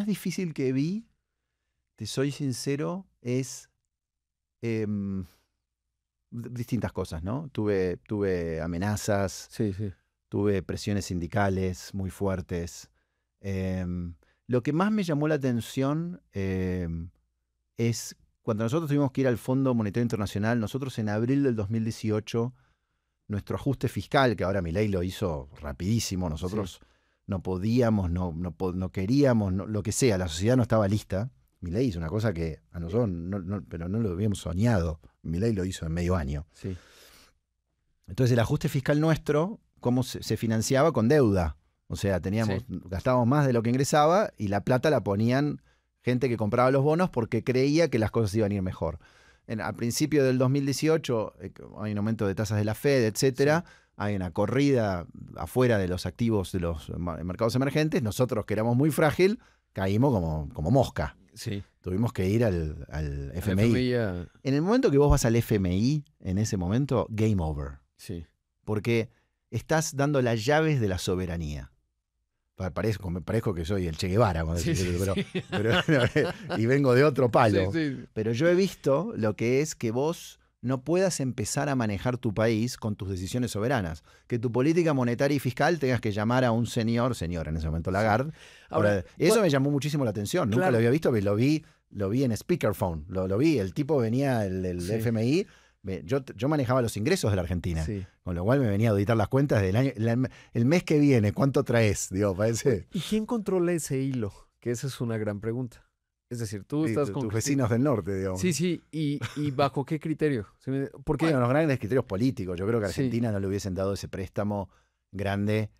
difícil que vi, te soy sincero, es distintas cosas, ¿no? Tuve amenazas, tuve presiones sindicales muy fuertes. Lo que más me llamó la atención es cuando nosotros tuvimos que ir al Fondo Monetario Internacional, nosotros en abril del 2018, nuestro ajuste fiscal, que ahora Milei lo hizo rapidísimo, nosotros... No podíamos, no queríamos, lo que sea, la sociedad no estaba lista. Milei hizo una cosa que a nosotros pero no lo habíamos soñado. Milei lo hizo en medio año. Sí. Entonces el ajuste fiscal nuestro, ¿cómo se financiaba? Con deuda. O sea, gastábamos más de lo que ingresaba y la plata la ponían gente que compraba los bonos porque creía que las cosas iban a ir mejor. A principio del 2018 hay un aumento de tasas de la Fed, etcétera. Hay una corrida afuera de los activos de los mercados emergentes. Nosotros, que éramos muy frágil, caímos como mosca. Sí. Tuvimos que ir al FMI. En el momento que vos vas al FMI, en ese momento, game over. Sí. Porque estás dando las llaves de la soberanía. Parezco que soy el Che Guevara, y vengo de otro palo. Sí. Pero yo he visto lo que es que vos no puedas empezar a manejar tu país con tus decisiones soberanas. Que tu política monetaria y fiscal tengas que llamar a un señor en ese momento Lagarde. Ahora, eso me llamó muchísimo la atención. Nunca lo había visto, pero lo vi en speakerphone. Lo vi, el tipo venía, el FMI. Yo manejaba los ingresos de la Argentina, con lo cual me venía a auditar las cuentas del año. El mes que viene, ¿cuánto traes? Digo, parece. ¿Y quién controla ese hilo? Que esa es una gran pregunta. Es decir, tú estás con... Tus vecinos del norte, digamos. Sí. ¿Y bajo qué criterio? Porque los grandes criterios políticos. Yo creo que a Argentina no le hubiesen dado ese préstamo grande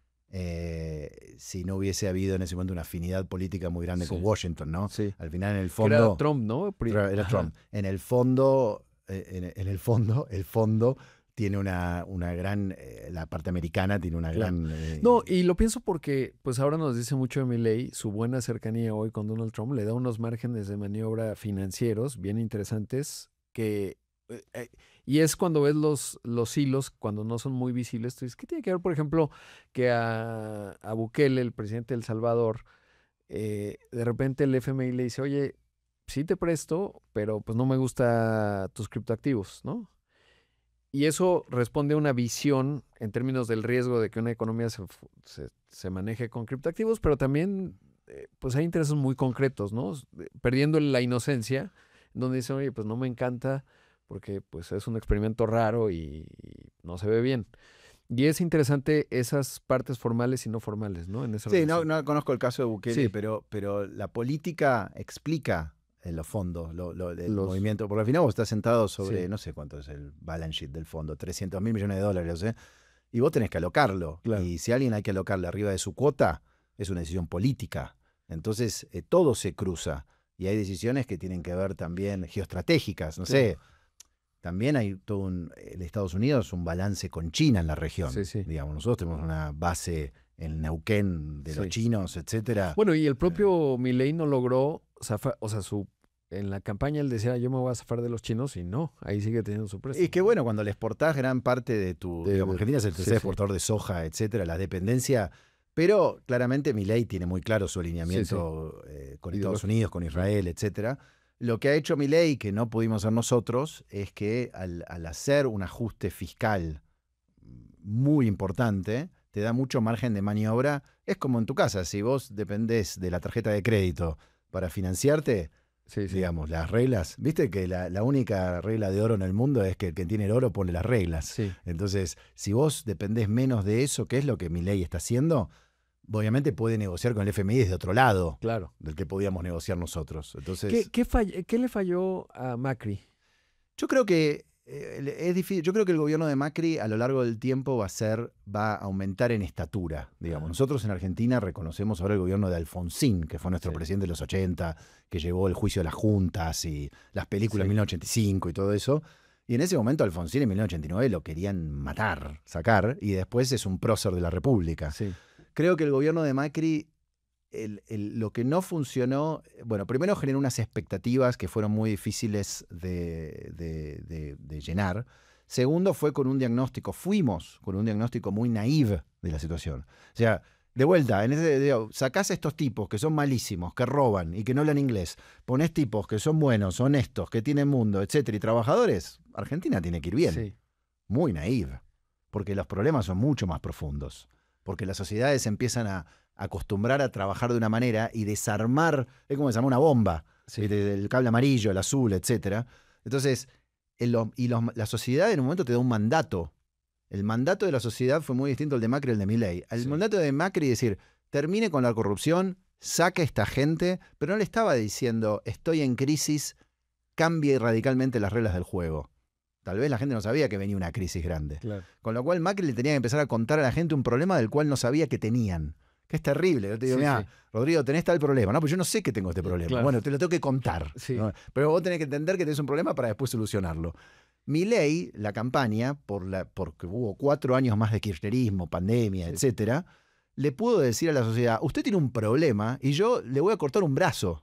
si no hubiese habido en ese momento una afinidad política muy grande con Washington, ¿no? Sí. Al final, en el fondo... Era Trump, ¿no? Era Trump. En el fondo... el fondo tiene una gran, la parte americana tiene una gran... No, y lo pienso porque pues ahora nos dice mucho de Milei, su buena cercanía hoy con Donald Trump le da unos márgenes de maniobra financieros bien interesantes que... y es cuando ves los hilos, cuando no son muy visibles, tú dices, ¿qué tiene que ver, por ejemplo, que a Bukele, el presidente de El Salvador, de repente el FMI le dice, oye, sí te presto, pero pues no me gusta tus criptoactivos, ¿no? Y eso responde a una visión en términos del riesgo de que una economía se maneje con criptoactivos, pero también pues hay intereses muy concretos, ¿no? Perdiendo la inocencia, donde dicen, oye, pues no me encanta porque pues es un experimento raro y no se ve bien. Y es interesante esas partes formales y no formales, ¿no? En esa relación. No conozco el caso de Bukele, pero la política explica en los fondos, el movimiento, porque al final vos estás sentado sobre, no sé cuánto es el balance sheet del fondo, 300.000 millones de dólares, y vos tenés que alocarlo. Claro. Y si alguien hay que alocarle arriba de su cuota, es una decisión política. Entonces, todo se cruza. Y hay decisiones que tienen que ver también geoestratégicas, no sé. También hay todo en Estados Unidos un balance con China en la región. Digamos, nosotros tenemos una base en Neuquén de los chinos, etcétera. Bueno, y el propio Milei no logró zafar, o sea, en la campaña él decía, yo me voy a zafar de los chinos, y no, ahí sigue teniendo su préstamo. Y que bueno, cuando le exportás gran parte de tu... digamos, Argentina es el tercer exportador de soja, etcétera, la dependencia... Pero claramente Milei tiene muy claro su alineamiento con Estados Unidos, con Israel, etcétera. Lo que ha hecho Milei, que no pudimos hacer nosotros, es que al hacer un ajuste fiscal muy importante, te da mucho margen de maniobra. Es como en tu casa, si vos dependés de la tarjeta de crédito para financiarte, digamos, las reglas, viste que la única regla de oro en el mundo es que el que tiene el oro pone las reglas. Sí. Entonces, si vos dependés menos de eso, que es lo que Milei está haciendo, obviamente puede negociar con el FMI desde otro lado, Claro, del que podíamos negociar nosotros. Entonces, ¿Qué le falló a Macri? yo creo que es difícil. Yo creo que el gobierno de Macri a lo largo del tiempo va a aumentar en estatura, digamos. Nosotros en Argentina reconocemos ahora el gobierno de Alfonsín, que fue nuestro presidente de los 80, que llevó el juicio de las juntas y las películas en 1985 y todo eso. Y en ese momento Alfonsín en 1989 lo querían matar, sacar, y después es un prócer de la República. Sí. Creo que el gobierno de Macri, lo que no funcionó, bueno, primero generó unas expectativas que fueron muy difíciles de llenar. Segundo, fuimos con un diagnóstico muy naive de la situación. O sea, de vuelta, sacás a estos tipos que son malísimos, que roban y que no hablan inglés, ponés tipos que son buenos, honestos, que tienen mundo, etcétera, y trabajadores, Argentina tiene que ir bien. Sí. Muy naive, porque los problemas son mucho más profundos. Porque las sociedades empiezan a acostumbrar a trabajar de una manera y desarmar, es como desarmar una bomba, el cable amarillo, el azul, etcétera. Entonces, la sociedad en un momento te da un mandato. El mandato de la sociedad fue muy distinto al de Macri y al de Milei. El mandato de Macri es decir, termine con la corrupción, saque a esta gente, pero no le estaba diciendo, estoy en crisis, cambie radicalmente las reglas del juego. Tal vez la gente no sabía que venía una crisis grande. Claro. Con lo cual Macri le tenía que empezar a contar a la gente un problema del cual no sabía que tenían. Que es terrible. Yo te digo, mira, Rodrigo, tenés tal problema. No, pues yo no sé que tengo este problema. Claro. Bueno, te lo tengo que contar. Sí. ¿No? Pero vos tenés que entender que tenés un problema para después solucionarlo. Milei, la campaña, porque hubo 4 años más de kirchnerismo, pandemia, etcétera, le pudo decir a la sociedad, usted tiene un problema y yo le voy a cortar un brazo.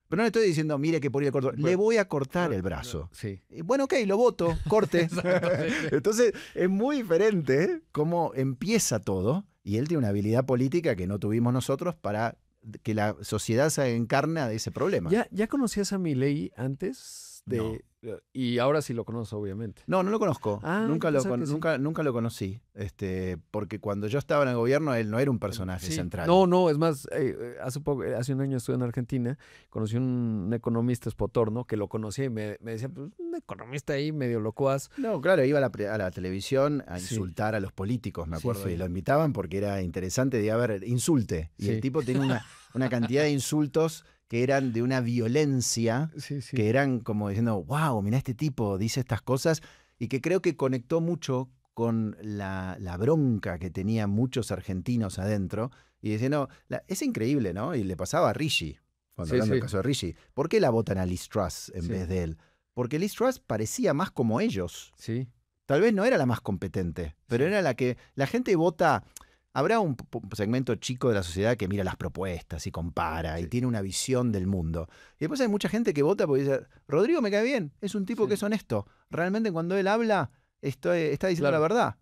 Pero no le estoy diciendo, mire que por ir a cortar. Le voy a cortar el brazo. Sí. Y bueno, ok, lo voto, corte. Entonces, es muy diferente cómo empieza todo. Y él tiene una habilidad política que no tuvimos nosotros para que la sociedad se encarna de ese problema. ¿Ya conocías a Milei antes? No. Y ahora sí lo conozco, obviamente. No lo conozco. Nunca lo conocí. Porque cuando yo estaba en el gobierno, él no era un personaje central. No, es más, hace un año estuve en Argentina, conocí un economista espotorno que lo conocía y me decía, pues, un economista ahí medio locuaz. No, claro, iba a la televisión a insultar a los políticos, me acuerdo, y lo invitaban porque era interesante de, a ver, insulte. Y el tipo tiene una cantidad de insultos que eran de una violencia, que eran como diciendo, wow, mirá, este tipo dice estas cosas, y que creo que conectó mucho con la bronca que tenían muchos argentinos adentro, y diciendo, es increíble, ¿no? Y le pasaba a Rishi, cuando hablando del caso de Rishi. ¿Por qué la votan a Liz Truss en vez de él? Porque Liz Truss parecía más como ellos. Sí. Tal vez no era la más competente, pero era la que la gente vota. Habrá un segmento chico de la sociedad que mira las propuestas y compara y tiene una visión del mundo. Y después hay mucha gente que vota porque dice, Rodrigo me cae bien, es un tipo que es honesto. Realmente cuando él habla está diciendo la verdad.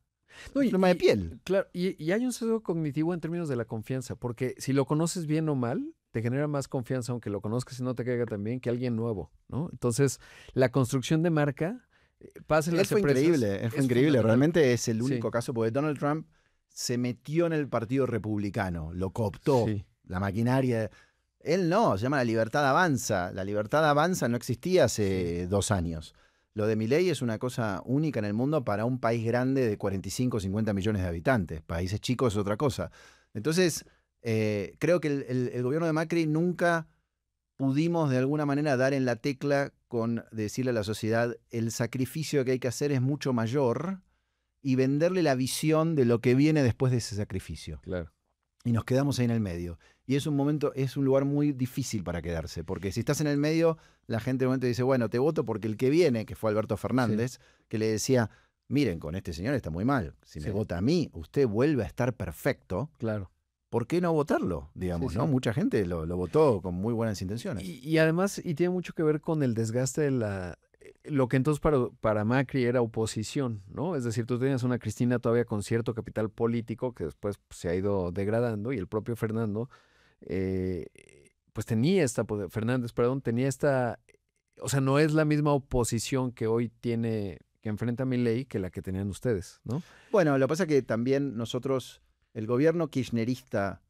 No, es pluma de piel. Claro, y hay un sesgo cognitivo en términos de la confianza, porque si lo conoces bien o mal, te genera más confianza, aunque lo conozcas y no te caiga tan bien, que alguien nuevo, ¿no? Entonces, la construcción de marca pasa en las empresas. Fue increíble. Realmente es el único caso, porque Donald Trump se metió en el Partido Republicano, lo cooptó, la maquinaria. Él no, se llama La Libertad Avanza. La Libertad Avanza no existía hace 2 años. Lo de Milei es una cosa única en el mundo para un país grande de 45 o 50 millones de habitantes. Países chicos es otra cosa. Entonces, creo que el gobierno de Macri nunca pudimos de alguna manera dar en la tecla con decirle a la sociedad el sacrificio que hay que hacer es mucho mayor y venderle la visión de lo que viene después de ese sacrificio. Claro. Y nos quedamos ahí en el medio. Y es un lugar muy difícil para quedarse, porque si estás en el medio, la gente de momento dice, bueno, te voto porque el que viene, que fue Alberto Fernández, que le decía, miren, con este señor está muy mal. Si me vota a mí, usted vuelve a estar perfecto. Claro. ¿Por qué no votarlo? Digamos, ¿no? Mucha gente lo votó con muy buenas intenciones. Y además, y tiene mucho que ver con el desgaste de lo que entonces para Macri era oposición, ¿no? Es decir, tú tenías una Cristina todavía con cierto capital político que después se ha ido degradando y el propio Fernando, pues Fernández, tenía esta, o sea, no es la misma oposición que hoy tiene, que enfrenta a Milei que la que tenían ustedes, ¿no? Bueno, lo que pasa es que también nosotros el gobierno kirchnerista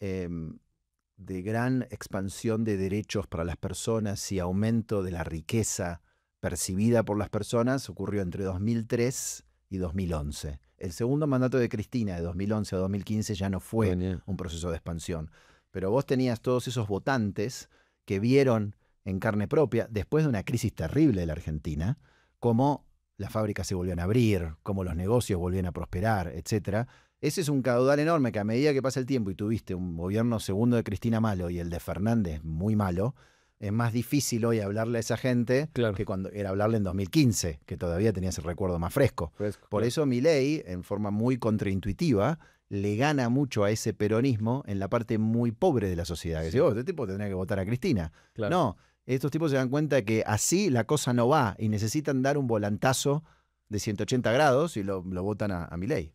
de gran expansión de derechos para las personas y aumento de la riqueza percibida por las personas ocurrió entre 2003 y 2011. El segundo mandato de Cristina, de 2011 a 2015, ya no fue un proceso de expansión. Pero vos tenías todos esos votantes que vieron en carne propia, después de una crisis terrible de la Argentina, cómo las fábricas se volvían a abrir, cómo los negocios volvían a prosperar, etc. Ese es un caudal enorme que a medida que pasa el tiempo y tuviste un gobierno segundo de Cristina malo y el de Fernández muy malo, es más difícil hoy hablarle a esa gente que cuando era hablarle en 2015, que todavía tenías el recuerdo más fresco. Por eso Milei, en forma muy contraintuitiva, le gana mucho a ese peronismo en la parte muy pobre de la sociedad. Que dice, este tipo tendría que votar a Cristina. No, estos tipos se dan cuenta de que así la cosa no va y necesitan dar un volantazo de 180 grados y lo votan a Milei.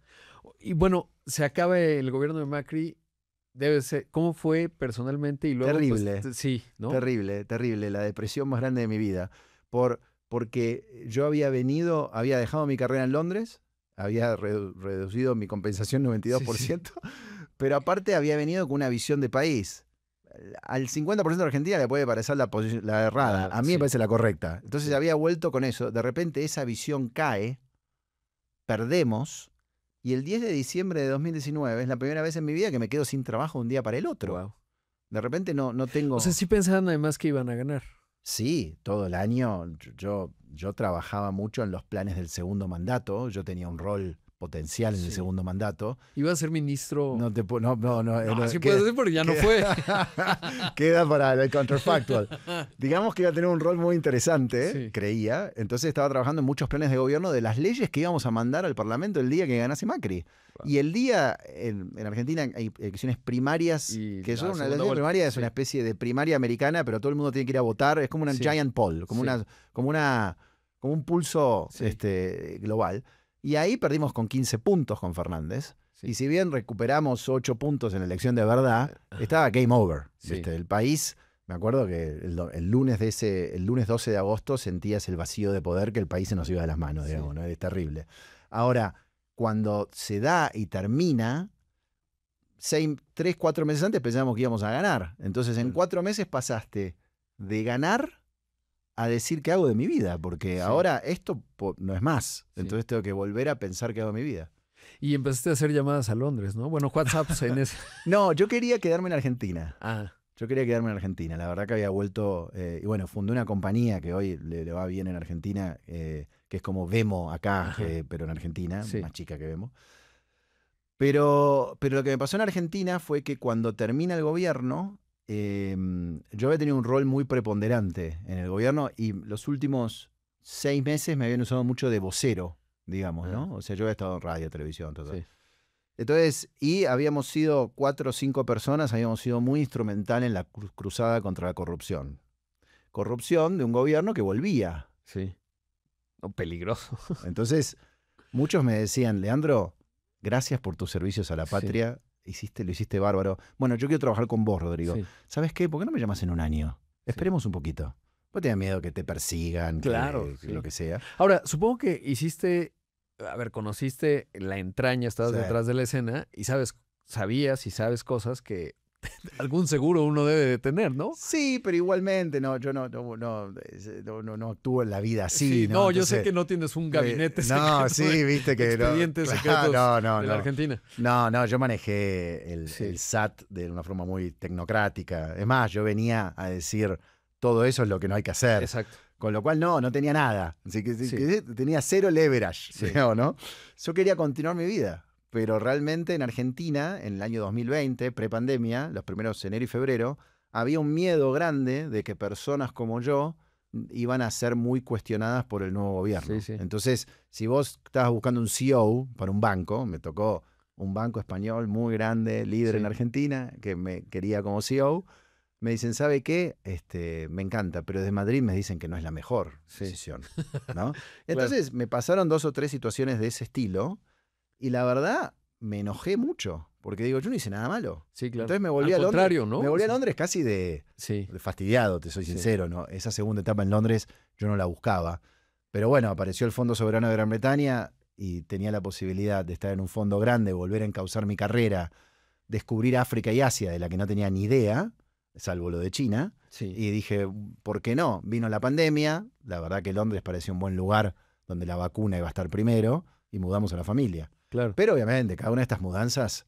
Y bueno, se acaba el gobierno de Macri. Debe ser, ¿cómo fue personalmente? Y luego, terrible, pues, sí, ¿no? Terrible, terrible, la depresión más grande de mi vida. Porque yo había dejado mi carrera en Londres, había reducido mi compensación 92%, pero aparte había venido con una visión de país. Al 50% de Argentina le puede parecer la errada, a mí me parece la correcta. Entonces había vuelto con eso, de repente esa visión cae, perdemos. Y el 10 de diciembre de 2019 es la primera vez en mi vida que me quedo sin trabajo de un día para el otro. Wow. De repente no tengo... O sea, sí pensaban además que iban a ganar. Sí, todo el año. Yo trabajaba mucho en los planes del segundo mandato. Yo tenía un rol potencial en el segundo mandato. ¿Iba a ser ministro? No, sí puede ser porque ya no fue. Queda para el counterfactual. Digamos que iba a tener un rol muy interesante, creía. Entonces estaba trabajando en muchos planes de gobierno de las leyes que íbamos a mandar al Parlamento el día que ganase Macri. Wow. Y el día, en Argentina hay elecciones primarias, que son una elección primaria, es una especie de primaria americana, pero todo el mundo tiene que ir a votar. Es como una giant poll, como un pulso global. Y ahí perdimos con 15 puntos con Fernández. Sí. Y si bien recuperamos 8 puntos en la elección de verdad, estaba game over. ¿Viste? El país, me acuerdo que el lunes 12 de agosto sentías el vacío de poder que el país se nos iba de las manos, digamos, ¿no? Es terrible. Ahora, cuando se da y termina, 3, 4 meses antes pensábamos que íbamos a ganar. Entonces, en 4 meses pasaste de ganar a decir qué hago de mi vida, porque ahora esto no es más. Entonces tengo que volver a pensar qué hago de mi vida. Y empezaste a hacer llamadas a Londres, ¿no? Bueno, WhatsApps en ese... No, yo quería quedarme en Argentina. Ah. Yo quería quedarme en Argentina. La verdad que había vuelto... y bueno, fundé una compañía que hoy le va bien en Argentina, que es como Vemo acá, pero en Argentina, más chica que Vemo. Pero lo que me pasó en Argentina fue que cuando termina el gobierno... yo había tenido un rol muy preponderante en el gobierno y los últimos 6 meses me habían usado mucho de vocero, digamos, ¿no? O sea, yo había estado en radio, televisión, todo. Sí. Entonces, y habíamos sido 4 o 5 personas, habíamos sido muy instrumental en la cruzada contra la corrupción. Corrupción de un gobierno que volvía. Sí. No, peligroso. Entonces, muchos me decían, Leandro, gracias por tus servicios a la patria. Lo hiciste bárbaro. Bueno, yo quiero trabajar con vos, Rodrigo. Sí. ¿Sabes qué? ¿Por qué no me llamas en un año? Esperemos un poquito. Vos tenés miedo que te persigan, lo que sea. Ahora, supongo que conociste la entraña, estabas detrás de la escena y sabías y sabes cosas que algún seguro uno debe de tener, ¿no? Sí, pero igualmente yo no actúo en la vida así. Sí, no, entonces, yo sé que no tienes un gabinete secreto. No, sí, viste que expedientes secretos de la Argentina. No, yo manejé el SAT de una forma muy tecnocrática. Es más, yo venía a decir todo eso es lo que no hay que hacer. Exacto. Con lo cual no tenía nada. Así que tenía 0 leverage, digamos, ¿no? Yo quería continuar mi vida. Pero realmente en Argentina, en el año 2020, prepandemia, los primeros enero y febrero, había un miedo grande de que personas como yo iban a ser muy cuestionadas por el nuevo gobierno. Entonces, si vos estabas buscando un CEO para un banco, me tocó un banco español muy grande, líder en Argentina, que me quería como CEO, me dicen, ¿sabe qué? Me encanta, pero desde Madrid me dicen que no es la mejor decisión, ¿no? Entonces, me pasaron 2 o 3 situaciones de ese estilo. Y la verdad, me enojé mucho, porque digo, yo no hice nada malo. Sí, claro. Entonces me volví a Londres. ¿No? Me volví a Londres casi de fastidiado, te soy sincero, ¿no? Esa segunda etapa en Londres yo no la buscaba. Pero bueno, apareció el Fondo Soberano de Gran Bretaña, y tenía la posibilidad de estar en un fondo grande, volver a encauzar mi carrera, descubrir África y Asia, de la que no tenía ni idea, salvo lo de China, Sí. y dije, ¿por qué no? Vino la pandemia, la verdad que Londres parecía un buen lugar donde la vacuna iba a estar primero, y mudamos a la familia. Claro. Pero obviamente, cada una de estas mudanzas,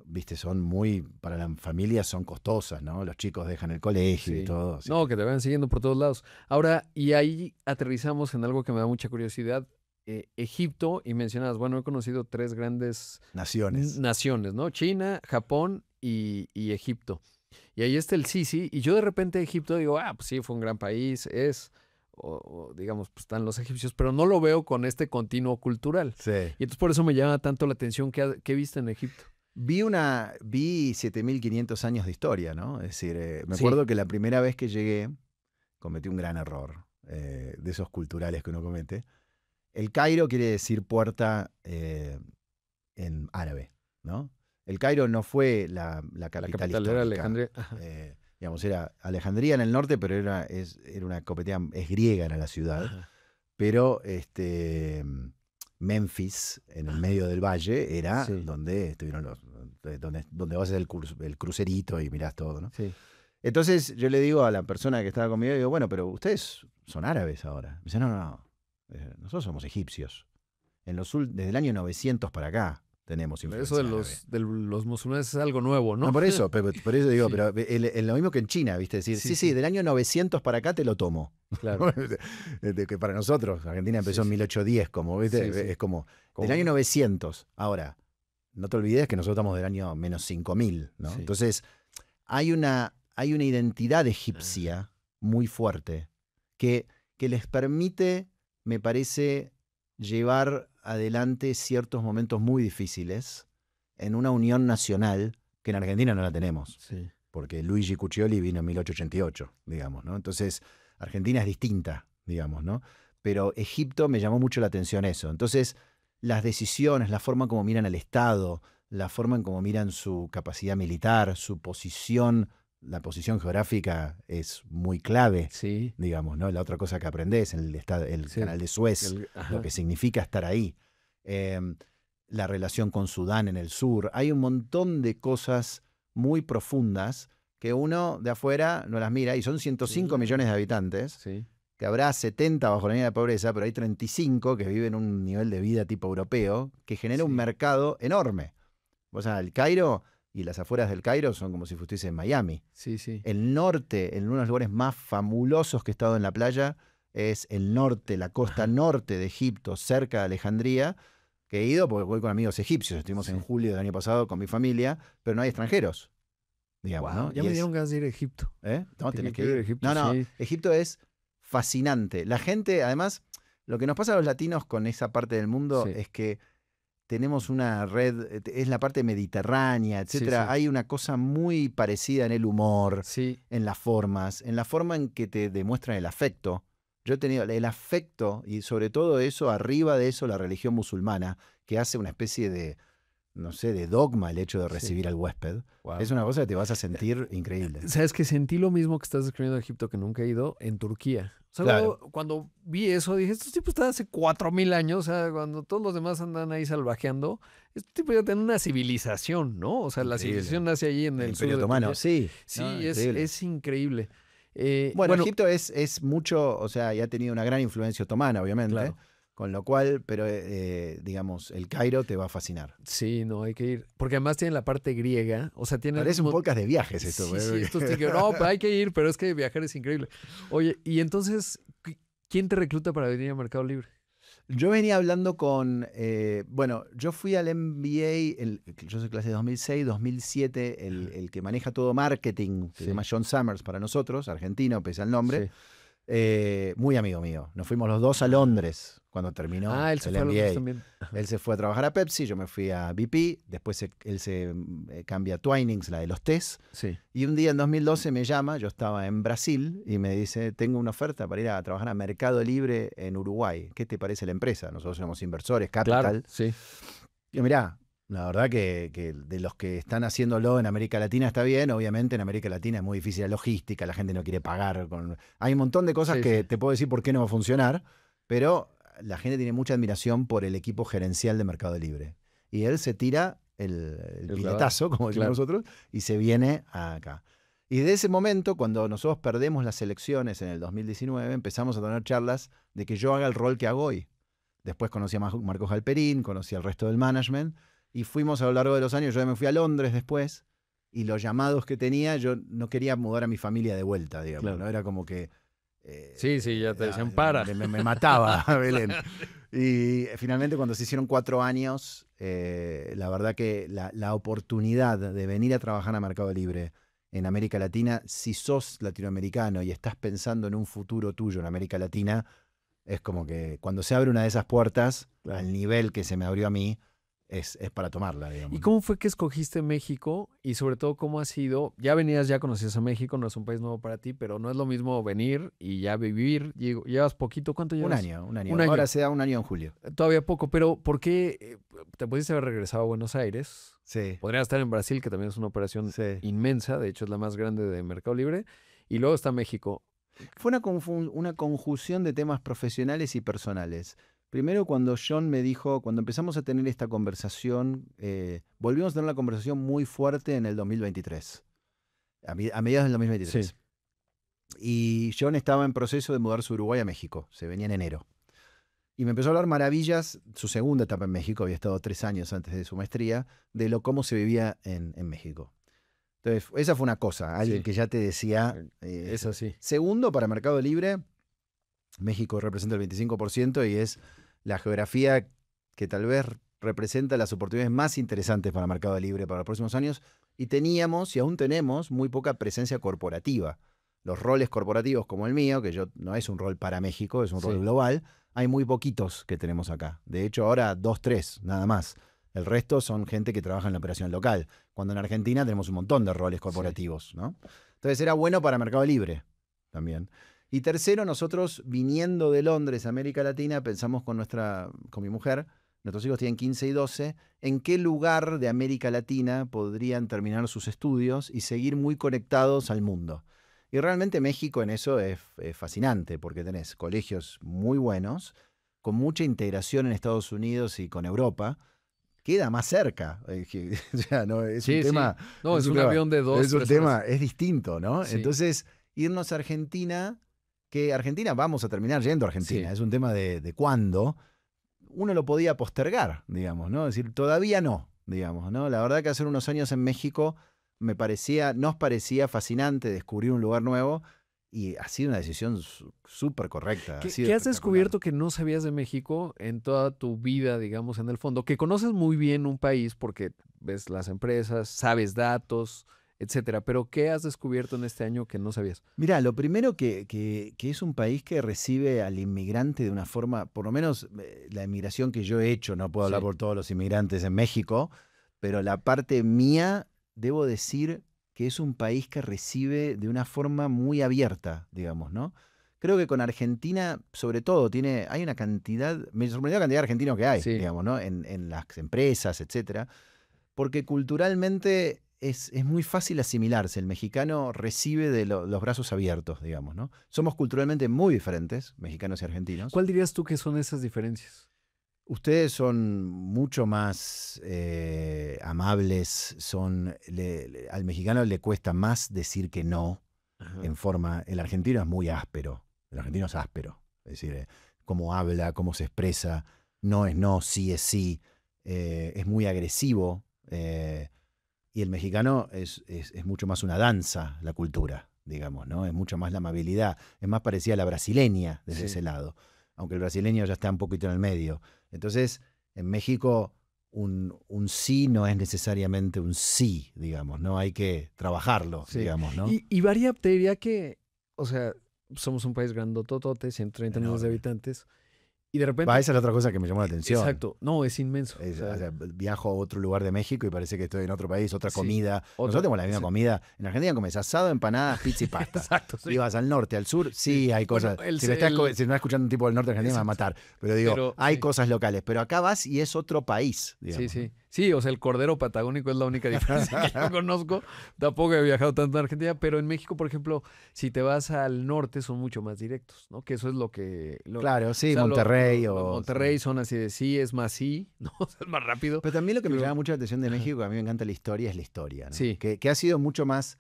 viste, son muy, para la familia son costosas, ¿no? Los chicos dejan el colegio Sí. y todo. Así No, que te vayan siguiendo por todos lados. Ahora, y ahí aterrizamos en algo que me da mucha curiosidad. Egipto, y mencionabas, bueno, he conocido 3 grandes naciones. naciones, ¿no? China, Japón y Egipto. Y ahí está el Sisi, y yo de repente Egipto digo, pues sí, fue un gran país, o digamos, pues están los egipcios, pero no lo veo con este continuo cultural. Sí. Y entonces por eso me llama tanto la atención que viste en Egipto. Vi 7.500 años de historia, ¿no? Es decir, me Sí. acuerdo que la primera vez que llegué, cometí un gran error, de esos culturales que uno comete. El Cairo quiere decir puerta en árabe, ¿no? El Cairo no fue la capital La capital histórica. era Alejandría. Ajá. Digamos, era Alejandría en el norte, pero era una comunidad, es griega, era la ciudad. Ajá. Pero Memphis, en el medio del valle, era Sí. donde estuvieron donde vas a hacer el crucerito y mirás todo, ¿no? Sí. Entonces yo le digo a la persona que estaba conmigo, digo, bueno, pero ustedes son árabes ahora. Me dice, no, nosotros somos egipcios. Desde el año 900 para acá tenemos influencia Eso árabe. de los musulmanes es algo nuevo, ¿no? No, por eso digo, Sí. pero lo mismo que en China, ¿viste? Decir, sí, del año 900 para acá te lo tomo. Claro. Que para nosotros, Argentina empezó en 1810, como, ¿viste? Sí, sí. Es como del año 900. Ahora, no te olvides que nosotros estamos del año menos 5000, ¿no? Sí. Entonces, hay una identidad egipcia muy fuerte que les permite, me parece, llevar adelante ciertos momentos muy difíciles en una unión nacional que en Argentina no la tenemos, Sí. porque Luigi Cuccioli vino en 1888, digamos, ¿no? Entonces, Argentina es distinta, digamos, ¿no? Pero Egipto me llamó mucho la atención eso. Entonces, las decisiones, la forma como miran al Estado, la forma en cómo miran su capacidad militar, su posición, la posición geográfica es muy clave, Sí. digamos, ¿no? La otra cosa que aprendés en el Sí. canal de Suez, Ajá. lo que significa estar ahí. La relación con Sudán en el sur. Hay un montón de cosas muy profundas que uno de afuera no las mira, y son 105 Sí. millones de habitantes, Sí. que habrá 70 bajo la línea de pobreza, pero hay 35 que viven un nivel de vida tipo europeo, que genera un Sí. mercado enorme. O sea, el Cairo y las afueras del Cairo son como si estuviese en Miami. Sí, sí. El norte, en uno de los lugares más fabulosos que he estado en la playa, es el norte, la costa norte de Egipto, cerca de Alejandría, que he ido porque voy con amigos egipcios. Estuvimos Sí. en julio del año pasado con mi familia, pero no hay extranjeros, digamos, Guau, ¿no? ya Y me dieron ganas de ir a Egipto. No, tenés que ir a ir. Egipto, No, sí. Egipto es fascinante. La gente, además, lo que nos pasa a los latinos con esa parte del mundo Sí. es que tenemos una red, es la parte mediterránea, etcétera. sí. Hay una cosa muy parecida en el humor, Sí. en las formas, en la forma en que te demuestran el afecto. Yo he tenido el afecto, y sobre todo eso, arriba de eso, la religión musulmana, que hace una especie de, no sé, de dogma el hecho de Sí. recibir al huésped. Wow. Es una cosa que te vas a sentir increíble. Sabes que sentí lo mismo que estás describiendo de Egipto, que nunca he ido, en Turquía. O sea, Claro. cuando vi eso, dije, estos tipos están hace 4000 años, o sea, cuando todos los demás andan ahí salvajeando, estos tipos ya tienen una civilización, ¿no? O sea, la Increíble. civilización nace allí en el sur Imperio de Otomano, Turquía. sí. Sí, No, es increíble. increíble. Bueno, Egipto es mucho, o sea, ya ha tenido una gran influencia otomana, obviamente. Claro. Con lo cual, pero digamos, el Cairo te va a fascinar. Sí, no, hay que ir. Porque además tiene la parte griega, o sea, tiene... Parece un podcast de viajes esto. Sí, güey. sí, estos tickets, no, pero hay que ir, pero es que viajar es increíble. Oye, y entonces, ¿quién te recluta para venir a Mercado Libre? Yo venía hablando con, bueno, yo fui al MBA, yo soy clase de 2006, 2007, el que maneja todo marketing, que se Sí. llama John Summers para nosotros, argentino, pese al nombre, Sí. muy amigo mío. Nos fuimos los dos a Londres cuando terminó Él se el fue a Londres MBA. también. Ajá. Él se fue a trabajar a Pepsi, yo me fui a BP, después él se cambia a Twinings, la de los tés, Sí. y un día en 2012 me llama, yo estaba en Brasil, y me dice, tengo una oferta para ir a trabajar a Mercado Libre en Uruguay. ¿Qué te parece la empresa? Nosotros somos inversores, capital. Claro, sí. Y mirá, la verdad que de los que están haciéndolo en América Latina está bien. Obviamente en América Latina es muy difícil la logística, la gente no quiere pagar. Hay un montón de cosas Sí, que sí. te puedo decir por qué no va a funcionar, pero la gente tiene mucha admiración por el equipo gerencial de Mercado Libre. Y él se tira el piletazo, como decimos nosotros, y se viene acá. Y de ese momento, cuando nosotros perdemos las elecciones en el 2019, empezamos a tener charlas de que yo haga el rol que hago hoy. Después conocí a Marcos Galperín, conocí al resto del management, y fuimos a lo largo de los años. Yo me fui a Londres después, y los llamados que tenía, yo no quería mudar a mi familia de vuelta, digamos. Claro. ¿No? Era como que... sí, ya te decían para. Me mataba Belén. Y finalmente cuando se hicieron 4 años, la verdad que la oportunidad de venir a trabajar a Mercado Libre en América Latina, si sos latinoamericano y estás pensando en un futuro tuyo en América Latina, es como que cuando se abre una de esas puertas, al nivel que se me abrió a mí, es para tomarla, digamos. ¿Y cómo fue que escogiste México? Y sobre todo, ¿cómo ha sido? Ya conocías a México, no es un país nuevo para ti, pero no es lo mismo venir y ya vivir. Llevas poquito, ¿cuánto llevas? Un año. Ahora se da un año en julio. Todavía poco, pero ¿por qué te pudiste haber regresado a Buenos Aires? Sí. Podrías estar en Brasil, que también es una operación inmensa, de hecho es la más grande de Mercado Libre, y luego está México. Fue una conjunción de temas profesionales y personales. Primero, cuando John me dijo, cuando empezamos a tener esta conversación, volvimos a tener una conversación muy fuerte en el 2023, a mediados del 2023. Sí. Y John estaba en proceso de mudarse de Uruguay a México, se venía en enero. Y me empezó a hablar maravillas, su segunda etapa en México, había estado 3 años antes de su maestría, de cómo se vivía en México. Entonces, esa fue una cosa, alguien que ya te decía... es así. Segundo, para Mercado Libre, México representa el 25% y es la geografía que tal vez representa las oportunidades más interesantes para Mercado Libre para los próximos años. Y teníamos, y aún tenemos, muy poca presencia corporativa. Los roles corporativos como el mío, que no es un rol para México, es un rol global, hay muy poquitos que tenemos acá. De hecho, ahora 2, 3, nada más. El resto son gente que trabaja en la operación local. Cuando en Argentina tenemos un montón de roles corporativos, ¿no? Entonces era bueno para Mercado Libre también. Y tercero, nosotros viniendo de Londres a América Latina, pensamos con mi mujer, nuestros hijos tienen 15 y 12, en qué lugar de América Latina podrían terminar sus estudios y seguir muy conectados al mundo. Y realmente México en eso es fascinante, porque tenés colegios muy buenos, con mucha integración en Estados Unidos y con Europa. Queda más cerca. O sea, no, es un tema... No, es un avión de 2, es un tema, es distinto, ¿no? Sí. Entonces, irnos a Argentina... que Argentina vamos a terminar yendo a Argentina, es un tema de cuándo, uno lo podía postergar, digamos, ¿no? Es decir, todavía no, digamos, ¿no? La verdad que hacer unos años en México nos parecía fascinante descubrir un lugar nuevo y ha sido una decisión súper correcta. ¿Qué has descubierto que no sabías de México en toda tu vida, digamos, en el fondo? Que conoces muy bien un país porque ves las empresas, sabes datos, etcétera. Pero ¿qué has descubierto en este año que no sabías? Mira, lo primero que es un país que recibe al inmigrante de una forma, por lo menos la inmigración que yo he hecho, no puedo hablar por todos los inmigrantes en México, pero la parte mía, debo decir que es un país que recibe de una forma muy abierta, digamos, ¿no? Creo que con Argentina, sobre todo, hay una cantidad, me sorprendió la cantidad de argentinos que hay, digamos, ¿no? En las empresas, etcétera, porque culturalmente... Es muy fácil asimilarse. El mexicano recibe de los brazos abiertos, digamos, ¿no? Somos culturalmente muy diferentes, mexicanos y argentinos. ¿Cuál dirías tú que son esas diferencias? Ustedes son mucho más amables, al mexicano le cuesta más decir que no. Ajá. En forma... El argentino es muy áspero. El argentino es áspero. Es decir, cómo habla, cómo se expresa. No es no, sí es sí. Es muy agresivo. Y el mexicano es mucho más una danza, la cultura, digamos, ¿no? Es mucho más la amabilidad, es más parecida a la brasileña desde ese lado, aunque el brasileño ya está un poquito en el medio. Entonces, en México, un sí no es necesariamente un sí, digamos, ¿no? Hay que trabajarlo, digamos, ¿no? Y varía, te diría que, o sea, somos un país grandototote, 130 millones de habitantes. Y de repente... esa es la otra cosa que me llamó la atención. Exacto. No, es inmenso. O sea, viajo a otro lugar de México y parece que estoy en otro país, otra comida. Nosotros tenemos la misma comida. En Argentina comes asado, empanadas, pizza y pasta. Exacto. Sí. Y vas al norte, al sur, hay cosas. Bueno, si me estás escuchando un tipo del norte de Argentina me va a matar. Pero digo, hay cosas locales. Pero acá vas y es otro país, digamos. Sí. Sí, o sea, el cordero patagónico es la única diferencia que yo conozco. Tampoco he viajado tanto a Argentina, pero en México, por ejemplo, si te vas al norte son mucho más directos, ¿no? Que eso es lo que... Claro, sí, o sea, Monterrey Monterrey son así de sí, es más sí, ¿no? O sea, es más rápido. Pero también lo que me Pero- llama mucho la atención de México, que a mí me encanta la historia, es la historia, ¿no? Sí. Que ha sido mucho más,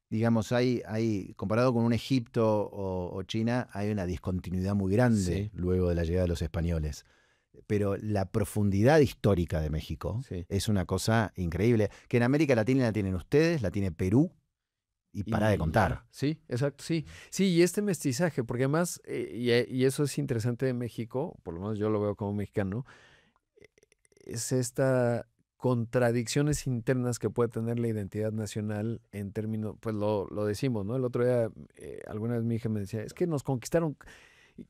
digamos, comparado con un Egipto o China, hay una discontinuidad muy grande Sí. luego de la llegada de los españoles. Pero la profundidad histórica de México Sí. es una cosa increíble, que en América Latina la tienen ustedes, la tiene Perú, y para de contar. ya. Sí, exacto, sí. Sí, y este mestizaje, porque además, y eso es interesante de México, por lo menos yo lo veo como mexicano, es esta contradicciones internas que puede tener la identidad nacional en términos, pues lo decimos, ¿no? El otro día, alguna vez mi hija me decía, es que nos conquistaron, y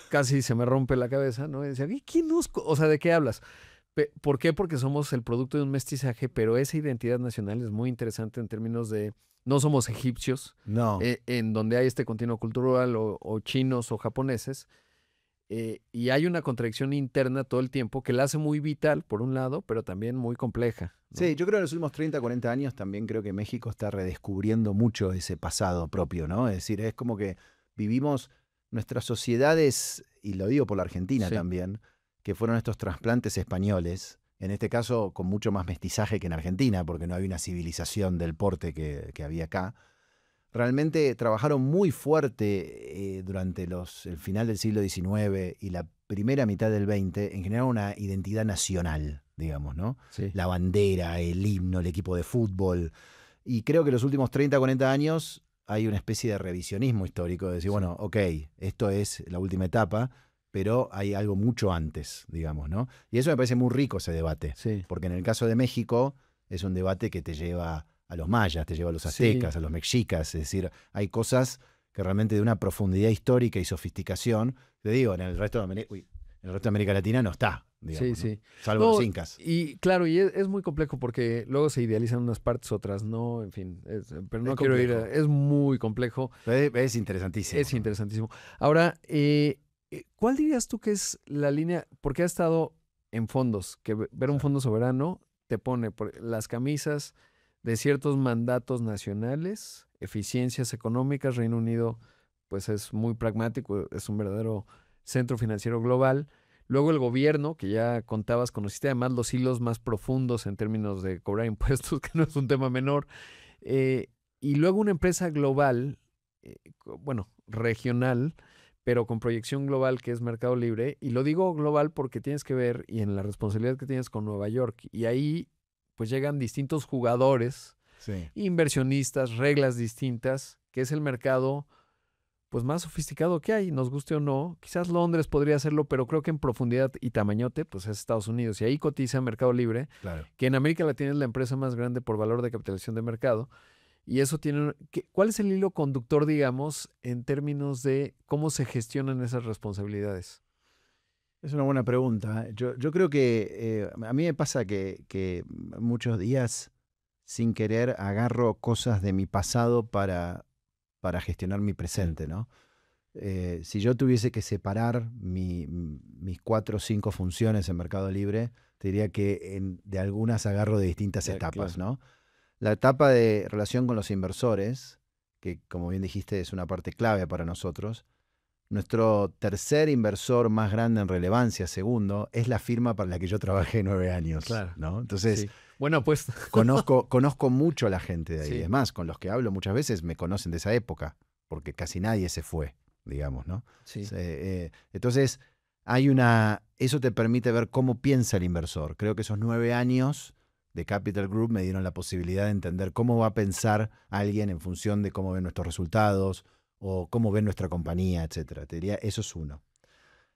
casi se me rompe la cabeza, ¿no? Y decía, ¿y quién o sea, ¿de qué hablas? ¿Por qué? Porque somos el producto de un mestizaje, pero esa identidad nacional es muy interesante en términos de, no somos egipcios, No. en donde hay este continuo cultural, o chinos o japoneses, y hay una contradicción interna todo el tiempo que la hace muy vital, por un lado, pero también muy compleja, ¿no? Sí, yo creo que en los últimos 30, 40 años también creo que México está redescubriendo mucho ese pasado propio, ¿no? Es decir, es como que vivimos nuestras sociedades, y lo digo por la Argentina Sí. también, que fueron estos trasplantes españoles, en este caso con mucho más mestizaje que en Argentina, porque no había una civilización del porte que había acá. Realmente trabajaron muy fuerte durante el final del siglo XIX y la primera mitad del XX en generar una identidad nacional, digamos, ¿no? Sí. La bandera, el himno, el equipo de fútbol. Y creo que los últimos 30, 40 años hay una especie de revisionismo histórico, de decir, Sí. bueno, ok, esto es la última etapa, pero hay algo mucho antes, digamos, ¿no? Y eso me parece muy rico ese debate, Sí. porque en el caso de México es un debate que te lleva a los mayas, te lleva a los Sí. aztecas, a los mexicas, es decir, hay cosas que realmente de una profundidad histórica y sofisticación, te digo, en el resto de América Latina no está, digamos, Sí, ¿no? sí. Salvo No, los incas. y claro, y es muy complejo porque luego se idealizan unas partes, otras no, en fin, pero no Es quiero ir complejo. es muy complejo, Pero es interesantísimo. es ¿no? interesantísimo. Ahora, ¿cuál dirías tú que es la línea? Porque ha estado en fondos, que ver un Sí. fondo soberano te pone las camisas de ciertos mandatos nacionales, eficiencias económicas. Reino Unido, pues es muy pragmático, es un verdadero centro financiero global. Luego el gobierno, que ya conociste además los hilos más profundos en términos de cobrar impuestos, que no es un tema menor. Y luego una empresa global, bueno, regional, pero con proyección global, que es Mercado Libre. Y lo digo global porque tienes que ver, y en la responsabilidad que tienes con Nueva York, y ahí pues llegan distintos jugadores, Sí. inversionistas, reglas distintas, que es el mercado pues más sofisticado que hay, nos guste o no. Quizás Londres podría hacerlo, pero creo que en profundidad y tamañote pues es Estados Unidos, y ahí cotiza Mercado Libre, Claro. que en América Latina es la empresa más grande por valor de capitalización de mercado. Y eso tiene... ¿Cuál es el hilo conductor, digamos, en términos de cómo se gestionan esas responsabilidades? Es una buena pregunta. Yo creo que a mí me pasa que muchos días, sin querer, agarro cosas de mi pasado para gestionar mi presente, ¿no? Si yo tuviese que separar mis 4 o 5 funciones en Mercado Libre, te diría que de algunas agarro de distintas etapas, Claro. ¿no? La etapa de relación con los inversores, que como bien dijiste es una parte clave para nosotros. Nuestro tercer inversor más grande en relevancia, segundo, es la firma para la que yo trabajé 9 años, Claro. ¿no? Entonces, Sí. Buena apuesta. conozco mucho a la gente de ahí. Sí. Es más, con los que hablo muchas veces me conocen de esa época, porque casi nadie se fue, digamos, ¿no? Sí. Entonces, eso te permite ver cómo piensa el inversor. Creo que esos 9 años de Capital Group me dieron la posibilidad de entender cómo va a pensar alguien en función de cómo ven nuestros resultados o cómo ven nuestra compañía, etcétera. Te diría, eso es uno.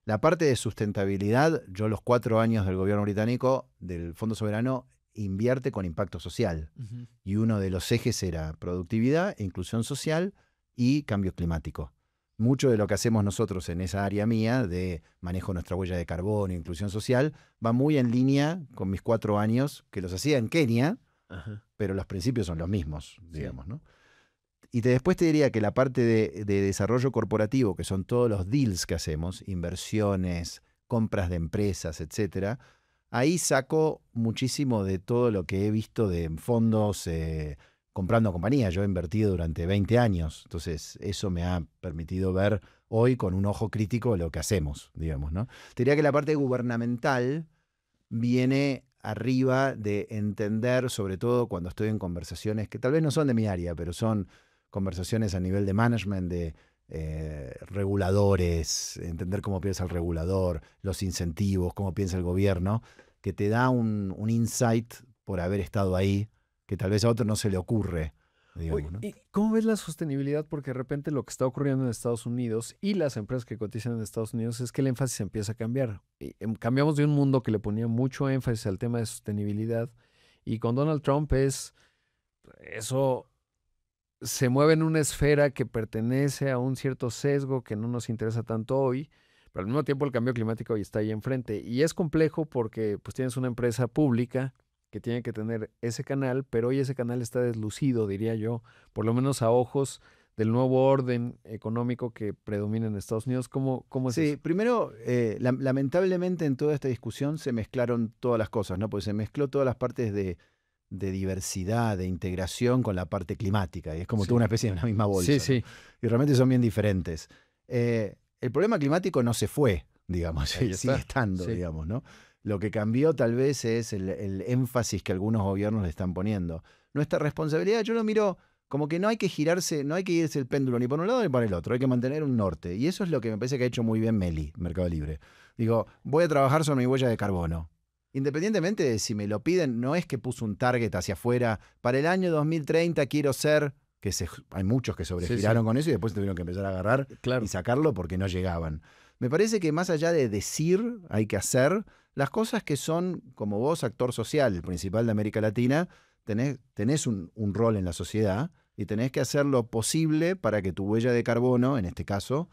La parte de sustentabilidad, yo los 4 años del gobierno británico, del Fondo Soberano, invierte con impacto social. Ujú. Y uno de los ejes era productividad, inclusión social y cambio climático. Mucho de lo que hacemos nosotros en esa área mía de manejo de nuestra huella de carbono, inclusión social, va muy en línea con mis 4 años, que los hacía en Kenia, Ajá. pero los principios son los mismos, digamos, ¿no? Y después te diría que la parte de desarrollo corporativo, que son todos los deals que hacemos, inversiones, compras de empresas, etcétera, ahí saco muchísimo de todo lo que he visto de fondos comprando compañías. Yo he invertido durante 20 años, entonces eso me ha permitido ver hoy con un ojo crítico lo que hacemos, digamos, ¿no? Te diría que la parte gubernamental viene arriba de entender, sobre todo cuando estoy en conversaciones que tal vez no son de mi área, pero son conversaciones a nivel de management, de reguladores, entender cómo piensa el regulador, los incentivos, cómo piensa el gobierno, que te da un insight por haber estado ahí, que tal vez a otro no se le ocurre. Digamos, Oye, ¿no? ¿y cómo ves la sostenibilidad? Porque de repente lo que está ocurriendo en Estados Unidos y las empresas que cotizan en Estados Unidos es que el énfasis empieza a cambiar. Cambiamos de un mundo que le ponía mucho énfasis al tema de sostenibilidad y con Donald Trump eso se mueve en una esfera que pertenece a un cierto sesgo que no nos interesa tanto hoy, pero al mismo tiempo el cambio climático hoy está ahí enfrente. Y es complejo porque pues tienes una empresa pública que tiene que tener ese canal, pero hoy ese canal está deslucido, diría yo, por lo menos a ojos del nuevo orden económico que predomina en Estados Unidos. ¿Cómo es Sí, eso? primero, lamentablemente en toda esta discusión se mezclaron todas las cosas, ¿no? Porque se mezcló todas las partes de diversidad, de integración con la parte climática. Y es como Sí. toda una especie de una misma bolsa, Sí, ¿no? sí. Y realmente son bien diferentes. El problema climático no se fue, digamos, Ahí sigue está. estando, Sí. digamos, ¿no? Lo que cambió tal vez es el énfasis que algunos gobiernos le están poniendo. Nuestra responsabilidad, yo lo miro como que no hay que girarse, no hay que irse el péndulo ni por un lado ni por el otro, hay que mantener un norte. Y eso es lo que me parece que ha hecho muy bien Meli, Mercado Libre. Digo, voy a trabajar sobre mi huella de carbono. Independientemente de si me lo piden, no es que puso un target hacia afuera. Para el año 2030 quiero ser, hay muchos que sobregiraron con eso y después tuvieron que empezar a agarrar Claro. y sacarlo porque no llegaban. Me parece que más allá de decir, hay que hacer las cosas que son, como vos, actor social, el principal de América Latina, tenés un rol en la sociedad y tenés que hacer lo posible para que tu huella de carbono, en este caso,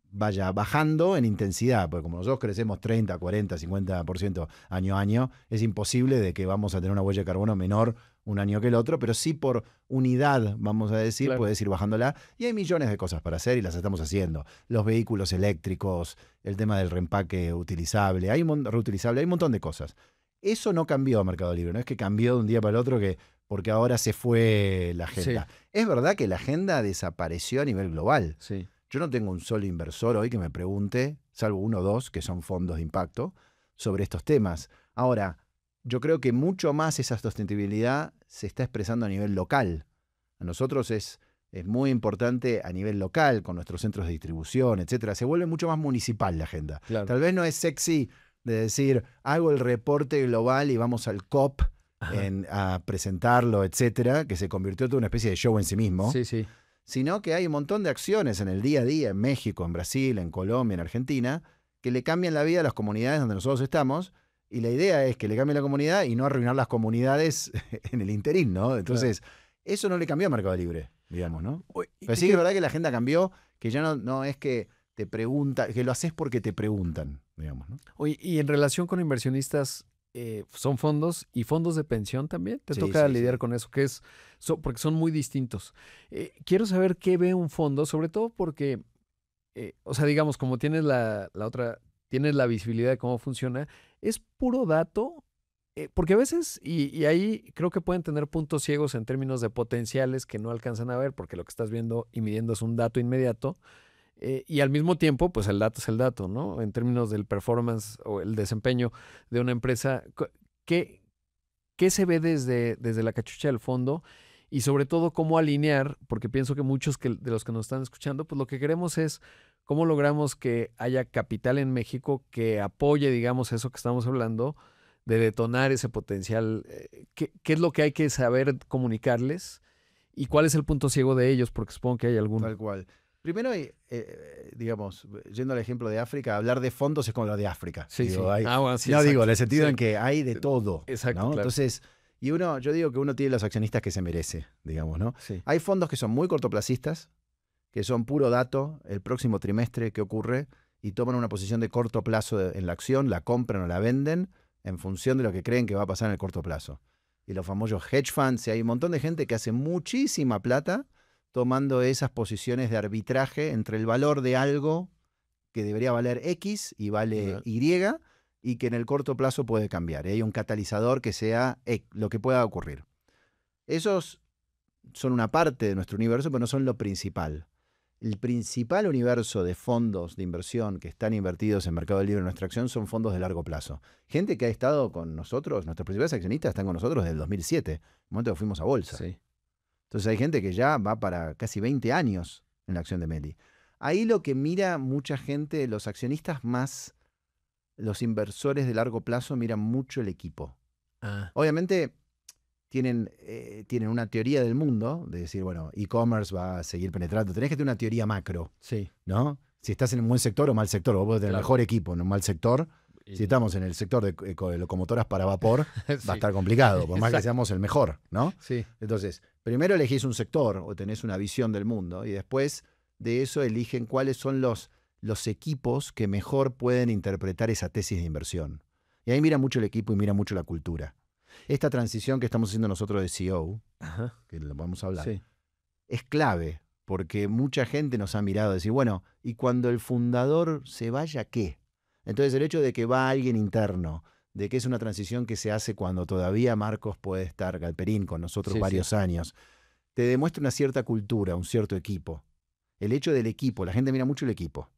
vaya bajando en intensidad, porque como nosotros crecemos 30, 40, 50% año a año, es imposible de que vamos a tener una huella de carbono menor un año que el otro, pero sí por unidad, vamos a decir, Claro. puedes ir bajándola. Y hay millones de cosas para hacer y las estamos haciendo. Los vehículos eléctricos, el tema del reempaque reutilizable, hay un montón de cosas. Eso no cambió a Mercado Libre, no es que cambió de un día para el otro porque ahora se fue la agenda. Sí. Es verdad que la agenda desapareció a nivel global. Sí. Yo no tengo un solo inversor hoy que me pregunte, salvo uno o dos, que son fondos de impacto, sobre estos temas. Ahora, yo creo que mucho más esa sostenibilidad se está expresando a nivel local. A nosotros es muy importante a nivel local, con nuestros centros de distribución, etcétera. Se vuelve mucho más municipal la agenda. Claro. Tal vez no es sexy de decir, hago el reporte global y vamos al COP a presentarlo, etcétera, que se convirtió en toda una especie de show en sí mismo. Sí, sí. Sino que hay un montón de acciones en el día a día, en México, en Brasil, en Colombia, en Argentina, que le cambian la vida a las comunidades donde nosotros estamos, y la idea es que le cambie la comunidad y no arruinar las comunidades en el interín, ¿no? Entonces, eso no le cambió a Mercado Libre, digamos, ¿no? Pero sí que es verdad que la agenda cambió, que ya no es que te preguntan, que lo haces porque te preguntan, digamos, ¿no? Oye, y en relación con inversionistas, ¿son fondos y fondos de pensión también? ¿Te Sí, toca sí, lidiar sí. con eso? Porque son muy distintos. Quiero saber qué ve un fondo, sobre todo porque, o sea, digamos, como tienes la otra, tienes la visibilidad de cómo funciona, es puro dato. Porque a veces, y ahí creo que pueden tener puntos ciegos en términos de potenciales que no alcanzan a ver, porque lo que estás viendo y midiendo es un dato inmediato. Y al mismo tiempo, pues el dato es el dato, ¿no? En términos del performance o el desempeño de una empresa, ¿qué se ve desde la cachucha del fondo? Y sobre todo, cómo alinear, porque pienso que muchos de los que nos están escuchando, pues lo que queremos es cómo logramos que haya capital en México que apoye, digamos, eso que estamos hablando, de detonar ese potencial. ¿Qué es lo que hay que saber comunicarles? ¿Y cuál es el punto ciego de ellos? Porque supongo que hay alguno. Tal cual. Primero, digamos, yendo al ejemplo de África, hablar de fondos es como hablar de África. Sí, Digo, sí. Bueno, sí, no exacto. digo, en el sentido Sí. en que hay de todo. Exacto, ¿no? claro. Entonces, yo digo que uno tiene los accionistas que se merece, digamos, ¿no? Sí. Hay fondos que son muy cortoplacistas, que son puro dato, el próximo trimestre qué ocurre, y toman una posición de corto plazo en la acción, la compran o la venden en función de lo que creen que va a pasar en el corto plazo. Y los famosos hedge funds, y hay un montón de gente que hace muchísima plata tomando esas posiciones de arbitraje entre el valor de algo que debería valer X y vale Y, y que en el corto plazo puede cambiar. Hay un catalizador que sea lo que pueda ocurrir. Esos son una parte de nuestro universo, pero no son lo principal. El principal universo de fondos de inversión que están invertidos en Mercado Libre en nuestra acción son fondos de largo plazo. Gente que ha estado con nosotros, nuestros principales accionistas están con nosotros desde el 2007, el momento que fuimos a bolsa. Sí. Entonces hay gente que ya va para casi 20 años en la acción de Meli. Ahí lo que mira mucha gente, los accionistas más, los inversores de largo plazo miran mucho el equipo. Obviamente tienen una teoría del mundo, de decir, bueno, e-commerce va a seguir penetrando. Tenés que tener una teoría macro, Sí. ¿no? Si estás en un buen sector o mal sector, vos podés tener el mejor equipo en un mal sector. Si estamos en el sector de locomotoras para vapor, va a estar complicado, por más que seamos el mejor, ¿no? Sí. Entonces, primero elegís un sector o tenés una visión del mundo y después de eso eligen cuáles son los equipos que mejor pueden interpretar esa tesis de inversión. Y ahí mira mucho el equipo y mira mucho la cultura. Esta transición que estamos haciendo nosotros de CEO, que lo vamos a hablar, es clave porque mucha gente nos ha mirado y decir, bueno, ¿y cuando el fundador se vaya, qué? Entonces el hecho de que va alguien interno, de que es una transición que se hace cuando todavía Marcos puede estar, Galperín, con nosotros varios años, te demuestra una cierta cultura, un cierto equipo. El hecho del equipo, la gente mira mucho el equipo.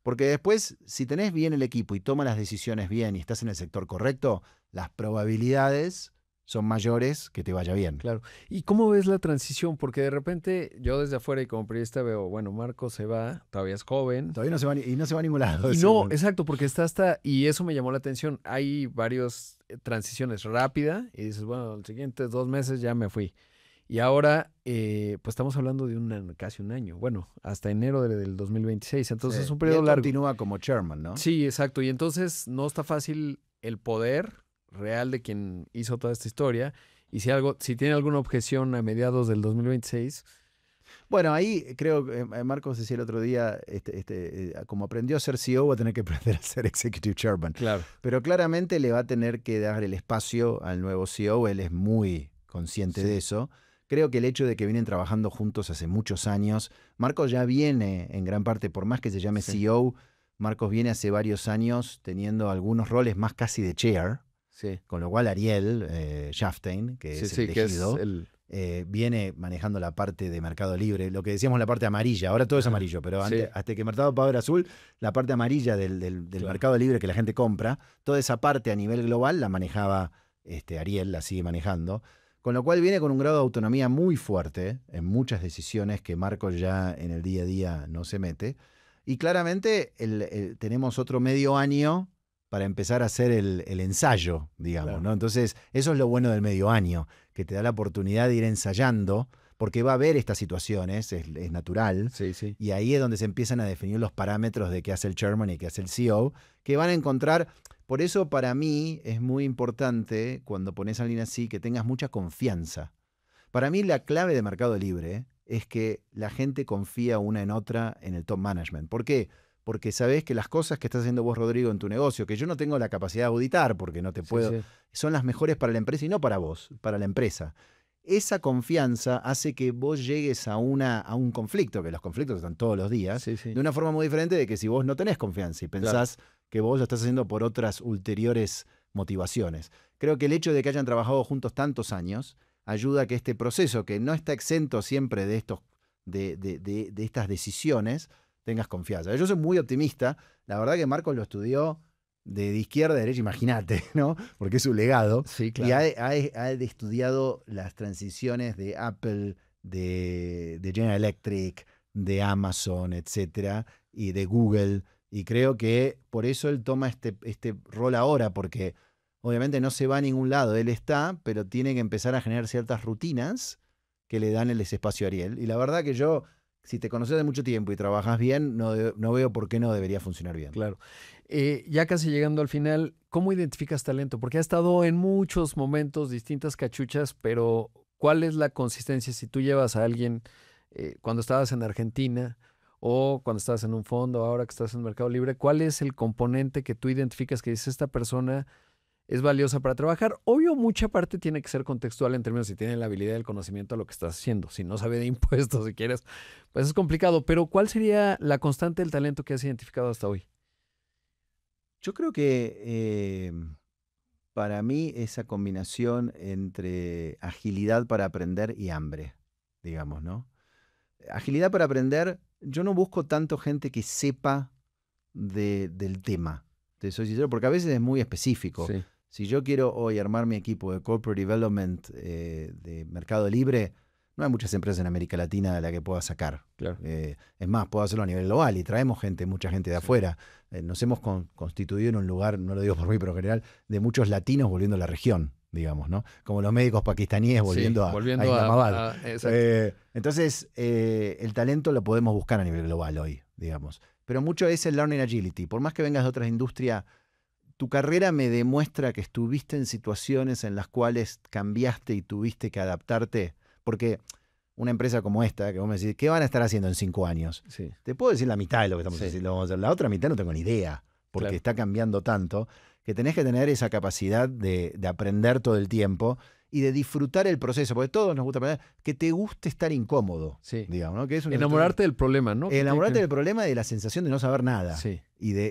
Porque después, si tenés bien el equipo y tomas las decisiones bien y estás en el sector correcto, las probabilidades son mayores que te vaya bien. Claro. ¿Y cómo ves la transición? Porque de repente yo desde afuera y como periodista veo, bueno, Marcos se va, todavía es joven. Todavía no se va y no se va a ningún lado. Y no, exacto, porque está hasta, y eso me llamó la atención, hay varias transiciones rápidas y dices, bueno, los siguientes 2 meses ya me fui. Y ahora, pues estamos hablando de casi un año, bueno, hasta enero del 2026, entonces es un periodo largo. Continúa como chairman, ¿no? Sí, exacto, y entonces no está fácil el poder real de quien hizo toda esta historia, y si tiene alguna objeción a mediados del 2026... Bueno, ahí creo que Marcos decía el otro día, como aprendió a ser CEO, va a tener que aprender a ser Executive Chairman. Claro. Pero claramente le va a tener que dar el espacio al nuevo CEO, él es muy consciente de eso. Creo que el hecho de que vienen trabajando juntos hace muchos años, Marcos ya viene en gran parte, por más que se llame CEO, Marcos viene hace varios años teniendo algunos roles más casi de chair, con lo cual Ariel Schaftein, que es el elegido, viene manejando la parte de Mercado Libre, lo que decíamos la parte amarilla, ahora todo es amarillo, pero antes, hasta que Mercado Pago era azul, la parte amarilla del Mercado Libre que la gente compra, toda esa parte a nivel global la manejaba Ariel, la sigue manejando. Con lo cual viene con un grado de autonomía muy fuerte en muchas decisiones que Marcos ya en el día a día no se mete. Y claramente tenemos otro medio año para empezar a hacer el ensayo, digamos, ¿no? Entonces, eso es lo bueno del medio año, que te da la oportunidad de ir ensayando, porque va a haber estas situaciones, es natural. Y ahí es donde se empiezan a definir los parámetros de qué hace el chairman y qué hace el CEO, que van a encontrar... Por eso para mí es muy importante cuando pones a alguien así que tengas mucha confianza. Para mí la clave de Mercado Libre es que la gente confía una en otra en el top management. ¿Por qué? Porque sabés que las cosas que estás haciendo vos, Rodrigo, en tu negocio, que yo no tengo la capacidad de auditar porque no te puedo, son las mejores para la empresa y no para vos, para la empresa. Esa confianza hace que vos llegues a un conflicto, que los conflictos están todos los días, de una forma muy diferente de que si vos no tenés confianza y pensás que vos lo estás haciendo por otras ulteriores motivaciones. Creo que el hecho de que hayan trabajado juntos tantos años ayuda a que este proceso, que no está exento siempre de estas decisiones, tengas confianza. Yo soy muy optimista. La verdad que Marcos lo estudió de izquierda a derecha, imagínate, ¿no? Porque es su legado. Y ha estudiado las transiciones de Apple, de General Electric, de Amazon, etcétera, y de Google. Y creo que por eso él toma este rol ahora, porque obviamente no se va a ningún lado. Él está, pero tiene que empezar a generar ciertas rutinas que le dan ese espacio a Ariel. Y la verdad que yo, si te conoces de mucho tiempo y trabajas bien, no veo por qué no debería funcionar bien. Claro. Ya casi llegando al final, ¿cómo identificas talento? Porque ha estado en muchos momentos, distintas cachuchas, pero ¿cuál es la consistencia? Si tú llevas a alguien cuando estabas en Argentina o cuando estabas en un fondo, ahora que estás en Mercado Libre, ¿cuál es el componente que tú identificas que dices esta persona es valiosa para trabajar? Obvio, mucha parte tiene que ser contextual en términos de si tiene la habilidad y el conocimiento de lo que estás haciendo. Si no sabe de impuestos, si quieres, pues es complicado. Pero ¿cuál sería la constante del talento que has identificado hasta hoy? Yo creo que para mí esa combinación entre agilidad para aprender y hambre, digamos, ¿no? Agilidad para aprender, yo no busco tanto gente que sepa del tema. Te soy sincero, porque a veces es muy específico. Sí. Si yo quiero hoy armar mi equipo de Corporate Development de Mercado Libre, no hay muchas empresas en América Latina de la que pueda sacar. Claro. Es más, puedo hacerlo a nivel global y traemos mucha gente de afuera. Nos hemos constituido en un lugar, no lo digo por mí, pero en general, de muchos latinos volviendo a la región, digamos, ¿no? Como los médicos pakistaníes volviendo a Islamabad. Entonces, el talento lo podemos buscar a nivel global hoy, digamos. Pero mucho es el learning agility. Por más que vengas de otras industrias, tu carrera me demuestra que estuviste en situaciones en las cuales cambiaste y tuviste que adaptarte. Porque una empresa como esta, que vos me decís, ¿qué van a estar haciendo en 5 años? Sí. Te puedo decir la mitad de lo que estamos haciendo. La otra mitad no tengo ni idea, porque está cambiando tanto, que tenés que tener esa capacidad de aprender todo el tiempo y de disfrutar el proceso, porque a todos nos gusta aprender, que te guste estar incómodo, digamos, ¿no? Que es enamorarte del problema, ¿no? Enamorarte del problema y de la sensación de no saber nada. Sí. Y de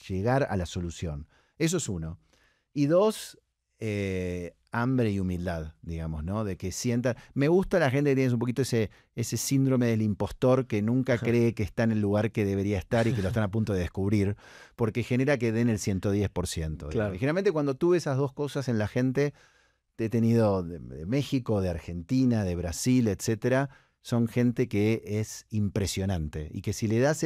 llegar a la solución. Eso es uno. Y dos, hambre y humildad, digamos, ¿no? De que sientan... Me gusta la gente que tiene un poquito ese síndrome del impostor que nunca cree que está en el lugar que debería estar y que lo están a punto de descubrir, porque genera que den el 110%. Claro. Y generalmente cuando tuve esas dos cosas en la gente, he tenido de México, de Argentina, de Brasil, etcétera, son gente que es impresionante y que si le das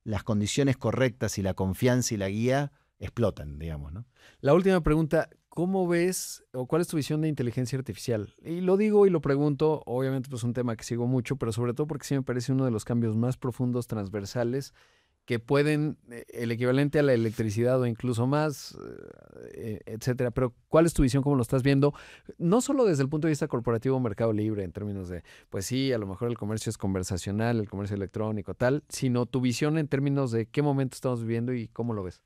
las condiciones correctas y la confianza y la guía, explotan, digamos, ¿no? La última pregunta, ¿cómo ves o cuál es tu visión de inteligencia artificial? Y lo digo y lo pregunto, obviamente pues un tema que sigo mucho, pero sobre todo porque sí me parece uno de los cambios más profundos, transversales, que pueden, el equivalente a la electricidad o incluso más, etcétera. Pero ¿cuál es tu visión? ¿Cómo lo estás viendo? No solo desde el punto de vista corporativo o mercado libre, en términos de, pues sí, a lo mejor el comercio es conversacional, el comercio electrónico, tal, sino tu visión en términos de qué momento estamos viviendo y cómo lo ves.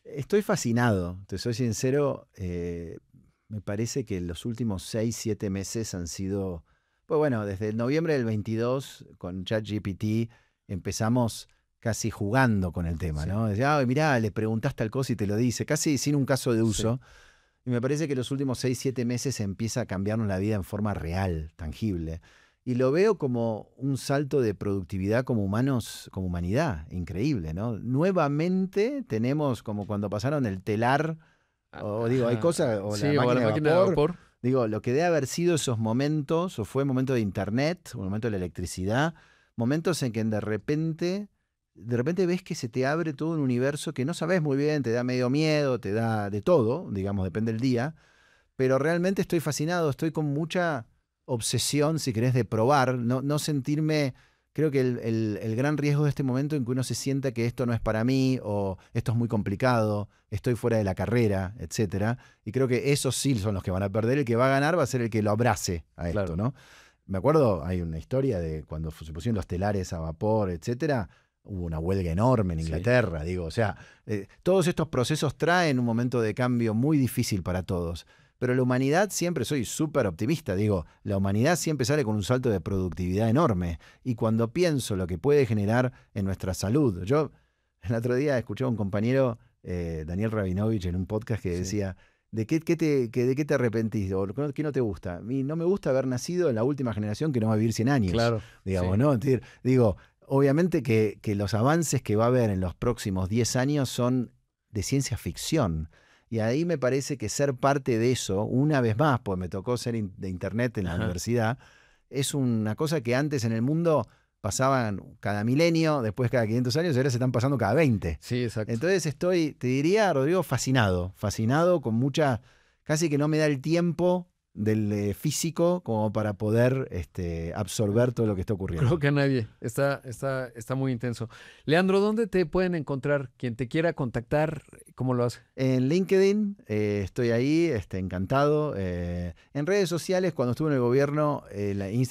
Estoy fascinado, te soy sincero. Me parece que los últimos 6, 7 meses han sido, pues bueno, desde el noviembre del 22 con ChatGPT empezamos casi jugando con el tema, ¿no? Decía, mirá, le preguntás tal cosa y te lo dice, casi sin un caso de uso. Y me parece que los últimos 6, 7 meses empieza a cambiarnos la vida en forma real, tangible. Y lo veo como un salto de productividad como humanos, como humanidad, increíble, ¿no? Nuevamente tenemos como cuando pasaron el telar, o digo, hay cosas, o la máquina de vapor. Digo, lo que debe haber sido esos momentos, o fue el momento de internet, o el momento de la electricidad, momentos en que de repente ves que se te abre todo un universo que no sabes muy bien, te da medio miedo, te da de todo, digamos, depende del día, pero realmente estoy fascinado, estoy con mucha obsesión, si querés, de probar, no sentirme... Creo que el gran riesgo de este momento en que uno se sienta que esto no es para mí o esto es muy complicado, estoy fuera de la carrera, etcétera. Y creo que esos sí son los que van a perder. El que va a ganar va a ser el que lo abrace a esto, ¿no? Me acuerdo, hay una historia de cuando se pusieron los telares a vapor, etcétera. Hubo una huelga enorme en Inglaterra, digo. O sea, todos estos procesos traen un momento de cambio muy difícil para todos. Pero la humanidad siempre, soy súper optimista, digo, la humanidad siempre sale con un salto de productividad enorme. Y cuando pienso lo que puede generar en nuestra salud, yo el otro día escuché a un compañero, Daniel Rabinovich, en un podcast que decía, ¿de qué te arrepentís? ¿O qué no te gusta? A mí no me gusta haber nacido en la última generación que no va a vivir 100 años. Claro. Digamos, ¿no? Entonces, digo, obviamente que los avances que va a haber en los próximos 10 años son de ciencia ficción. Y ahí me parece que ser parte de eso, una vez más, pues me tocó ser de internet en la universidad, es una cosa que antes en el mundo pasaban cada milenio, después cada 500 años, y ahora se están pasando cada 20. Sí, exacto. Entonces estoy, te diría, Rodrigo, fascinado con mucha, casi que no me da el tiempo del físico como para poder absorber todo lo que está ocurriendo. Creo que a nadie. Está muy intenso. Leandro, ¿dónde te pueden encontrar? Quien te quiera contactar, ¿cómo lo hace? En LinkedIn, estoy ahí, encantado. En redes sociales, cuando estuve en el gobierno,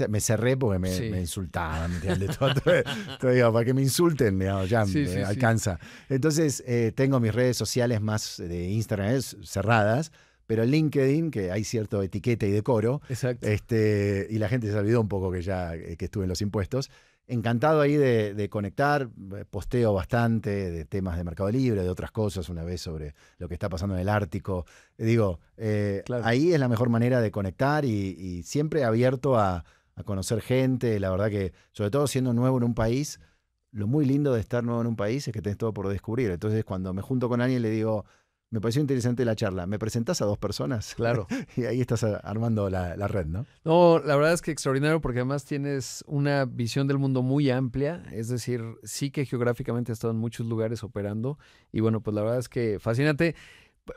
me cerré porque me insultaban. Digo, para que me insulten, ya me alcanza. Entonces, tengo mis redes sociales más de Instagram cerradas. Pero en LinkedIn, que hay cierta etiqueta y decoro, exacto. Y la gente se olvidó un poco que estuve en los impuestos, encantado ahí de conectar, posteo bastante de temas de Mercado Libre, de otras cosas, una vez sobre lo que está pasando en el Ártico. Digo, Claro. ahí es la mejor manera de conectar y siempre abierto a conocer gente. La verdad que, sobre todo siendo nuevo en un país, lo muy lindo de estar nuevo en un país es que tenés todo por descubrir. Entonces, cuando me junto con alguien, le digo, me pareció interesante la charla, ¿me presentás a 2 personas? Claro. Y ahí estás armando la red, ¿no? No, la verdad es que extraordinario porque además tienes una visión del mundo muy amplia, es decir, sí que geográficamente has estado en muchos lugares operando y bueno, pues la verdad es que fascinante.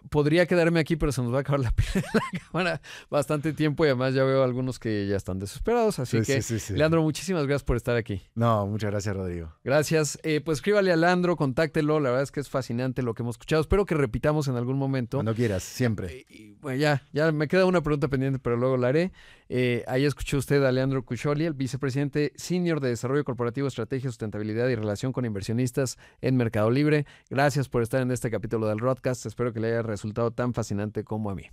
Podría quedarme aquí, pero se nos va a acabar la pila de la cámara bastante tiempo y además ya veo algunos que ya están desesperados, así que Sí. Leandro, muchísimas gracias por estar aquí. No, muchas gracias, Rodrigo. Gracias. Pues escríbale a Leandro, contáctelo. La verdad es que es fascinante lo que hemos escuchado. Espero que repitamos en algún momento. Cuando quieras, siempre. Bueno, ya me queda una pregunta pendiente, pero luego la haré. Ahí escuchó usted a Leandro Cuscioli, el vicepresidente senior de Desarrollo Corporativo, Estrategia, Sustentabilidad y Relación con Inversionistas en Mercado Libre. Gracias por estar en este capítulo del Rodcast. Espero que le haya resultado tan fascinante como a mí.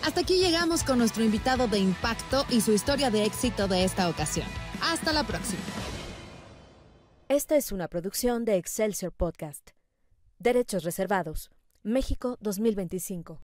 Hasta aquí llegamos con nuestro invitado de impacto y su historia de éxito de esta ocasión. Hasta la próxima. Esta es una producción de Excelsior Podcast. Derechos reservados. México 2025.